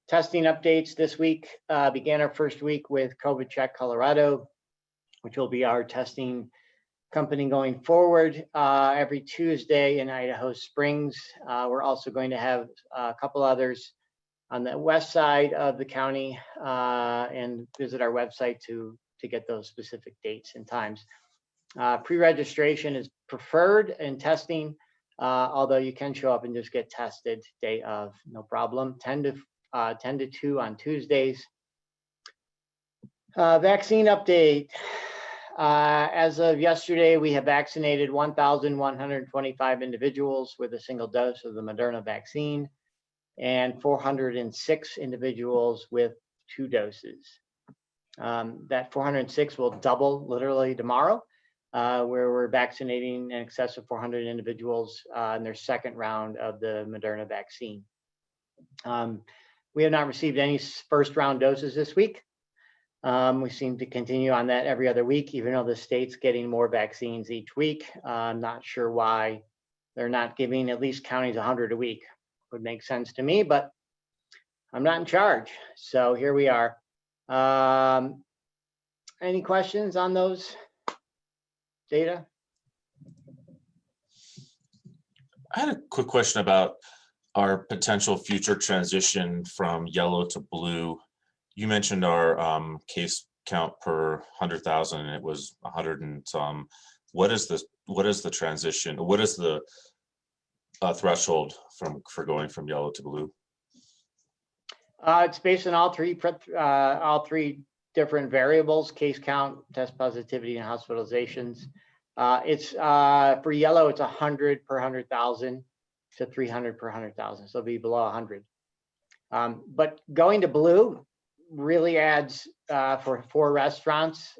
Testing updates this week began our first week with COVID Check Colorado, which will be our testing company going forward every Tuesday in Idaho Springs. We're also going to have a couple others on the west side of the county, and visit our website to get those specific dates and times. Pre-registration is preferred in testing, although you can show up and just get tested day of, no problem. 10 to 2 on Tuesdays. Vaccine update. As of yesterday, we have vaccinated 1,125 individuals with a single dose of the Moderna vaccine, and 406 individuals with 2 doses. That 406 will double literally tomorrow, where we're vaccinating in excess of 400 individuals in their 2nd round of the Moderna vaccine. We have not received any 1st-round doses this week. We seem to continue on that every other week, even though the state's getting more vaccines each week. I'm not sure why they're not giving at least counties 100 a week. Would make sense to me, but I'm not in charge. So here we are. Any questions on those data? I had a quick question about our potential future transition from yellow to blue. You mentioned our case count per 100,000, and it was 100 and some. What is the transition? What is the threshold for going from yellow to blue? It's based on all three different variables: case count, test positivity, and hospitalizations. It's for yellow, it's 100 per 100,000 to 300 per 100,000, so it'll be below 100. But going to blue really adds for 4 restaurants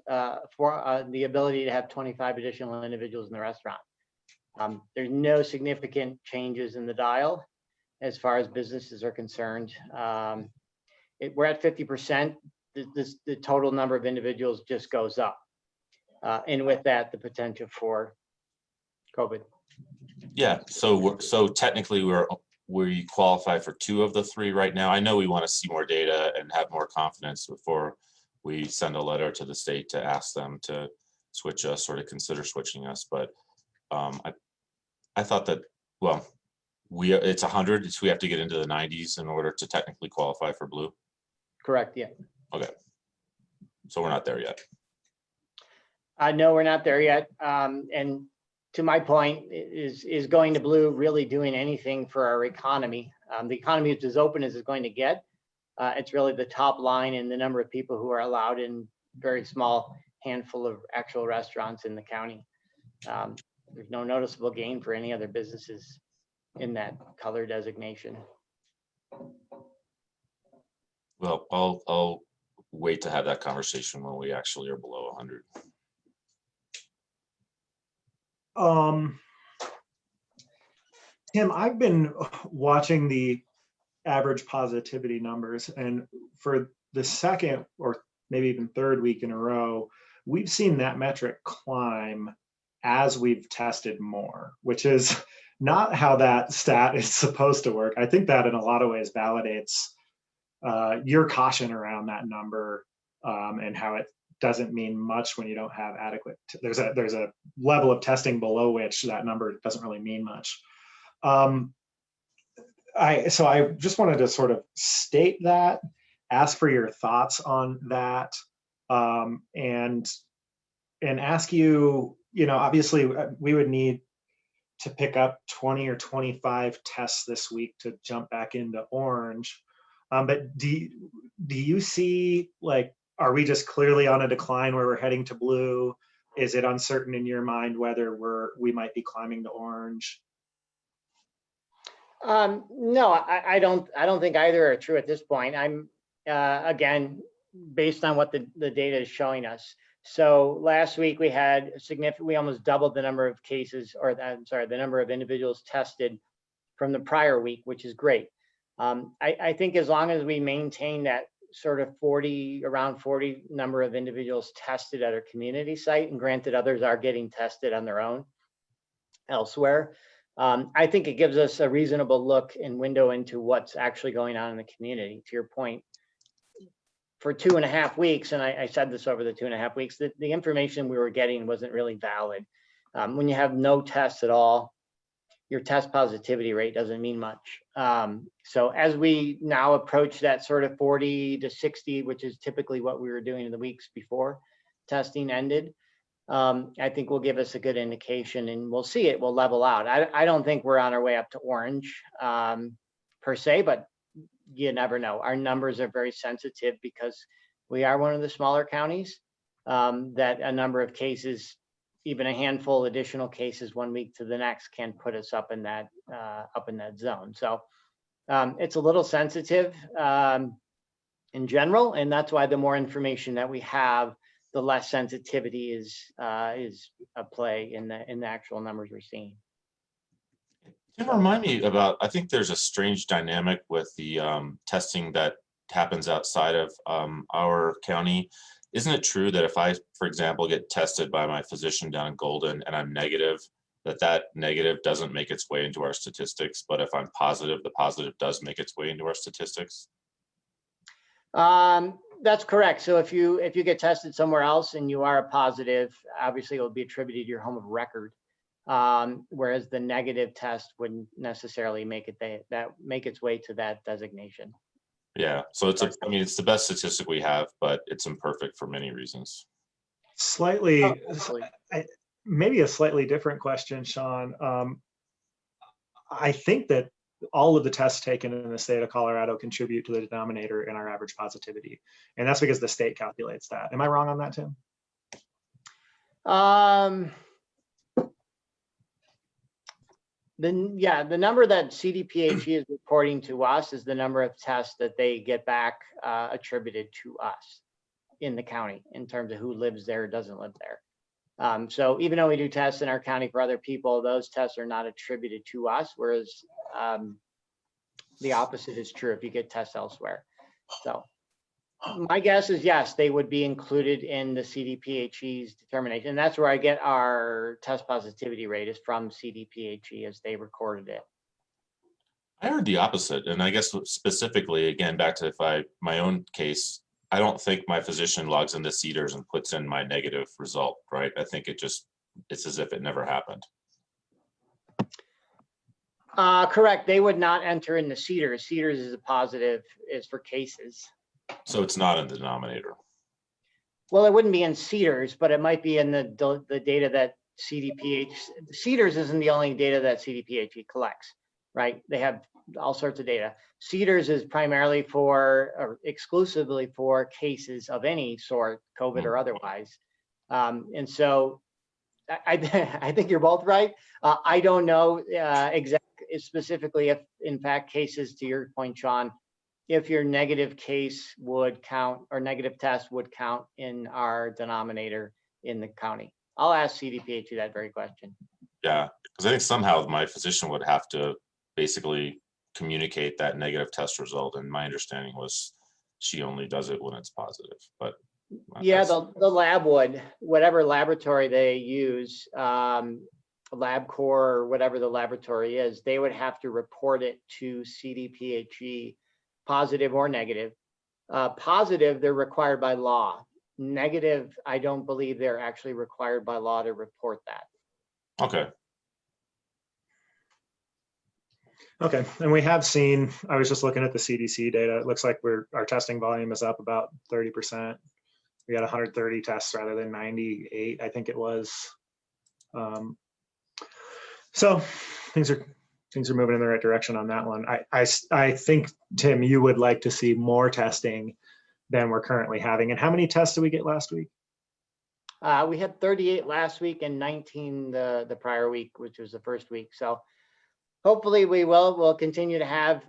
for the ability to have 25 additional individuals in the restaurant. There's no significant changes in the dial as far as businesses are concerned. We're at 50%. The total number of individuals just goes up. And with that, the potential for COVID. Yeah, so technically we qualify for 2 of the 3 right now. I know we want to see more data and have more confidence before we send a letter to the state to ask them to switch us or to consider switching us. But I thought that, well, it's 100, so we have to get into the 90s in order to technically qualify for blue. Correct, yeah. Okay, so we're not there yet. No, we're not there yet. And to my point, is going to blue really doing anything for our economy? The economy is as open as it's going to get. It's really the top line in the number of people who are allowed in very small handful of actual restaurants in the county. There's no noticeable gain for any other businesses in that color designation. Well, I'll wait to have that conversation when we actually are below 100. Tim, I've been watching the average positivity numbers, and for the second or maybe even third week in a row, we've seen that metric climb as we've tested more, which is not how that stat is supposed to work. I think that in a lot of ways validates your caution around that number, and how it doesn't mean much when you don't have adequate. There's a level of testing below which that number doesn't really mean much. So I just wanted to sort of state that, ask for your thoughts on that, and ask you, obviously we would need to pick up 20 or 25 tests this week to jump back into orange. But do you see, like, are we just clearly on a decline where we're heading to blue? Is it uncertain in your mind whether we might be climbing to orange? No, I don't think either are true at this point. I'm again, based on what the data is showing us. So last week we had we almost doubled the number of cases, or I'm sorry, the number of individuals tested from the prior week, which is great. I think as long as we maintain that sort of around 40 number of individuals tested at our community site, and granted others are getting tested on their own elsewhere, I think it gives us a reasonable look and window into what's actually going on in the community. To your point, for 2.5 weeks, and I said this over the 2.5 weeks, that the information we were getting wasn't really valid. When you have no tests at all, your test positivity rate doesn't mean much. So as we now approach that sort of 40 to 60, which is typically what we were doing in the weeks before testing ended, I think will give us a good indication, and we'll see it will level out. I don't think we're on our way up to orange per se, but you never know. Our numbers are very sensitive because we are one of the smaller counties, that a number of cases, even a handful additional cases 1 week to the next, can put us up in that zone. So it's a little sensitive in general, and that's why the more information that we have, the less sensitivity is a play in the actual numbers we're seeing. Can you remind me about, I think there's a strange dynamic with the testing that happens outside of our county. Isn't it true that if I, for example, get tested by my physician down in Golden and I'm negative, that negative doesn't make its way into our statistics, but if I'm positive, the positive does make its way into our statistics? That's correct. So if you get tested somewhere else and you are a positive, obviously it will be attributed to your home of record. Whereas the negative test wouldn't necessarily make its way to that designation. Yeah, so it's it's the best statistic we have, but it's imperfect for many reasons. Maybe a slightly different question, Sean. I think that all of the tests taken in the state of Colorado contribute to the denominator in our average positivity. And that's because the state calculates that. Am I wrong on that, Tim? The number that CDPHE is reporting to us is the number of tests that they get back attributed to us in the county in terms of who lives there or doesn't live there. So even though we do tests in our county for other people, those tests are not attributed to us, whereas the opposite is true if you get tests elsewhere. So my guess is yes, they would be included in the CDPHE's determination. And that's where I get our test positivity rate, is from CDPHE as they recorded it. I heard the opposite. And I guess specifically, again, back to my own case, I don't think my physician logs into Cedars and puts in my negative result, right? I think it's as if it never happened. Correct. They would not enter in the Cedars. Cedars is a positive, is for cases. So it's not in the denominator. Well, it wouldn't be in Cedars, but it might be in the data that Cedars isn't the only data that CDPHE collects, right? They have all sorts of data. Cedars is primarily for, or exclusively for, cases of any sort, COVID or otherwise. And so I think you're both right. I don't know specifically if, in fact, cases, to your point, Sean, if your negative case would count, or negative test would count in our denominator in the county. I'll ask CDPHE that very question. Yeah, because I think somehow my physician would have to basically communicate that negative test result. And my understanding was she only does it when it's positive. But yeah, the lab would, whatever laboratory they use, LabCorp or whatever the laboratory is, they would have to report it to CDPHE, positive or negative. Positive, they're required by law. Negative, I don't believe they're actually required by law to report that. Okay. Okay, and we have seen, I was just looking at the CDC data. It looks like our testing volume is up about 30%. We got 130 tests rather than 98, I think it was. So things are moving in the right direction on that one. I think, Tim, you would like to see more testing than we're currently having. And how many tests did we get last week? We had 38 last week and 19 the prior week, which was the first week. So hopefully we'll continue to have,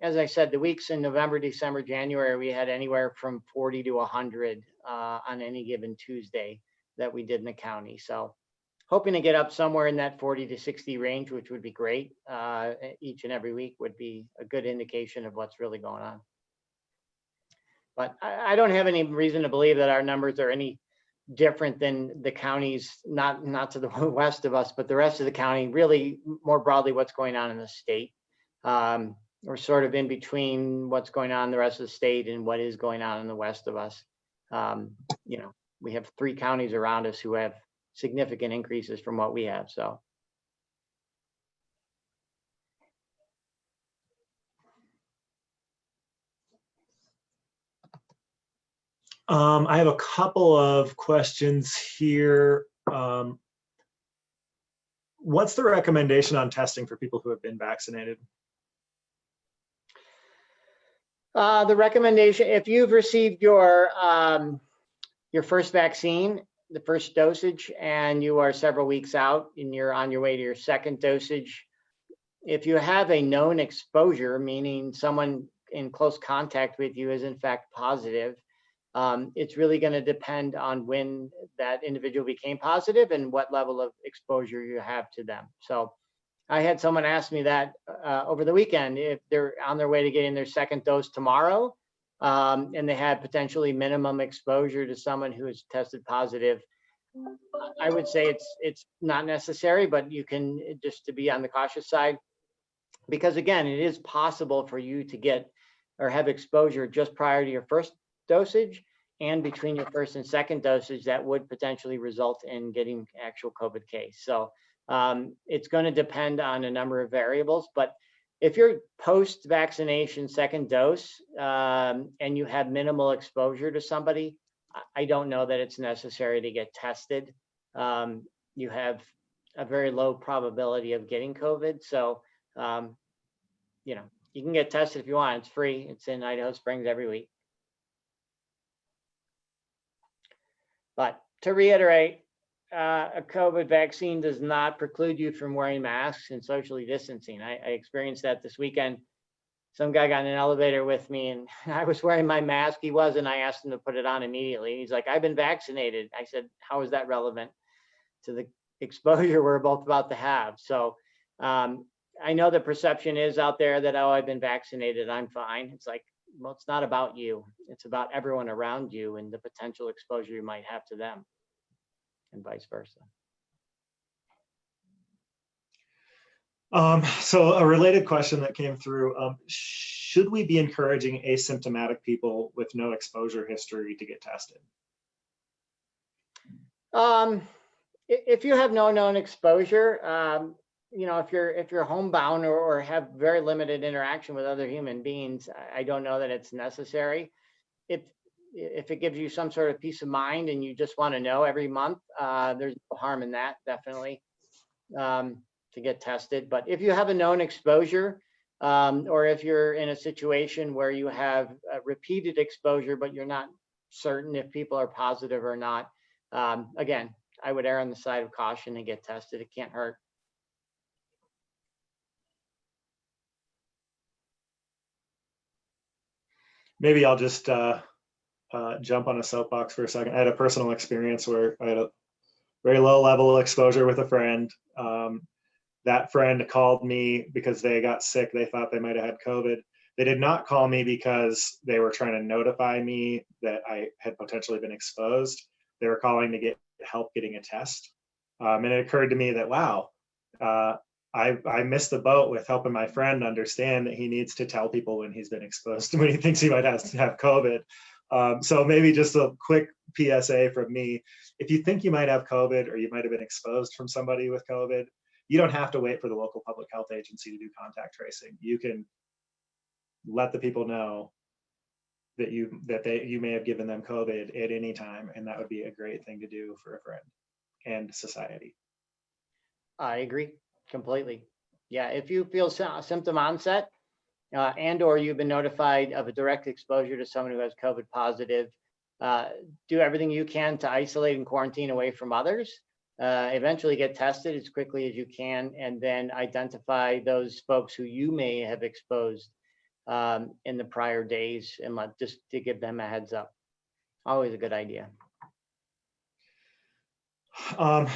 as I said, the weeks in November, December, January, we had anywhere from 40 to 100 on any given Tuesday that we did in the county. So hoping to get up somewhere in that 40 to 60 range, which would be great. Each and every week would be a good indication of what's really going on. But I don't have any reason to believe that our numbers are any different than the counties, not to the west of us, but the rest of the county, really more broadly what's going on in the state. We're sort of in between what's going on in the rest of the state and what is going on in the west of us. You know, we have 3 counties around us who have significant increases from what we have. So. I have a couple of questions here. What's the recommendation on testing for people who have been vaccinated? The recommendation, if you've received your first vaccine, the first dosage, and you are several weeks out and you're on your way to your second dosage, if you have a known exposure, meaning someone in close contact with you is in fact positive, it's really going to depend on when that individual became positive and what level of exposure you have to them. So I had someone ask me that over the weekend, if they're on their way to getting their second dose tomorrow, and they had potentially minimum exposure to someone who is tested positive. I would say it's not necessary, but you can, just to be on the cautious side, because again, it is possible for you to get or have exposure just prior to your first dosage and between your first and second dosage that would potentially result in getting actual COVID case. So it's going to depend on a number of variables, but if you're post-vaccination second dose and you have minimal exposure to somebody, I don't know that it's necessary to get tested. You have a very low probability of getting COVID. So, you know, you can get tested if you want. It's free. It's in Idaho Springs every week. But to reiterate, a COVID vaccine does not preclude you from wearing masks and socially distancing. I experienced that this weekend. Some guy got in an elevator with me and I was wearing my mask. He wasn't. I asked him to put it on immediately. He's like, I've been vaccinated. I said, how is that relevant? to the exposure we're both about to have. So I know the perception is out there that, oh, I've been vaccinated, I'm fine. It's like, well, it's not about you. It's about everyone around you and the potential exposure you might have to them, and vice versa. So a related question that came through, should we be encouraging asymptomatic people with no exposure history to get tested? If you have no known exposure, you know, if you're homebound or have very limited interaction with other human beings, I don't know that it's necessary. If it gives you some sort of peace of mind and you just want to know every month, there's no harm in that, definitely, to get tested. But if you have a known exposure, or if you're in a situation where you have repeated exposure, but you're not certain if people are positive or not, again, I would err on the side of caution and get tested. It can't hurt. Maybe I'll just jump on a soapbox for a second. I had a personal experience where I had a very low level of exposure with a friend. That friend called me because they got sick. They thought they might have had COVID. They did not call me because they were trying to notify me that I had potentially been exposed. They were calling to get help getting a test. And it occurred to me that, wow, I missed the boat with helping my friend understand that he needs to tell people when he's been exposed, when he thinks he might have COVID. So maybe just a quick PSA from me. If you think you might have COVID or you might have been exposed from somebody with COVID, you don't have to wait for the local public health agency to do contact tracing. You can let the people know that you may have given them COVID at any time, and that would be a great thing to do for a friend and society. I agree completely. Yeah, if you feel symptom onset and or you've been notified of a direct exposure to someone who has COVID positive, do everything you can to isolate and quarantine away from others. Eventually get tested as quickly as you can, and then identify those folks who you may have exposed in the prior days, and just to give them a heads up. Always a good idea.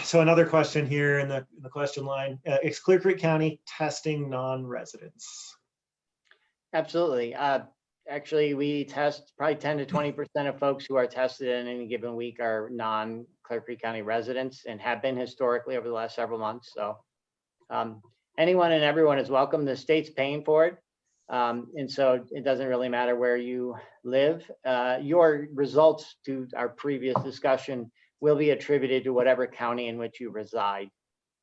So another question here in the question line, is Clear Creek County testing non-residents? Absolutely. Actually, we test probably 10 to 20% of folks who are tested in any given week are non-Clear Creek County residents and have been historically over the last several months. So anyone and everyone is welcome. The state's paying for it. And so it doesn't really matter where you live. Your results, to our previous discussion, will be attributed to whatever county in which you reside.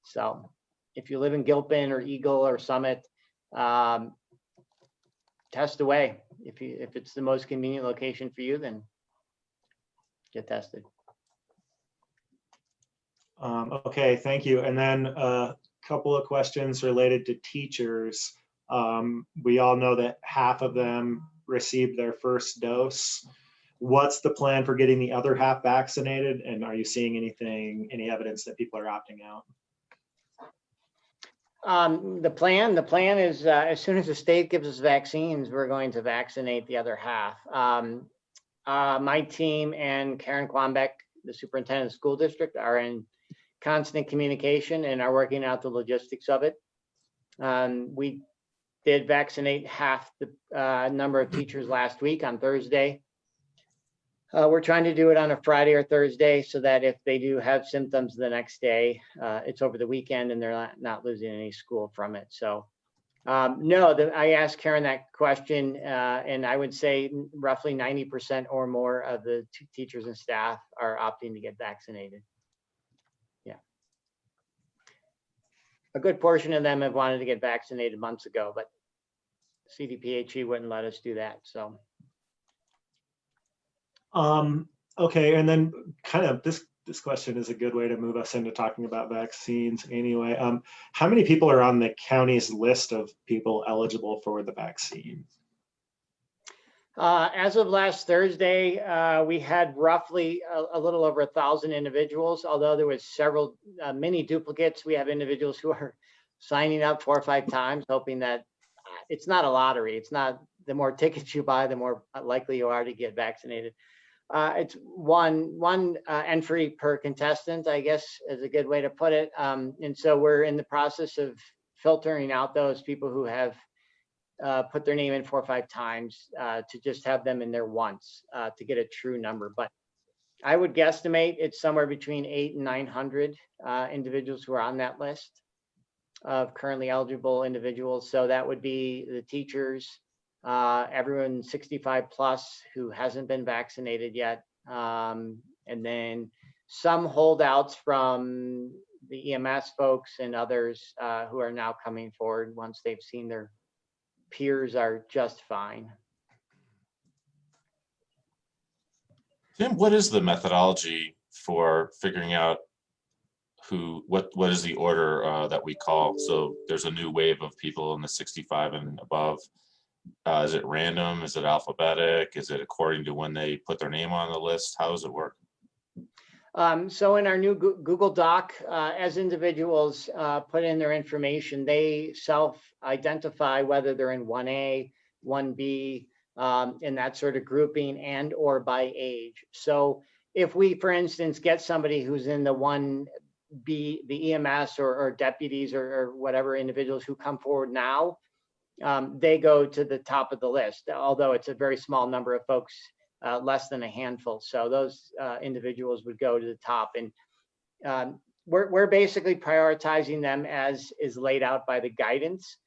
So if you live in Gilpin or Eagle or Summit, test away. If it's the most convenient location for you, then get tested. Okay, thank you. And then a couple of questions related to teachers. We all know that half of them received their first dose. What's the plan for getting the other half vaccinated? And are you seeing any evidence that people are opting out? The plan is as soon as the state gives us vaccines, we're going to vaccinate the other half. My team and Karen Quambeck, the superintendent of the school district, are in constant communication and are working out the logistics of it. We did vaccinate half the number of teachers last week on Thursday. We're trying to do it on a Friday or Thursday so that if they do have symptoms the next day, it's over the weekend and they're not losing any school from it. So no, I asked Karen that question and I would say roughly 90% or more of the teachers and staff are opting to get vaccinated. Yeah. A good portion of them have wanted to get vaccinated months ago, but CDPHE wouldn't let us do that, so. Okay, and then kind of this question is a good way to move us into talking about vaccines anyway. How many people are on the county's list of people eligible for the vaccine? As of last Thursday, we had roughly a little over 1,000 individuals, although there was many duplicates. We have individuals who are signing up 4 or 5 times, hoping that it's not a lottery. It's not, the more tickets you buy, the more likely you are to get vaccinated. It's one entry per contestant, I guess, is a good way to put it. And so we're in the process of filtering out those people who have put their name in 4 or 5 times to just have them in there once to get a true number. But I would guesstimate it's somewhere between 800 and 900 individuals who are on that list of currently eligible individuals. So that would be the teachers, everyone 65 plus who hasn't been vaccinated yet. And then some holdouts from the EMS folks and others who are now coming forward once they've seen their peers are just fine. Tim, what is the methodology for figuring out what is the order that we call? So there's a new wave of people in the 65 and above. Is it random? Is it alphabetic? Is it according to when they put their name on the list? How does it work? So in our new Google Doc, as individuals put in their information, they self-identify whether they're in 1A, 1B, in that sort of grouping and or by age. So if we, for instance, get somebody who's in the 1B, the EMS or deputies or whatever individuals who come forward now, they go to the top of the list, although it's a very small number of folks, less than a handful. So those individuals would go to the top. And we're basically prioritizing them as is laid out by the guidance.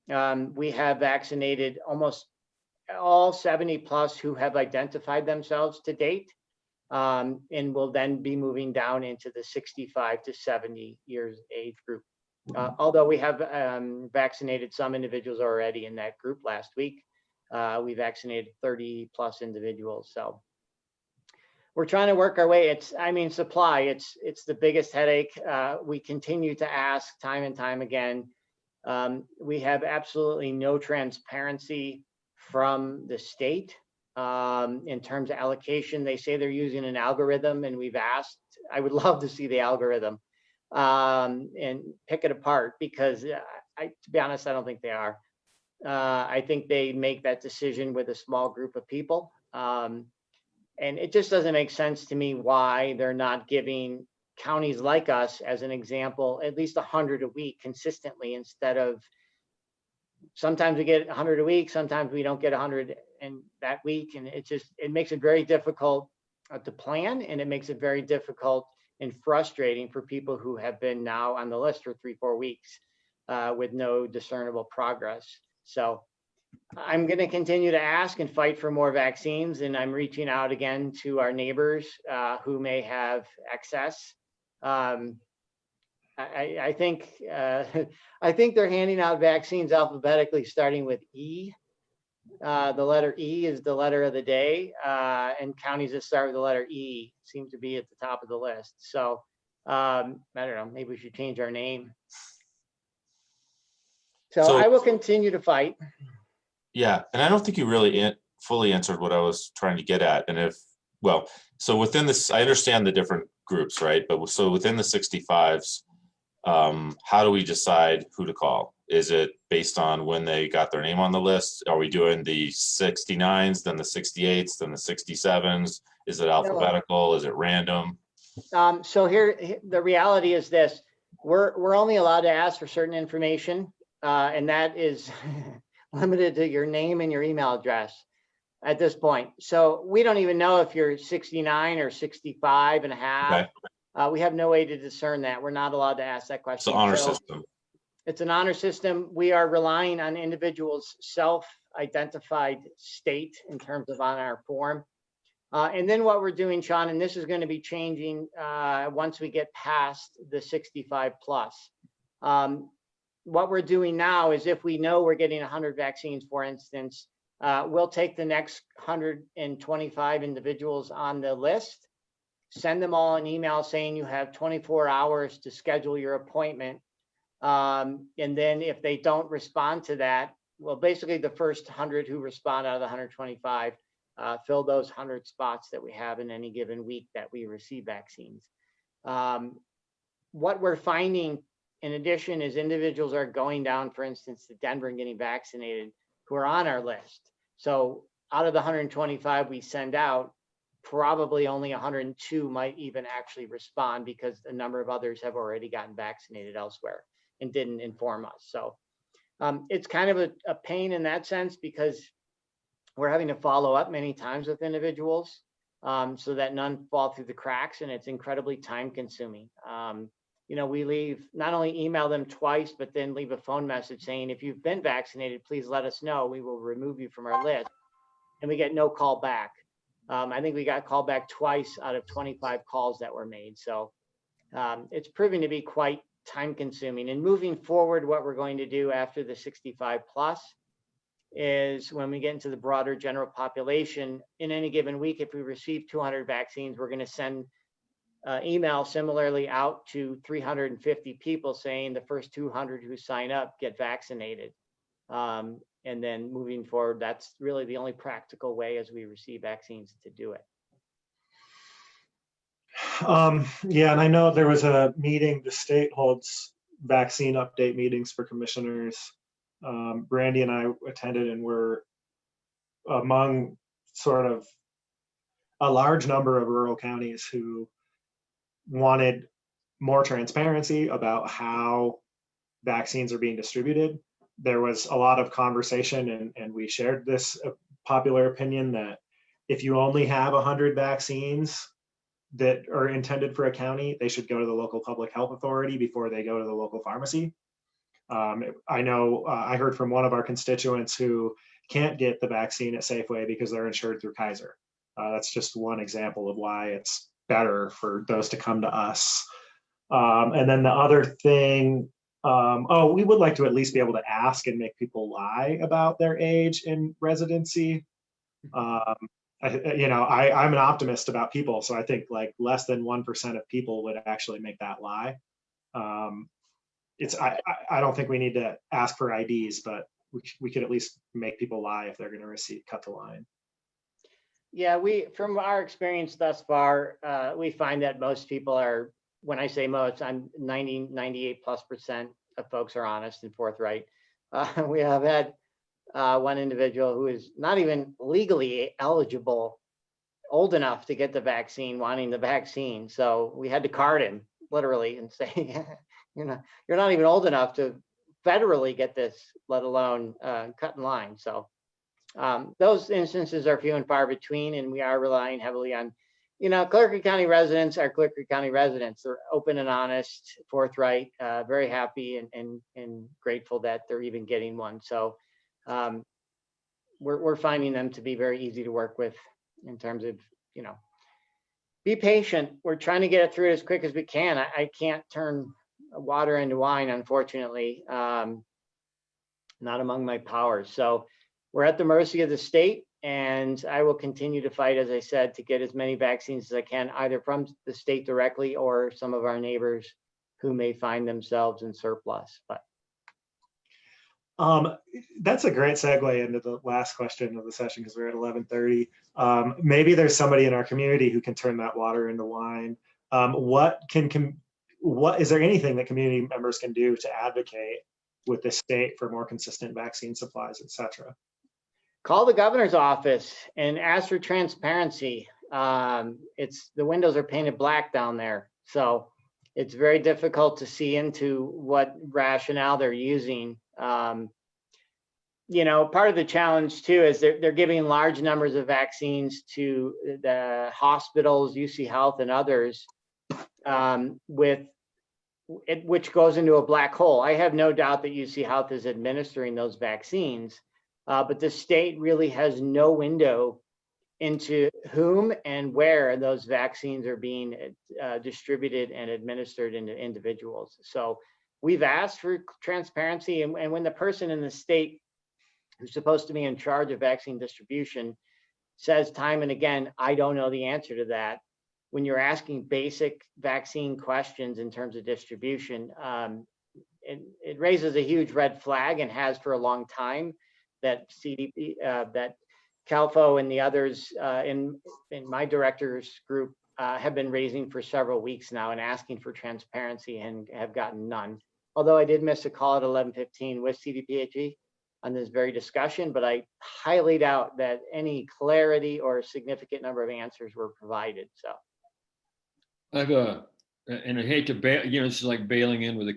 We have vaccinated almost all 70 plus who have identified themselves to date, and will then be moving down into the 65 to 70 years age group. Although we have vaccinated some individuals already in that group last week. We vaccinated 30 plus individuals. So we're trying to work our way. Supply, it's the biggest headache. We continue to ask time and time again. We have absolutely no transparency from the state in terms of allocation. They say they're using an algorithm, and we've asked. I would love to see the algorithm and pick it apart, because to be honest, I don't think they are. I think they make that decision with a small group of people. And it just doesn't make sense to me why they're not giving counties like us, as an example, at least 100 a week consistently, instead of sometimes we get 100 a week, sometimes we don't get 100 in that week. And it makes it very difficult to plan, and it makes it very difficult and frustrating for people who have been now on the list for 3-4 weeks with no discernible progress. So I'm going to continue to ask and fight for more vaccines, and I'm reaching out again to our neighbors who may have excess. I think they're handing out vaccines alphabetically, starting with E. The letter E is the letter of the day, and counties that start with the letter E seem to be at the top of the list. So I don't know, maybe we should change our name. So I will continue to fight. Yeah, and I don't think you really fully answered what I was trying to get at. And so within this, I understand the different groups, right? But so within the 65s, how do we decide who to call? Is it based on when they got their name on the list? Are we doing the 69s, then the 68s, then the 67s? Is it alphabetical? Is it random? So here, the reality is this: we're only allowed to ask for certain information, and that is limited to your name and your email address at this point. So we don't even know if you're 69 or 65 and a half. Okay. We have no way to discern that. We're not allowed to ask that question. It's an honor system. It's an honor system. We are relying on individuals' self-identified state in terms of on our form. And then what we're doing, Sean, and this is going to be changing once we get past the 65 plus. What we're doing now is, if we know we're getting 100 vaccines, for instance, we'll take the next 125 individuals on the list, send them all an email saying you have 24 hours to schedule your appointment. And then if they don't respond to that, well, basically the first 100 who respond out of the 125 fill those 100 spots that we have in any given week that we receive vaccines. What we're finding in addition is individuals are going down, for instance, to Denver and getting vaccinated who are on our list. So out of the 125 we send out, probably only 102 might even actually respond because a number of others have already gotten vaccinated elsewhere and didn't inform us. So it's kind of a pain in that sense because we're having to follow up many times with individuals so that none fall through the cracks, and it's incredibly time consuming. You know, we not only email them twice, but then leave a phone message saying, if you've been vaccinated, please let us know. We will remove you from our list. And we get no call back. I think we got called back twice out of 25 calls that were made. So it's proving to be quite time consuming. And moving forward, what we're going to do after the 65 plus is when we get into the broader general population, in any given week, if we receive 200 vaccines, we're going to send email similarly out to 350 people saying the first 200 who sign up get vaccinated. And then moving forward, that's really the only practical way as we receive vaccines to do it. Yeah, and I know there was a meeting, the state holds vaccine update meetings for commissioners. Brandy and I attended and were among sort of a large number of rural counties who wanted more transparency about how vaccines are being distributed. There was a lot of conversation, and we shared this popular opinion that if you only have 100 vaccines that are intended for a county, they should go to the local public health authority before they go to the local pharmacy. I know I heard from one of our constituents who can't get the vaccine at Safeway because they're insured through Kaiser. That's just one example of why it's better for those to come to us. And then the other thing, we would like to at least be able to ask and make people lie about their age and residency. I'm an optimist about people, so I think like less than 1% of people would actually make that lie. I don't think we need to ask for IDs, but we could at least make people lie if they're going to cut the line. Yeah, from our experience thus far, we find that most people are, when I say most, I'm 98+% of folks are honest and forthright. We have had one individual who is not even legally eligible, old enough to get the vaccine, wanting the vaccine. So we had to card him literally and say, you're not even old enough to federally get this, let alone cut in line. So those instances are few and far between, and we are relying heavily on, Clerk County residents are Clerk County residents. They're open and honest, forthright, very happy and grateful that they're even getting one. So we're finding them to be very easy to work with in terms of, be patient. We're trying to get it through as quick as we can. I can't turn water into wine, unfortunately, not among my powers. So we're at the mercy of the state, and I will continue to fight, as I said, to get as many vaccines as I can, either from the state directly or some of our neighbors who may find themselves in surplus. But that's a great segue into the last question of the session because we're at 11:30. Maybe there's somebody in our community who can turn that water into wine. What is there anything that community members can do to advocate with the state for more consistent vaccine supplies, et cetera? Call the governor's office and ask for transparency. The windows are painted black down there, so it's very difficult to see into what rationale they're using. Part of the challenge too is they're giving large numbers of vaccines to the hospitals, UC Health and others, which goes into a black hole. I have no doubt that UC Health is administering those vaccines, but the state really has no window into whom and where those vaccines are being distributed and administered into individuals. So we've asked for transparency, and when the person in the state who's supposed to be in charge of vaccine distribution says time and again, I don't know the answer to that, when you're asking basic vaccine questions in terms of distribution, it raises a huge red flag, and has for a long time, that CDP, that CALFO and the others in my director's group have been raising for several weeks now and asking for transparency and have gotten none. Although I did miss a call at 11:15 with CDPHE. on this very discussion, but I highly doubt that any clarity or significant number of answers were provided. So I've and I hate to bail, it's like bailing in with a,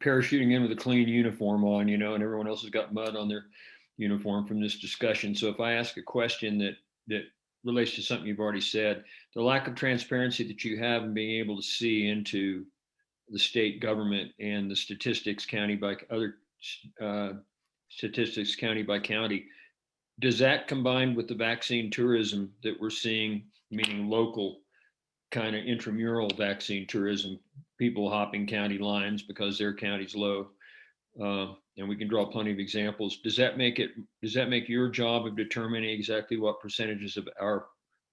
parachuting in with a clean uniform on, and everyone else has got mud on their uniform from this discussion. So if I ask a question that relates to something you've already said, the lack of transparency that you have in being able to see into the state government and the statistics county by other statistics county by county, does that combine with the vaccine tourism that we're seeing, meaning local kind of intramural vaccine tourism, people hopping county lines because their county's low, and we can draw plenty of examples. Does that make your job of determining exactly what percentages of our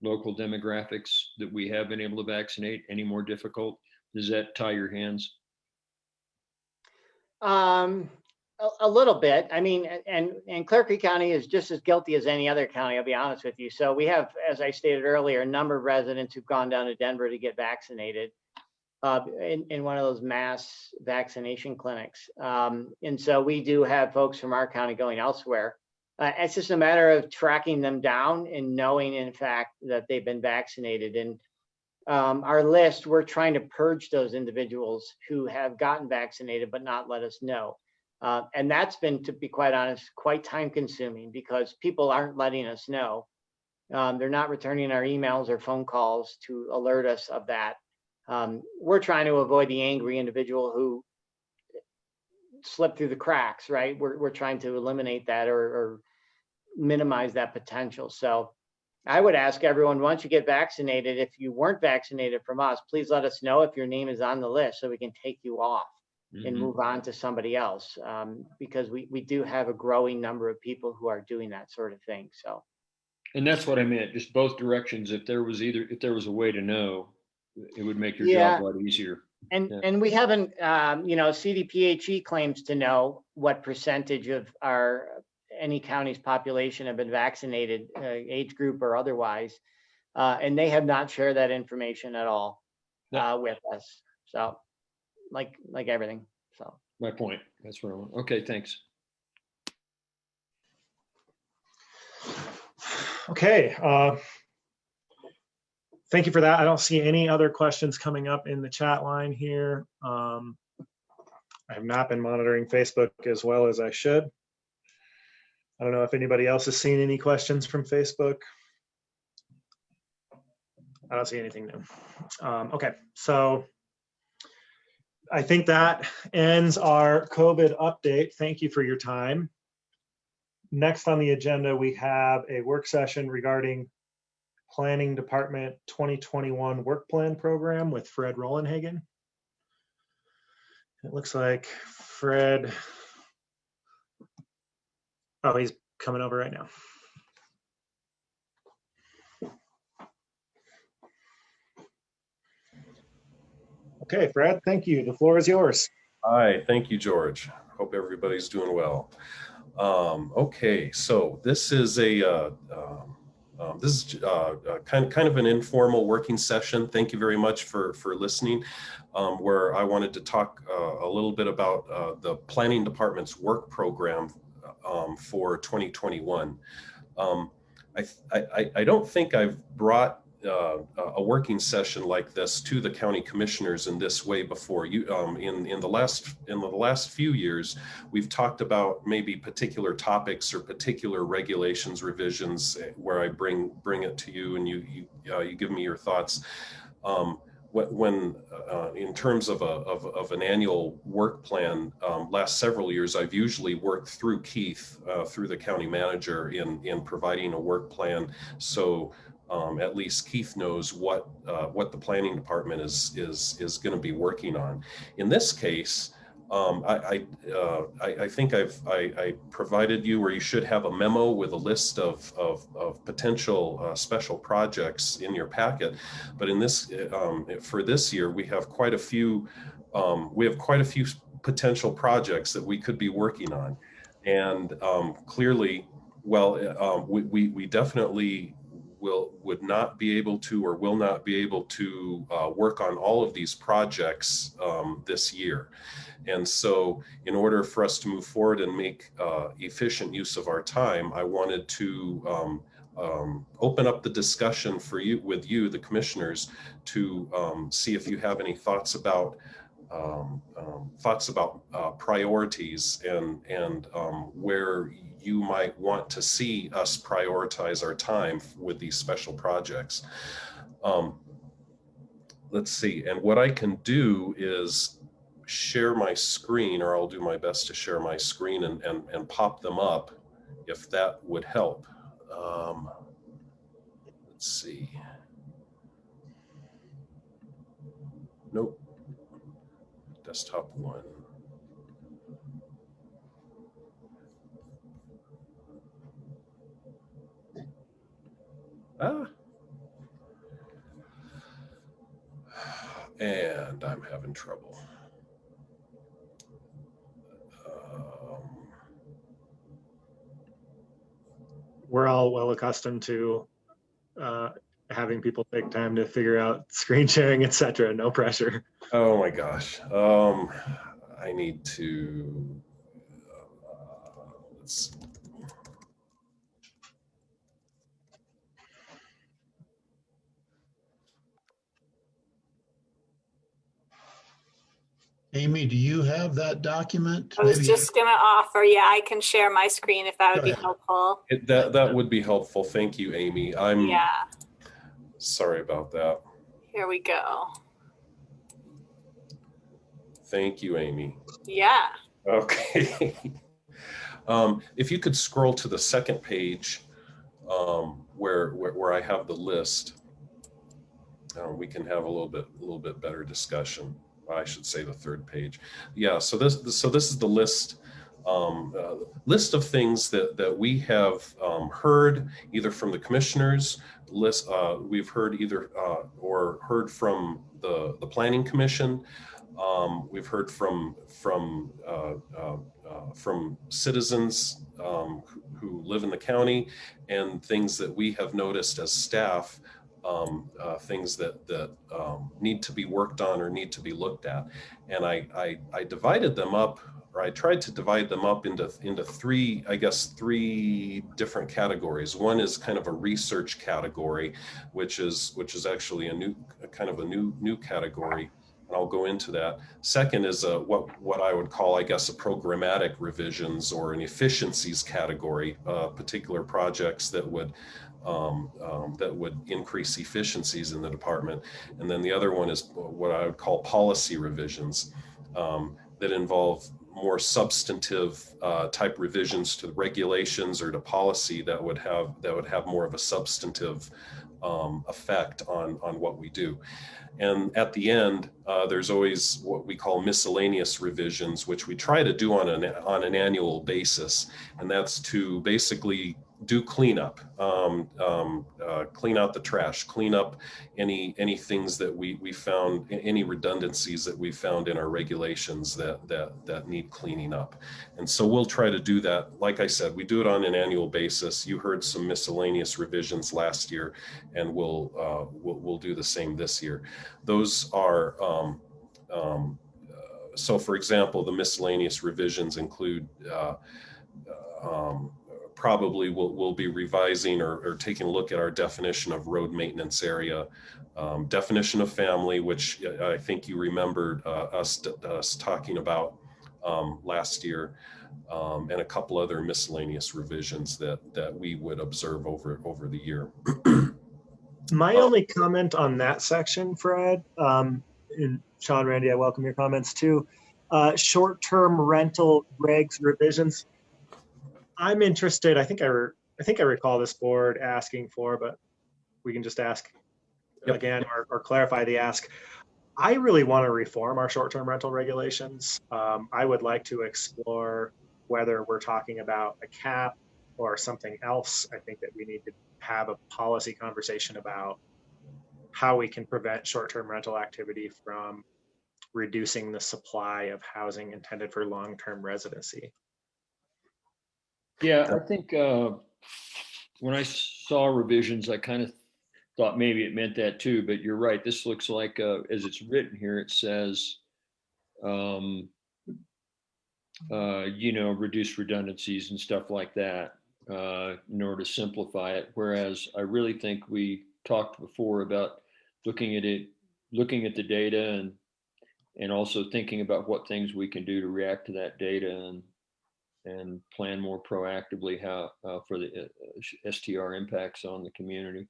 local demographics that we have been able to vaccinate any more difficult? Does that tie your hands? A little bit. I mean, and Clear Creek County is just as guilty as any other county, I'll be honest with you. So we have, as I stated earlier, a number of residents who've gone down to Denver to get vaccinated in one of those mass vaccination clinics. And so we do have folks from our county going elsewhere. It's just a matter of tracking them down and knowing, in fact, that they've been vaccinated. And our list, we're trying to purge those individuals who have gotten vaccinated but not let us know. And that's been, to be quite honest, quite time consuming because people aren't letting us know. They're not returning our emails or phone calls to alert us of that. We're trying to avoid the angry individual who slipped through the cracks, right? We're trying to eliminate that or minimize that potential. So I would ask everyone, once you get vaccinated, if you weren't vaccinated from us, please let us know if your name is on the list so we can take you off and move on to somebody else, because we do have a growing number of people who are doing that sort of thing. So, and that's what I meant, just both directions. If there was a way to know, it would make your job a lot easier. And we haven't, CDPHE claims to know what percentage of any county's population have been vaccinated, age group or otherwise, and they have not shared that information at all with us. So. Like everything. So my point. That's what I want. Okay, thanks. Okay. Thank you for that. I don't see any other questions coming up in the chat line here. I have not been monitoring Facebook as well as I should. I don't know if anybody else has seen any questions from Facebook. I don't see anything new. Okay, so I think that ends our COVID update. Thank you for your time. Next on the agenda, we have a work session regarding Planning Department 2021 Work Plan Program with Fred Rollenhagen. It looks like Fred, oh, he's coming over right now. Okay, Fred, thank you. The floor is yours. Hi, thank you, George. Hope everybody's doing well. Okay, so this is kind of an informal working session. Thank you very much for listening, where I wanted to talk a little bit about the Planning Department's work program for 2021. I don't think I've brought a working session like this to the county commissioners in this way before. In the last few years, we've talked about maybe particular topics or particular regulations revisions where I bring it to you and you give me your thoughts. When in terms of an annual work plan, last several years, I've usually worked through Keith, through the county manager in providing a work plan. So at least Keith knows what the planning department is going to be working on. In this case, I think I provided you, or you should have a memo with a list of potential special projects in your packet. But in this for this year, we have quite a few potential projects that we could be working on, and clearly, well, we definitely would not be able to or will not be able to work on all of these projects this year. And so in order for us to move forward and make efficient use of our time, I wanted to open up the discussion for you, with you, the commissioners, to see if you have any thoughts about priorities and where you might want to see us prioritize our time with these special projects. Let's see, and what I can do is share my screen, or I'll do my best to share my screen and pop them up if that would help. Let's see. Nope. Desktop one. And I'm having trouble. We're all well accustomed to having people take time to figure out screen sharing, etc. No pressure. Oh my gosh. I need to, let's. Amy, do you have that document? I was Maybe. just gonna offer, yeah, I can share my screen if that would be helpful. That would be helpful. Thank you, Amy. I'm sorry about that. Here we go. Thank you, Amy. Yeah. Okay. If you could scroll to the second page where I have the list, we can have a little bit better discussion. I should say the third page. Yeah. So this is the list. List of things that we have heard either from the commissioners. We've heard either or heard from the Planning Commission. We've heard from citizens who live in the county, and things that we have noticed as staff, things that need to be worked on or need to be looked at. And I divided them up, or I tried to divide them up into three different categories. One is kind of a research category, which is actually a new category. And I'll go into that. Second is what I would call, I guess, a programmatic revisions or an efficiencies category, particular projects that would increase efficiencies in the department. And then the other one is what I would call policy revisions that involve more substantive type revisions to the regulations or to policy that would have more of a substantive effect on what we do. And at the end, there's always what we call miscellaneous revisions, which we try to do on an annual basis, and that's to basically do cleanup, clean out the trash, clean up any things that we found, any redundancies that we found in our regulations that need cleaning up. And so we'll try to do that. Like I said, we do it on an annual basis. You heard some miscellaneous revisions last year, and we'll do the same this year. Those are so for example, the miscellaneous revisions include probably we'll be revising or taking a look at our definition of road maintenance area, definition of family, which I think you remembered us talking about last year, and a couple other miscellaneous revisions that we would observe over the year. My only comment on that section, Fred, and Sean, Randy, I welcome your comments too. Short-term rental regs revisions. I'm interested. I think I recall this board asking for, but we can just ask again or clarify the ask. I really want to reform our short-term rental regulations. I would like to explore whether we're talking about a cap or something else. I think that we need to have a policy conversation about how we can prevent short-term rental activity from reducing the supply of housing intended for long-term residency. Yeah, I think when I saw revisions, I kind of thought maybe it meant that too, but you're right. This looks like, as it's written here, it says, reduce redundancies and stuff like that in order to simplify it. Whereas I really think we talked before about looking at the data and also thinking about what things we can do to react to that data and plan more proactively how for the STR impacts on the community.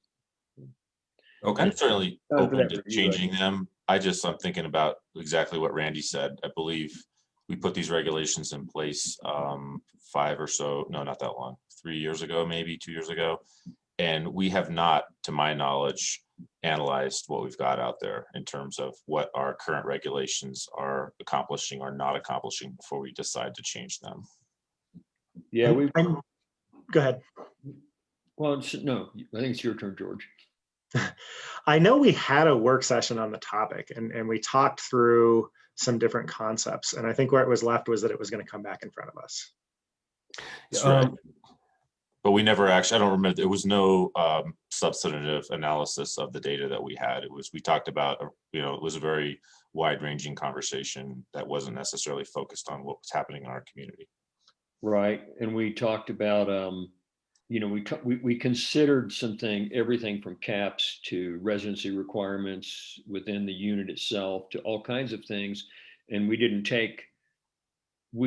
Okay. I'm certainly Time for open that to review, I changing them. I'm thinking about exactly what Randy said. I believe we put these regulations in place 5 or so, no, not that long, 3 years ago, maybe 2 years ago. And we have not, to my knowledge, analyzed what we've got out there in terms of what our current regulations are accomplishing or not accomplishing before we decide to change them. Yeah, Go ahead. well, no, I think it's your turn, George. I know we had a work session on the topic and we talked through some different concepts. And I think where it was left was that it was going to come back in front of us. That's right. But we never actually, I don't remember, there was no substantive analysis of the data that we had. We talked about, it was a very wide ranging conversation that wasn't necessarily focused on what was happening in our community. Right. And we talked about, we considered everything from caps to residency requirements within the unit itself to all kinds of things. And we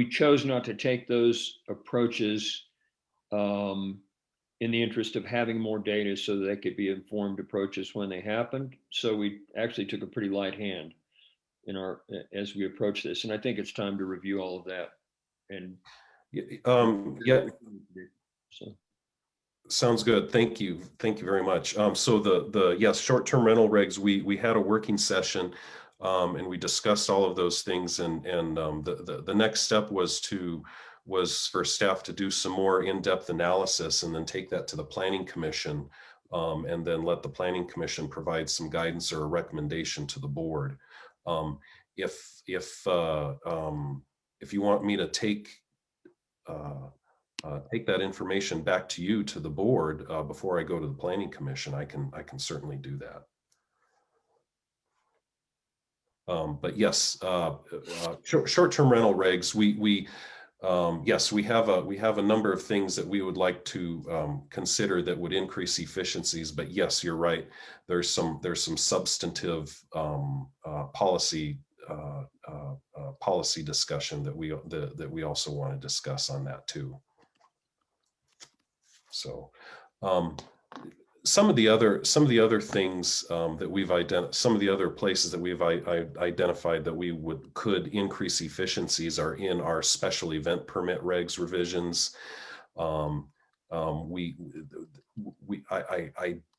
chose not to take those approaches in the interest of having more data so that they could be informed approaches when they happened. So we actually took a pretty light hand as we approach this. And I think it's time to review all of that. And yeah. So. Sounds good. Thank you. Thank you very much. So yes, short-term rental regs, we had a working session and we discussed all of those things. And the next step was for staff to do some more in-depth analysis and then take that to the Planning Commission and then let the Planning Commission provide some guidance or a recommendation to the board. If you want me to take that information back to you, to the board, before I go to the Planning Commission, I can certainly do that. But yes, short-term rental regs, yes, we have a number of things that we would like to consider that would increase efficiencies. But yes, you're right. There's some substantive policy discussion that we also want to discuss on that too. So some of the other things that we've identified, some of the other places that we've identified that we could increase efficiencies are in our special event permit regs revisions. I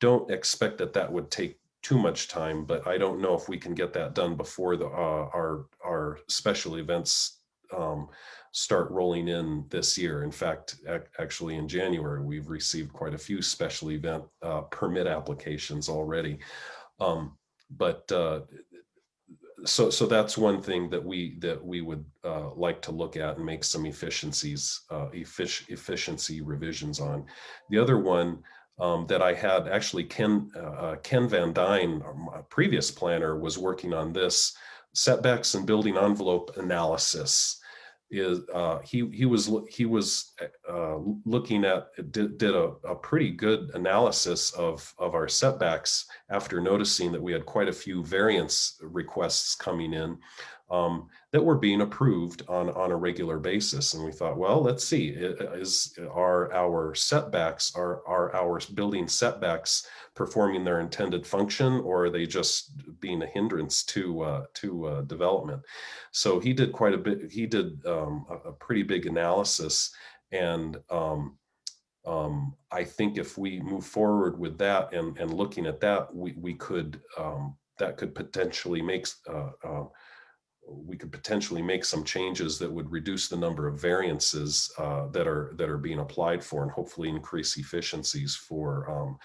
don't expect that would take too much time, but I don't know if we can get that done before our special events start rolling in this year. In fact, actually in January, we've received quite a few special event permit applications already. So that's one thing that we would like to look at and make some efficiency revisions on. The other one that I had, actually Ken Van Dyne, our previous planner, was working on this, setbacks and building envelope analysis. Is he was looking at, did a pretty good analysis of our setbacks after noticing that we had quite a few variance requests coming in that were being approved on a regular basis. And we thought, well, let's see, are our building setbacks performing their intended function, or are they just being a hindrance to development? So he did quite a bit. He did a pretty big analysis, and I think if we move forward with that and looking at that, we could potentially make some changes that would reduce the number of variances that are being applied for, and hopefully increase efficiencies for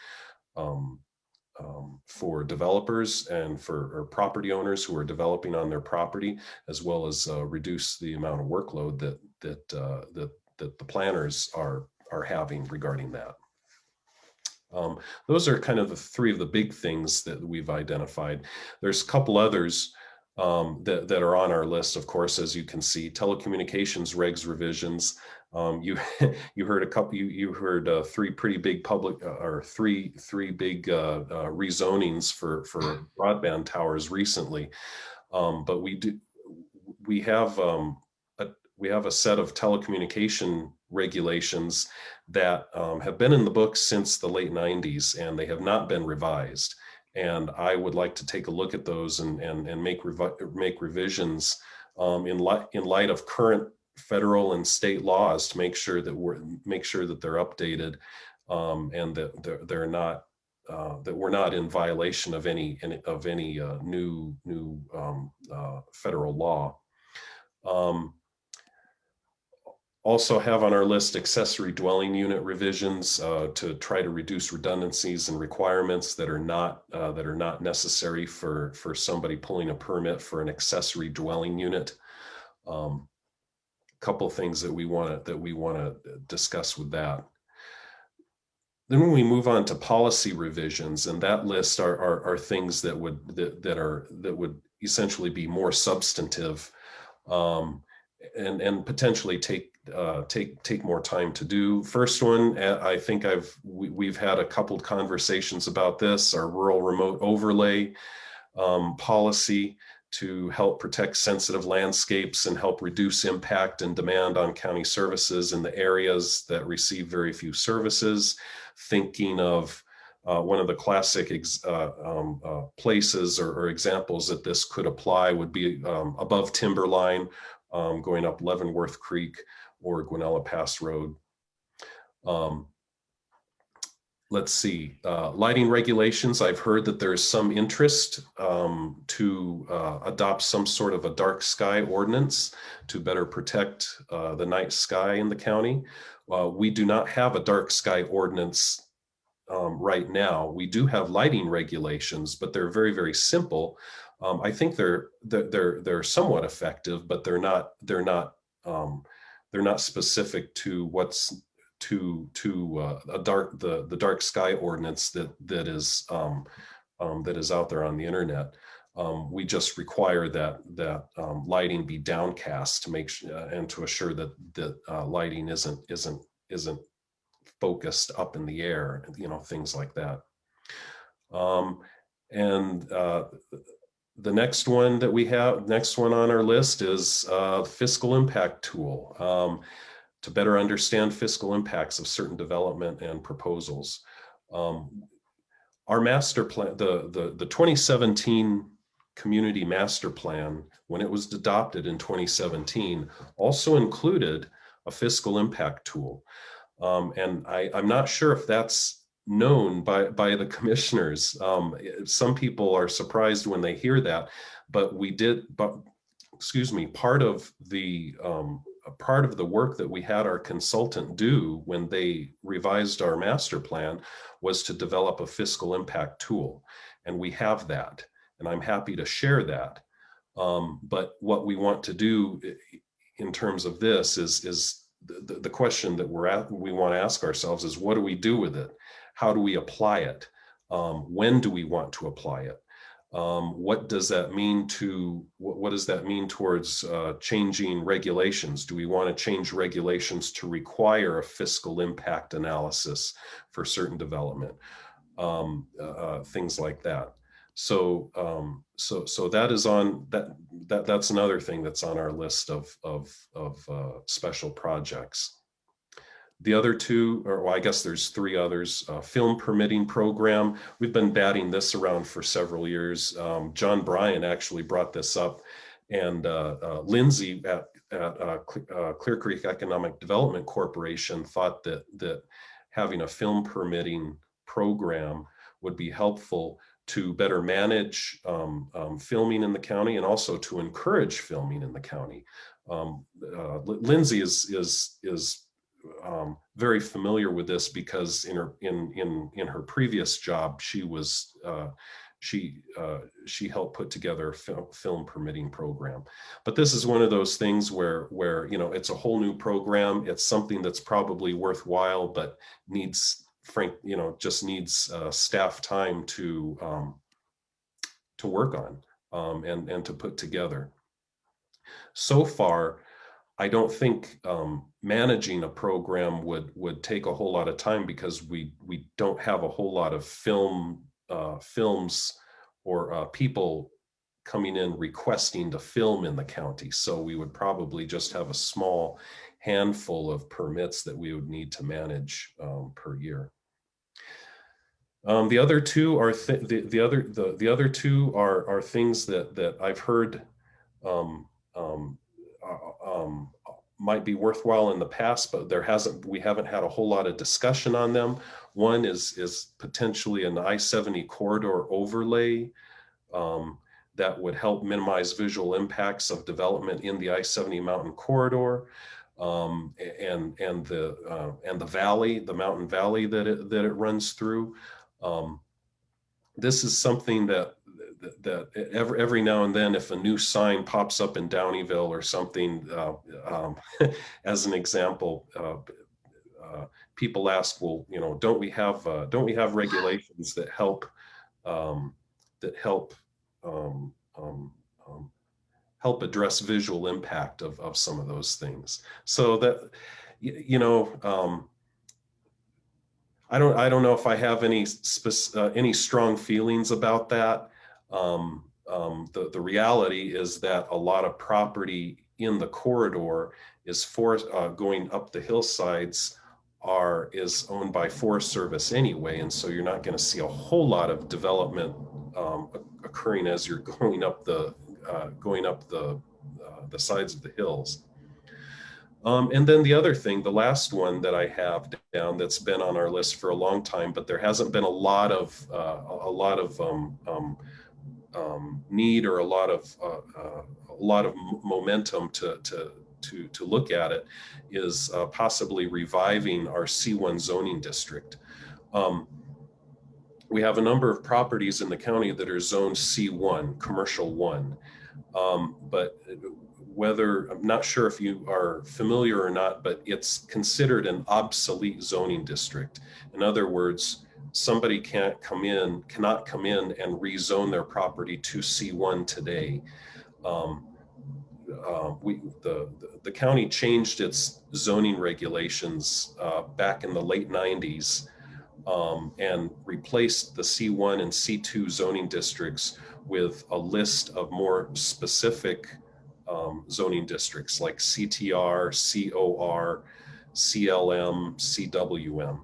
developers and for property owners who are developing on their property, as well as reduce the amount of workload that the planners are having regarding that. Those are kind of the three of the big things that we've identified. There's a couple others that are on our list, of course, as you can see. Telecommunications regs revisions. You heard a couple. You heard three pretty big public or three big rezonings for broadband towers recently. But we have a set of telecommunication regulations that have been in the books since the late 90s, and they have not been revised. And I would like to take a look at those and make revisions in light of current federal and state laws to make sure that they're updated, and that they're not that we're not in violation of any new federal law. Also have on our list accessory dwelling unit revisions to try to reduce redundancies and requirements that are not necessary for somebody pulling a permit for an accessory dwelling unit. Couple things that we want to discuss with that. Then when we move on to policy revisions, and that list are things that would essentially be more substantive, and potentially take more time to do. First one, I think we've had a couple of conversations about this, our rural remote overlay policy to help protect sensitive landscapes and help reduce impact and demand on county services in the areas that receive very few services. Thinking of one of the classic places or examples that this could apply would be above timberline, going up Leavenworth Creek or Guanella Pass Road. Let's see, lighting regulations. I've heard that there's some interest to adopt some sort of a dark sky ordinance to better protect the night sky in the county. We do not have a dark sky ordinance right now. We do have lighting regulations, but they're very, very simple. I think they're somewhat effective, but they're not specific to what's the dark sky ordinance that is out there on the internet. We just require that lighting be downcast to make and to assure that lighting isn't focused up in the air, things like that. The next one on our list is fiscal impact tool. To better understand fiscal impacts of certain development and proposals. Our master plan, the 2017 community master plan, when it was adopted in 2017, also included a fiscal impact tool. And I'm not sure if that's known by the commissioners. Some people are surprised when they hear that, but part of the work that we had our consultant do when they revised our master plan was to develop a fiscal impact tool. And we have that, and I'm happy to share that. But what we want to do in terms of this is the question that we want to ask ourselves is, what do we do with it? How do we apply it? When do we want to apply it? What does that mean towards changing regulations? Do we want to change regulations to require a fiscal impact analysis for certain development? Things like that. So that is that's another thing that's on our list of special projects. The other two, or well, I guess there's three others, film permitting program. We've been batting this around for several years. John Bryan actually brought this up, and Lindsay at Clear Creek Economic Development Corporation thought that having a film permitting program would be helpful to better manage filming in the county and also to encourage filming in the county. Lindsay is very familiar with this because in her previous job she helped put together a film permitting program. But this is one of those things where it's a whole new program. It's something that's probably worthwhile but needs just needs staff time to work on and to put together. So far, I don't think managing a program would take a whole lot of time, because we don't have a whole lot of films or people coming in requesting to film in the county. So we would probably just have a small handful of permits that we would need to manage per year. The other two are the other two are things that I've heard might be worthwhile in the past, but we haven't had a whole lot of discussion on them. One is potentially an I-70 corridor overlay that would help minimize visual impacts of development in the I-70 mountain corridor, and the valley, the mountain valley that it runs through. This is something that every now and then, if a new sign pops up in Downeyville or something, as an example, people ask, well, don't we have regulations that help help address visual impact of some of those things? So that, I don't know if I have any strong feelings about that. The reality is that a lot of property in the corridor is going up the hillsides is owned by Forest Service anyway, and so you're not going to see a whole lot of development occurring as you're going up the sides of the hills. And then the other thing, the last one that I have down that's been on our list for a long time, but there hasn't been a lot of need or a lot of momentum to look at it, is possibly reviving our C1 zoning district. We have a number of properties in the county that are zoned C1, commercial 1, but I'm not sure if you are familiar or not, but it's considered an obsolete zoning district. In other words, somebody cannot come in and rezone their property to C1 today. The county changed its zoning regulations back in the late 90s and replaced the C1 and C2 zoning districts with a list of more specific zoning districts like CTR, COR, CLM, CWM.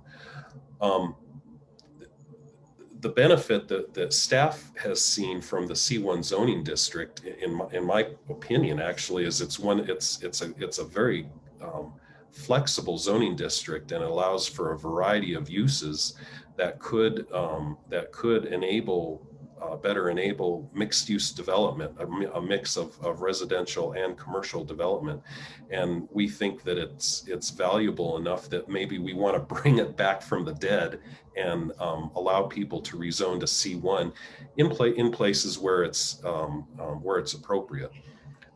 The benefit that staff has seen from the C1 zoning district, in my opinion, actually, is it's a very flexible zoning district, and allows for a variety of uses that could better enable mixed use development, a mix of residential and commercial development. And we think that it's valuable enough that maybe we want to bring it back from the dead and allow people to rezone to C1 in places where it's appropriate.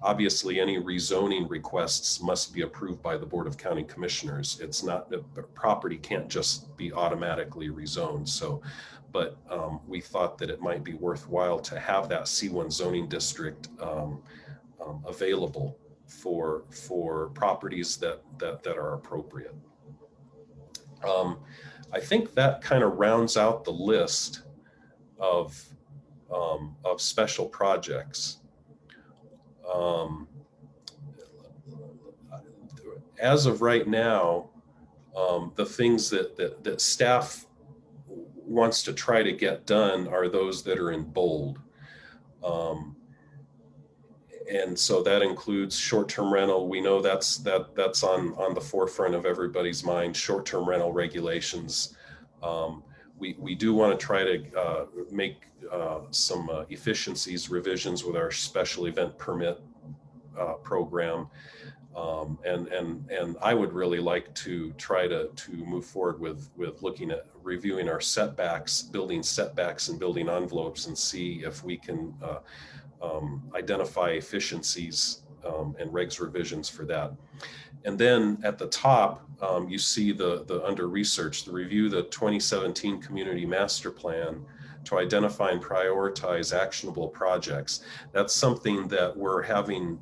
Obviously, any rezoning requests must be approved by the Board of County Commissioners. It's not, the property can't just be automatically rezoned. So, but we thought that it might be worthwhile to have that C1 zoning district available for properties that are appropriate. I think that kind of rounds out the list of special projects. As of right now, the things that staff wants to try to get done are those that are in bold. And so that includes short-term rental. We know that's on the forefront of everybody's mind, short-term rental regulations. We do want to try to make some efficiencies, revisions with our special event permit program. And I would really like to try to move forward with looking at reviewing our setbacks, building setbacks and building envelopes, and see if we can identify efficiencies and regs revisions for that. And then at the top, you see the under research, the review the 2017 Community Master Plan to identify and prioritize actionable projects. That's something that we're having,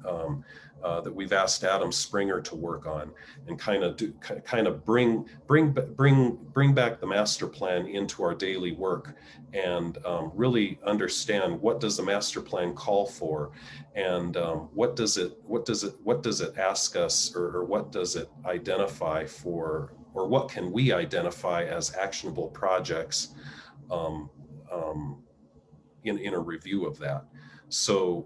that we've asked Adam Springer to work on and kind of bring back the master plan into our daily work and really understand what does the master plan call for, and what does it ask us, or what does it identify for, or what can we identify as actionable projects in a review of that. So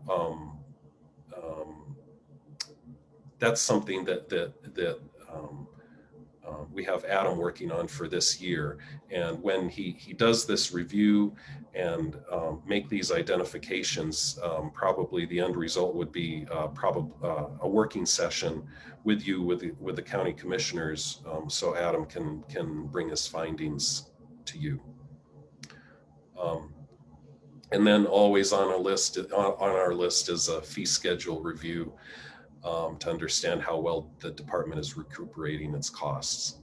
that's something that we have Adam working on for this year. And when he does this review and make these identifications, probably the end result would be a working session with you, with the county commissioners, so Adam can bring his findings to you. And then always on our list is a fee schedule review, to understand how well the department is recuperating its costs.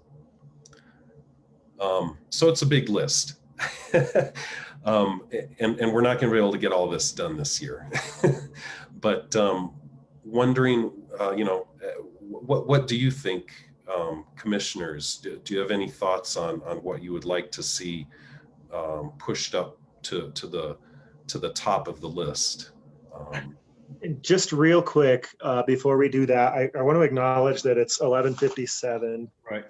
So it's a big list. And we're not going to be able to get all this done this year. But wondering, what do you think, commissioners? Do you have any thoughts on what you would like to see pushed up to the top of the list? Just real quick, before we do that, I want to acknowledge that it's 11:57. Right.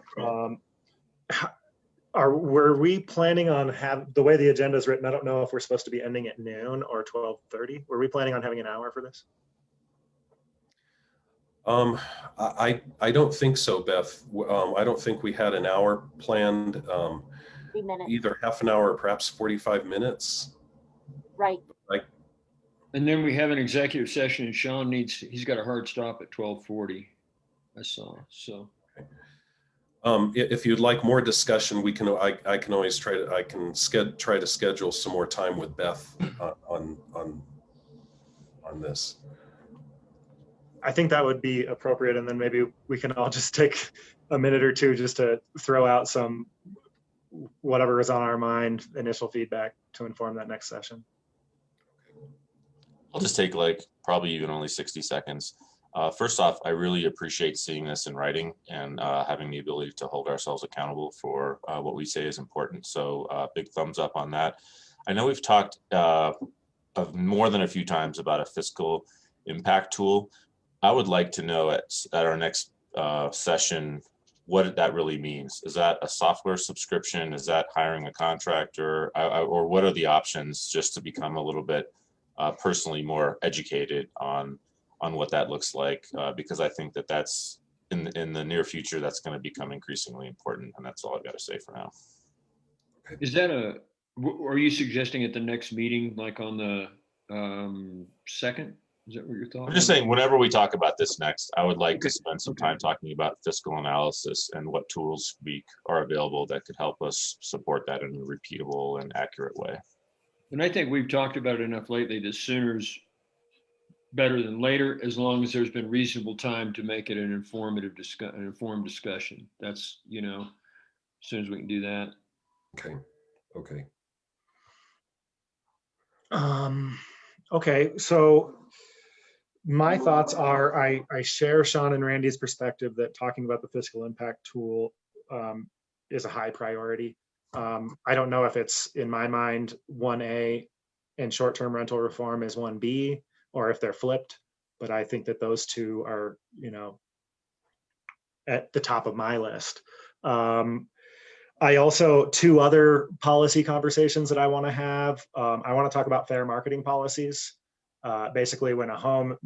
Were we planning on the way the agenda is written? I don't know if we're supposed to be ending at noon or 12:30. Were we planning on having an hour for this? I don't think so, Beth. I don't think we had an hour planned. 3 minutes. Either half an hour or perhaps 45 minutes. Right. And then we have an executive session, and Sean he's got a hard stop at 12:40. I saw, so. If you'd like more discussion, I can always try to schedule some more time with Beth on this. I think that would be appropriate, and then maybe we can all just take a minute or two just to throw out some whatever is on our mind, initial feedback to inform that next session. I'll just take probably even only 60 seconds. First off, I really appreciate seeing this in writing and having the ability to hold ourselves accountable for what we say is important. So big thumbs up on that. I know we've talked of more than a few times about a fiscal impact tool. I would like to know at our next session what that really means. Is that a software subscription? Is that hiring a contractor? Or what are the options, just to become a little bit personally more educated on what that looks like, because I think that's in the near future, that's going to become increasingly important. And that's all I've got to say for now. Is that are you suggesting at the next meeting, like on the 2nd? Is that what you're talking about? I'm just saying, whenever we talk about this next, I would like to spend some time talking about fiscal analysis and what tools are available that could help us support that in a repeatable and accurate way. And I think we've talked about it enough lately that sooner's better than later, as long as there's been reasonable time to make it an informed discussion. That's, as soon as we can do that. Okay. Okay, so my thoughts are, I share Sean and Randy's perspective that talking about the fiscal impact tool is a high priority. I don't know if it's, in my mind, 1A and short-term rental reform is 1B, or if they're flipped, but I think that those two are, at the top of my list. I also, 2 other policy conversations that I want to have. I want to talk about fair marketing policies. Basically, when a home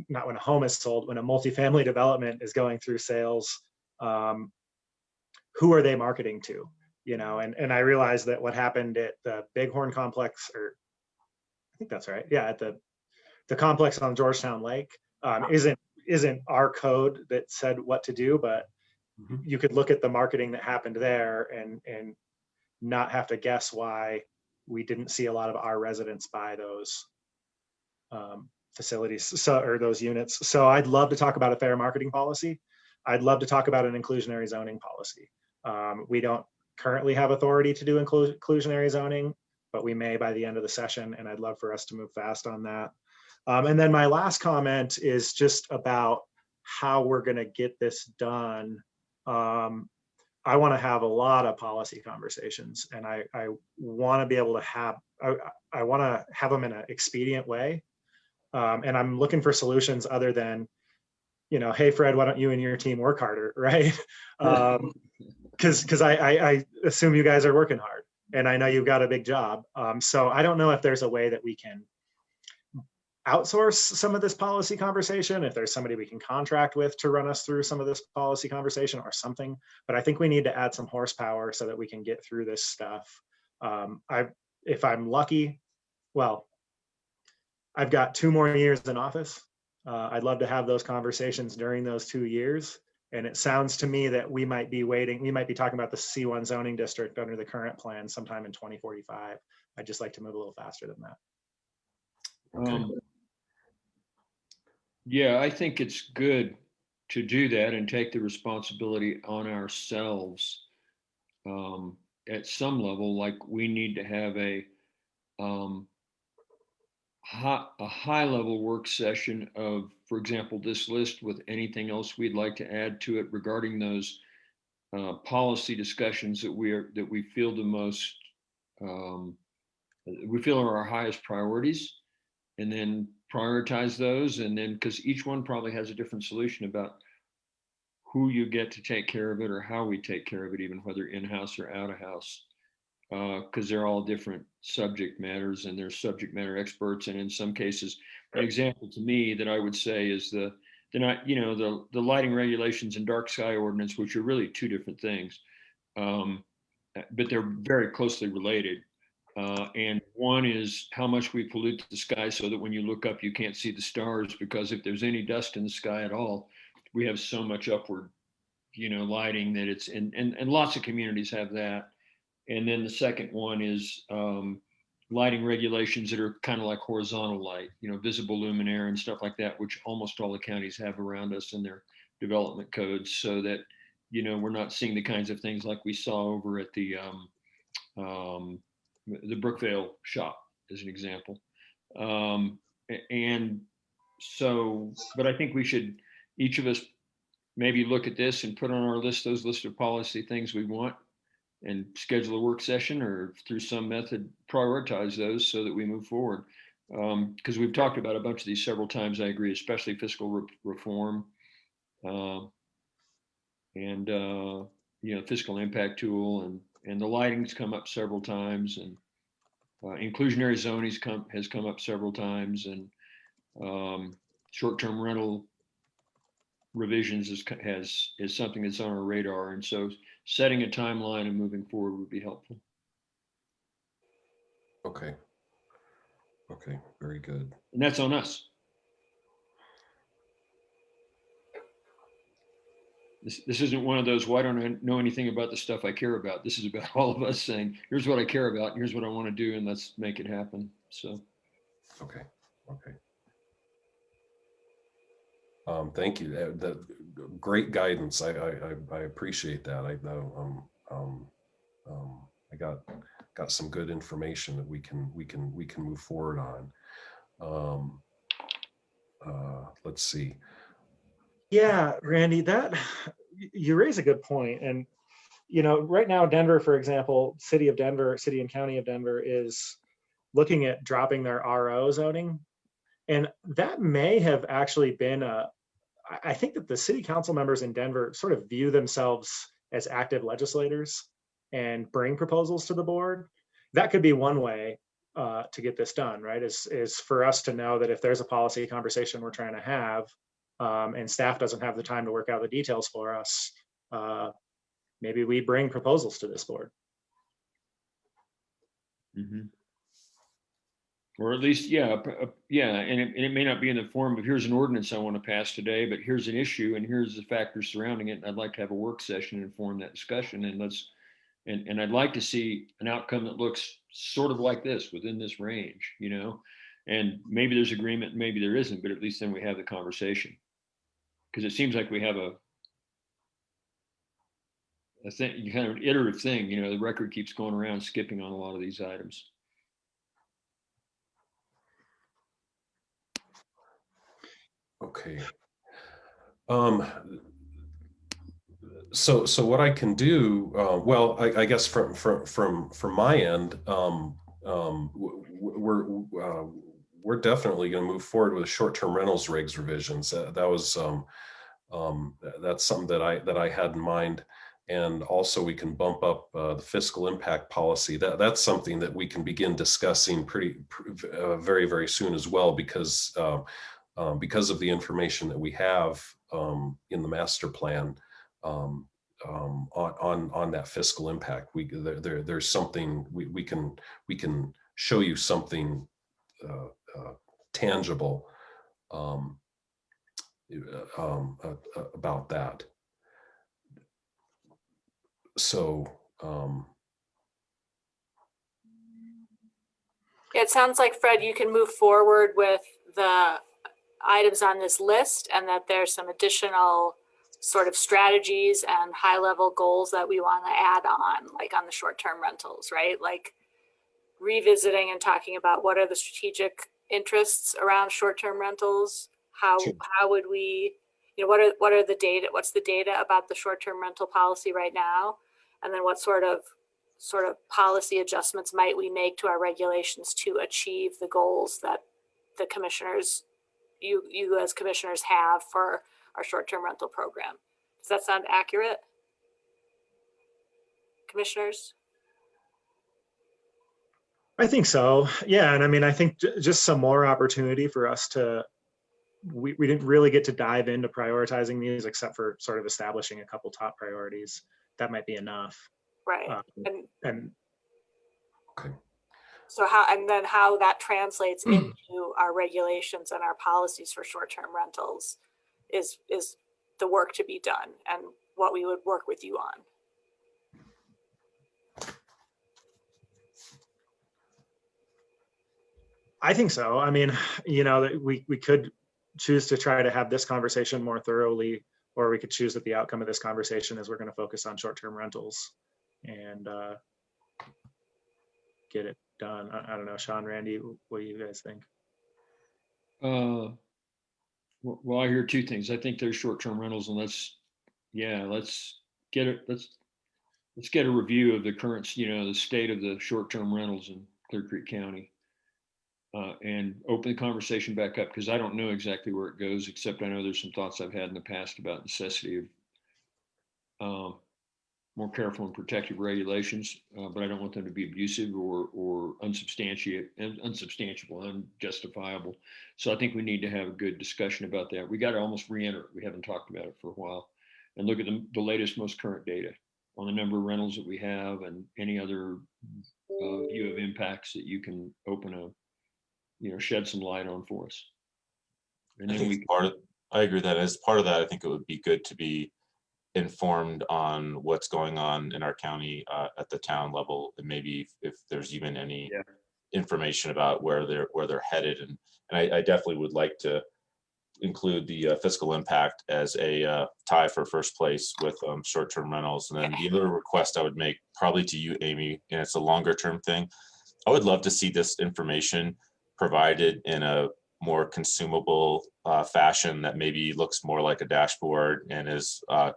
is sold, when a multifamily development is going through sales, who are they marketing to? And I realized that what happened at the Bighorn complex, or I think that's right. Yeah, at the complex on Georgetown Lake, isn't our code that said what to do, but you could look at the marketing that happened there and not have to guess why we didn't see a lot of our residents buy those. facilities, so, or those units. So I'd love to talk about a fair marketing policy. I'd love to talk about an inclusionary zoning policy. We don't currently have authority to do inclusionary zoning, but we may by the end of the session, and I'd love for us to move fast on that. And then my last comment is just about how we're going to get this done. I want to have a lot of policy conversations, and I want to be able to have, I want to have them in an expedient way. And I'm looking for solutions other than, you know, hey, Fred, why don't you and your team work harder, right? Because I assume you guys are working hard, and I know you've got a big job. So I don't know if there's a way that we can outsource some of this policy conversation, if there's somebody we can contract with to run us through some of this policy conversation or something. But I think we need to add some horsepower so that we can get through this stuff. If I'm lucky, well, I've got 2 more years in office. I'd love to have those conversations during those 2 years. And it sounds to me that we might be waiting, we might be talking about the C1 zoning district under the current plan sometime in 2045. I'd just like to move a little faster than that. Yeah, I think it's good to do that and take the responsibility on ourselves at some level. Like we need to have a high level work session of, for example, this list with anything else we'd like to add to it regarding those policy discussions that we feel the most, we feel are our highest priorities, and then prioritize those. And then, because each one probably has a different solution about who you get to take care of it or how we take care of it, even whether in-house or out-of-house, because they're all different subject matters and they're subject matter experts. And in some cases, an example to me that I would say is the lighting regulations and dark sky ordinance, which are really 2 different things, but they're very closely related. And one is how much we pollute the sky so that when you look up, you can't see the stars, because if there's any dust in the sky at all, we have so much upward, lighting that it's, and lots of communities have that. And then the second one is lighting regulations that are kind of like horizontal light, visible luminaire and stuff like that, which almost all the counties have around us in their development codes, so that, we're not seeing the kinds of things like we saw over at the Brookvale shop, as an example. And so, but I think we should, each of us, maybe look at this and put on our list those list of policy things we want, and schedule a work session or through some method prioritize those so that we move forward. Because we've talked about a bunch of these several times, I agree, especially fiscal reform and fiscal impact tool, and the lighting's come up several times, and inclusionary zoning has come up several times, and short-term rental revisions is something that's on our radar. And so setting a timeline and moving forward would be helpful. Okay, very good. And that's on us. This isn't one of those, why don't I know anything about the stuff I care about? This is about all of us saying, here's what I care about, and here's what I want to do, and let's make it happen. So. Okay. Thank you. That great guidance. I appreciate that. I got some good information that we can move forward on. Let's see. Yeah, Randy, that you raise a good point. And right now, Denver, for example, city and county of Denver is looking at dropping their RO zoning. And that may have actually been I think that the city council members in Denver sort of view themselves as active legislators and bring proposals to the board. That could be one way to get this done, right? Is for us to know that if there's a policy conversation we're trying to have, and staff doesn't have the time to work out the details for us, maybe we bring proposals to this board. Mm-hmm. Or at least, and it may not be in the form of, here's an ordinance I want to pass today, but here's an issue and here's the factors surrounding it. And I'd like to have a work session and inform that discussion. And I'd like to see an outcome that looks sort of like this, within this range, And maybe there's agreement, maybe there isn't, but at least then we have the conversation. Because it seems like we have a thing, kind of an iterative thing, you know, the record keeps going around skipping on a lot of these items. Okay. So what I can do, well, I guess from my end, we're definitely going to move forward with short-term rentals regs revisions. That was that's something that I had in mind, and also we can bump up the fiscal impact policy. That's something that we can begin discussing very, very soon as well, because of the information that we have in the master plan. On that fiscal impact, there's something we can show you something tangible about that. So It sounds like, Fred, you can move forward with the items on this list, and that there's some additional sort of strategies and high level goals that we want to add on, like on the short-term rentals, right? Like revisiting and talking about what are the strategic interests around short-term rentals? How would we, you know, what are the data, what's the data about the short-term rental policy right now? And then what sort of policy adjustments might we make to our regulations to achieve the goals that the commissioners, you as commissioners, have for our short-term rental program? Does that sound accurate, commissioners? I think so. Yeah. And I mean, I think just some more opportunity for us to, we didn't really get to dive into prioritizing these except for sort of establishing a couple top priorities. That might be enough. Right. And okay. So how that translates into our regulations and our policies for short-term rentals is the work to be done, and what we would work with you on. I think so. I mean, you know, we could choose to try to have this conversation more thoroughly, or we could choose that the outcome of this conversation is we're going to focus on short-term rentals and get it done. I don't know, Sean, Randy, what do you guys think? Well, I hear two things. I think there's short-term rentals, and let's get it. Let's get a review of the current, you know, the state of the short-term rentals in Clear Creek County, and open the conversation back up, because I don't know exactly where it goes, except I know there's some thoughts I've had in the past about necessity of more careful and protective regulations, but I don't want them to be abusive or unsubstantiable, unjustifiable. So I think we need to have a good discussion about that. We got to almost re-enter it. We haven't talked about it for a while, and look at the latest, most current data on the number of rentals that we have, and any other view of impacts that you can shed some light on for us. And I then think I agree that as part of that, I think it would be good to be informed on what's going on in our county at the town level, and maybe if there's even any information about where they're headed. And I definitely would like to include the fiscal impact as a tie for first place with short-term rentals. And then the other request I would make, probably to you, Amy, and it's a longer term thing. I would love to see this information provided in a more consumable fashion that maybe looks more like a dashboard and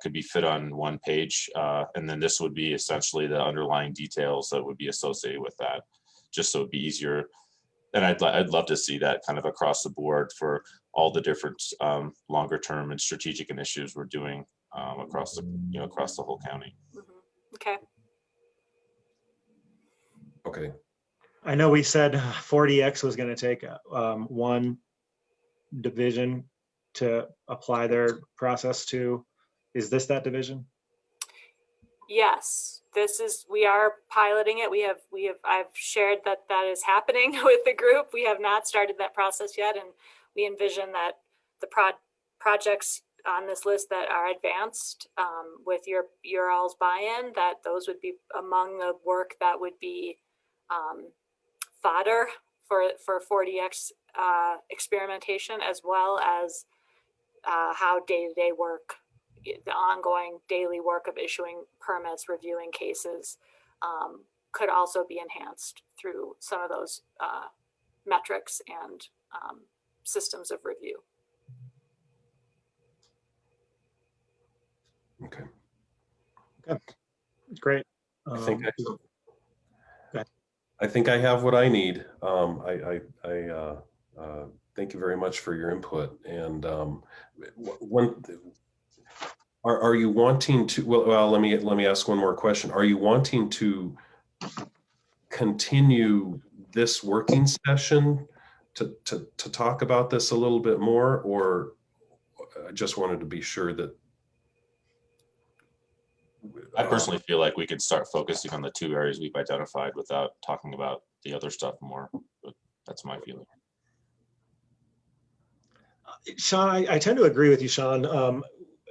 could be fit on one page. And then this would be essentially the underlying details that would be associated with that, just so it'd be easier. And I'd love to see that kind of across the board for all the different longer term and strategic initiatives we're doing across the whole county. Okay. Okay. I know we said 40X was going to take one division to apply their process to. Is this that division? Yes, we are piloting it. I've shared that is happening with the group. We have not started that process yet, and we envision that the projects on this list that are advanced with your all's buy-in, that those would be among the work that would be fodder for 4DX experimentation, as well as how day-to-day work, the ongoing daily work of issuing permits, reviewing cases, could also be enhanced through some of those metrics and systems of review. Okay. Okay, great. I think go ahead. I think I have what I need. Thank you very much for your input. And are you wanting to? Well, let me ask one more question. Are you wanting to continue this working session to talk about this a little bit more, or I just wanted to be sure that I personally feel like we could start focusing on the two areas we've identified without talking about the other stuff more, but that's my feeling. Sean, I tend to agree with you, Sean,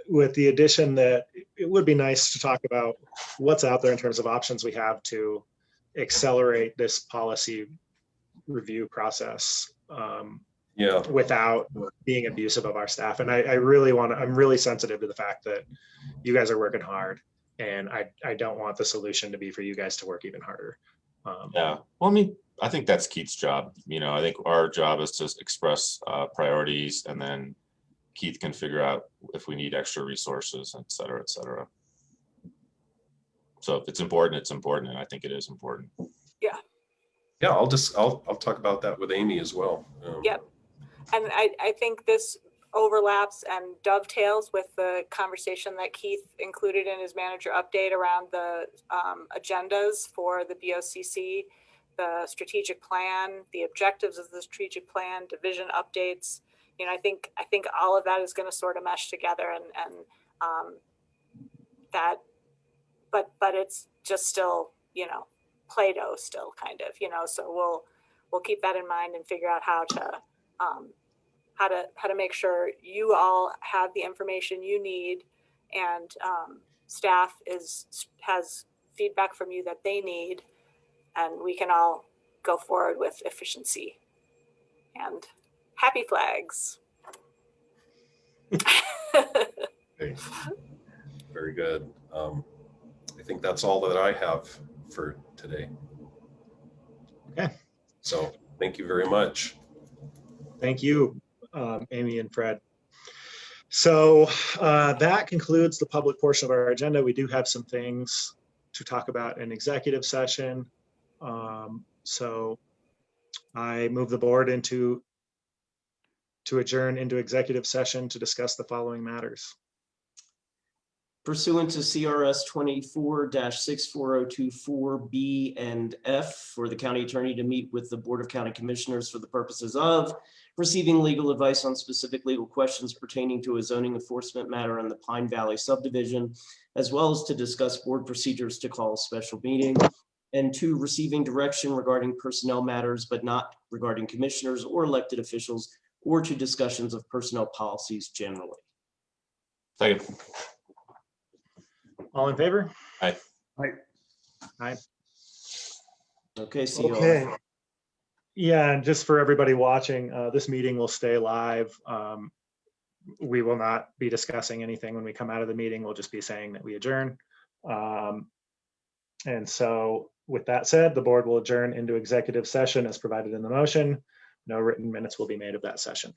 with the addition that it would be nice to talk about what's out there in terms of options we have to accelerate this policy review process without being abusive of our staff. And I'm really sensitive to the fact that you guys are working hard, and I don't want the solution to be for you guys to work even harder. Yeah, well, I mean, I think that's Keith's job. You know, I think our job is to express priorities, and then Keith can figure out if we need extra resources, et cetera, et cetera. So if it's important, it's important, and I think it is important. Yeah. Yeah, I'll talk about that with Amy as well. Yep. And I think this overlaps and dovetails with the conversation that Keith included in his manager update around the agendas for the BOCC, the strategic plan, the objectives of the strategic plan, division updates. You know, I think all of that is going to sort of mesh together, and that, but it's just still, you know, Play-Doh still kind of, you know, so we'll keep that in mind and figure out how to make sure you all have the information you need, and staff has feedback from you that they need, and we can all go forward with efficiency and happy flags. Okay. Very good. I think that's all that I have for today. Okay. So thank you very much. Thank you, Amy and Fred. So that concludes the public portion of our agenda. We do have some things to talk about in executive session. So I move the board to adjourn into executive session to discuss the following matters. Pursuant to CRS 24-64024B and F, for the county attorney to meet with the Board of County Commissioners for the purposes of receiving legal advice on specific legal questions pertaining to a zoning enforcement matter in the Pine Valley subdivision, as well as to discuss board procedures to call a special meeting. And 2, receiving direction regarding personnel matters, but not regarding commissioners or elected officials, or to discussions of personnel policies generally. Second. All in favor? Aye. Aye. Aye. Okay, see you all. Okay. Yeah, and just for everybody watching, this meeting will stay live. We will not be discussing anything when we come out of the meeting. We'll just be saying that we adjourn. And so with that said, the board will adjourn into executive session as provided in the motion. No written minutes will be made of that session.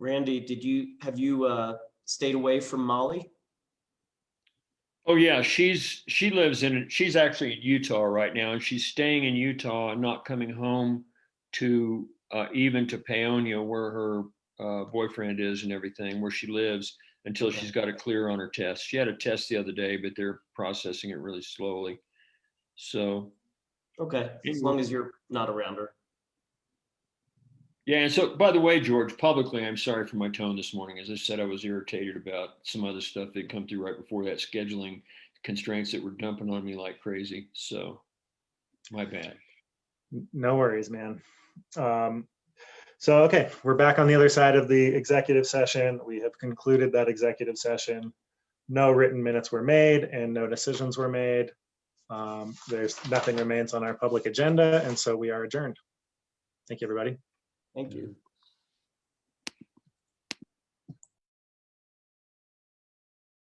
Randy, have you stayed away from Molly? Oh yeah, she lives she's actually in Utah right now, and she's staying in Utah and not coming home to even to Paonia, where her boyfriend is and everything, where she lives, until she's got a clear on her test. She had a test the other day, but they're processing it really slowly. So Okay, as long as you're not around her. yeah, and so by the way, George, publicly, I'm sorry for my tone this morning. As I said, I was irritated about some other stuff that come through right before that, scheduling constraints that were dumping on me like crazy. So my bad. No worries, man. So, okay, we're back on the other side of the executive session. We have concluded that executive session. No written minutes were made and no decisions were made. There's nothing remains on our public agenda, and so we are adjourned. Thank you, everybody. Thank you.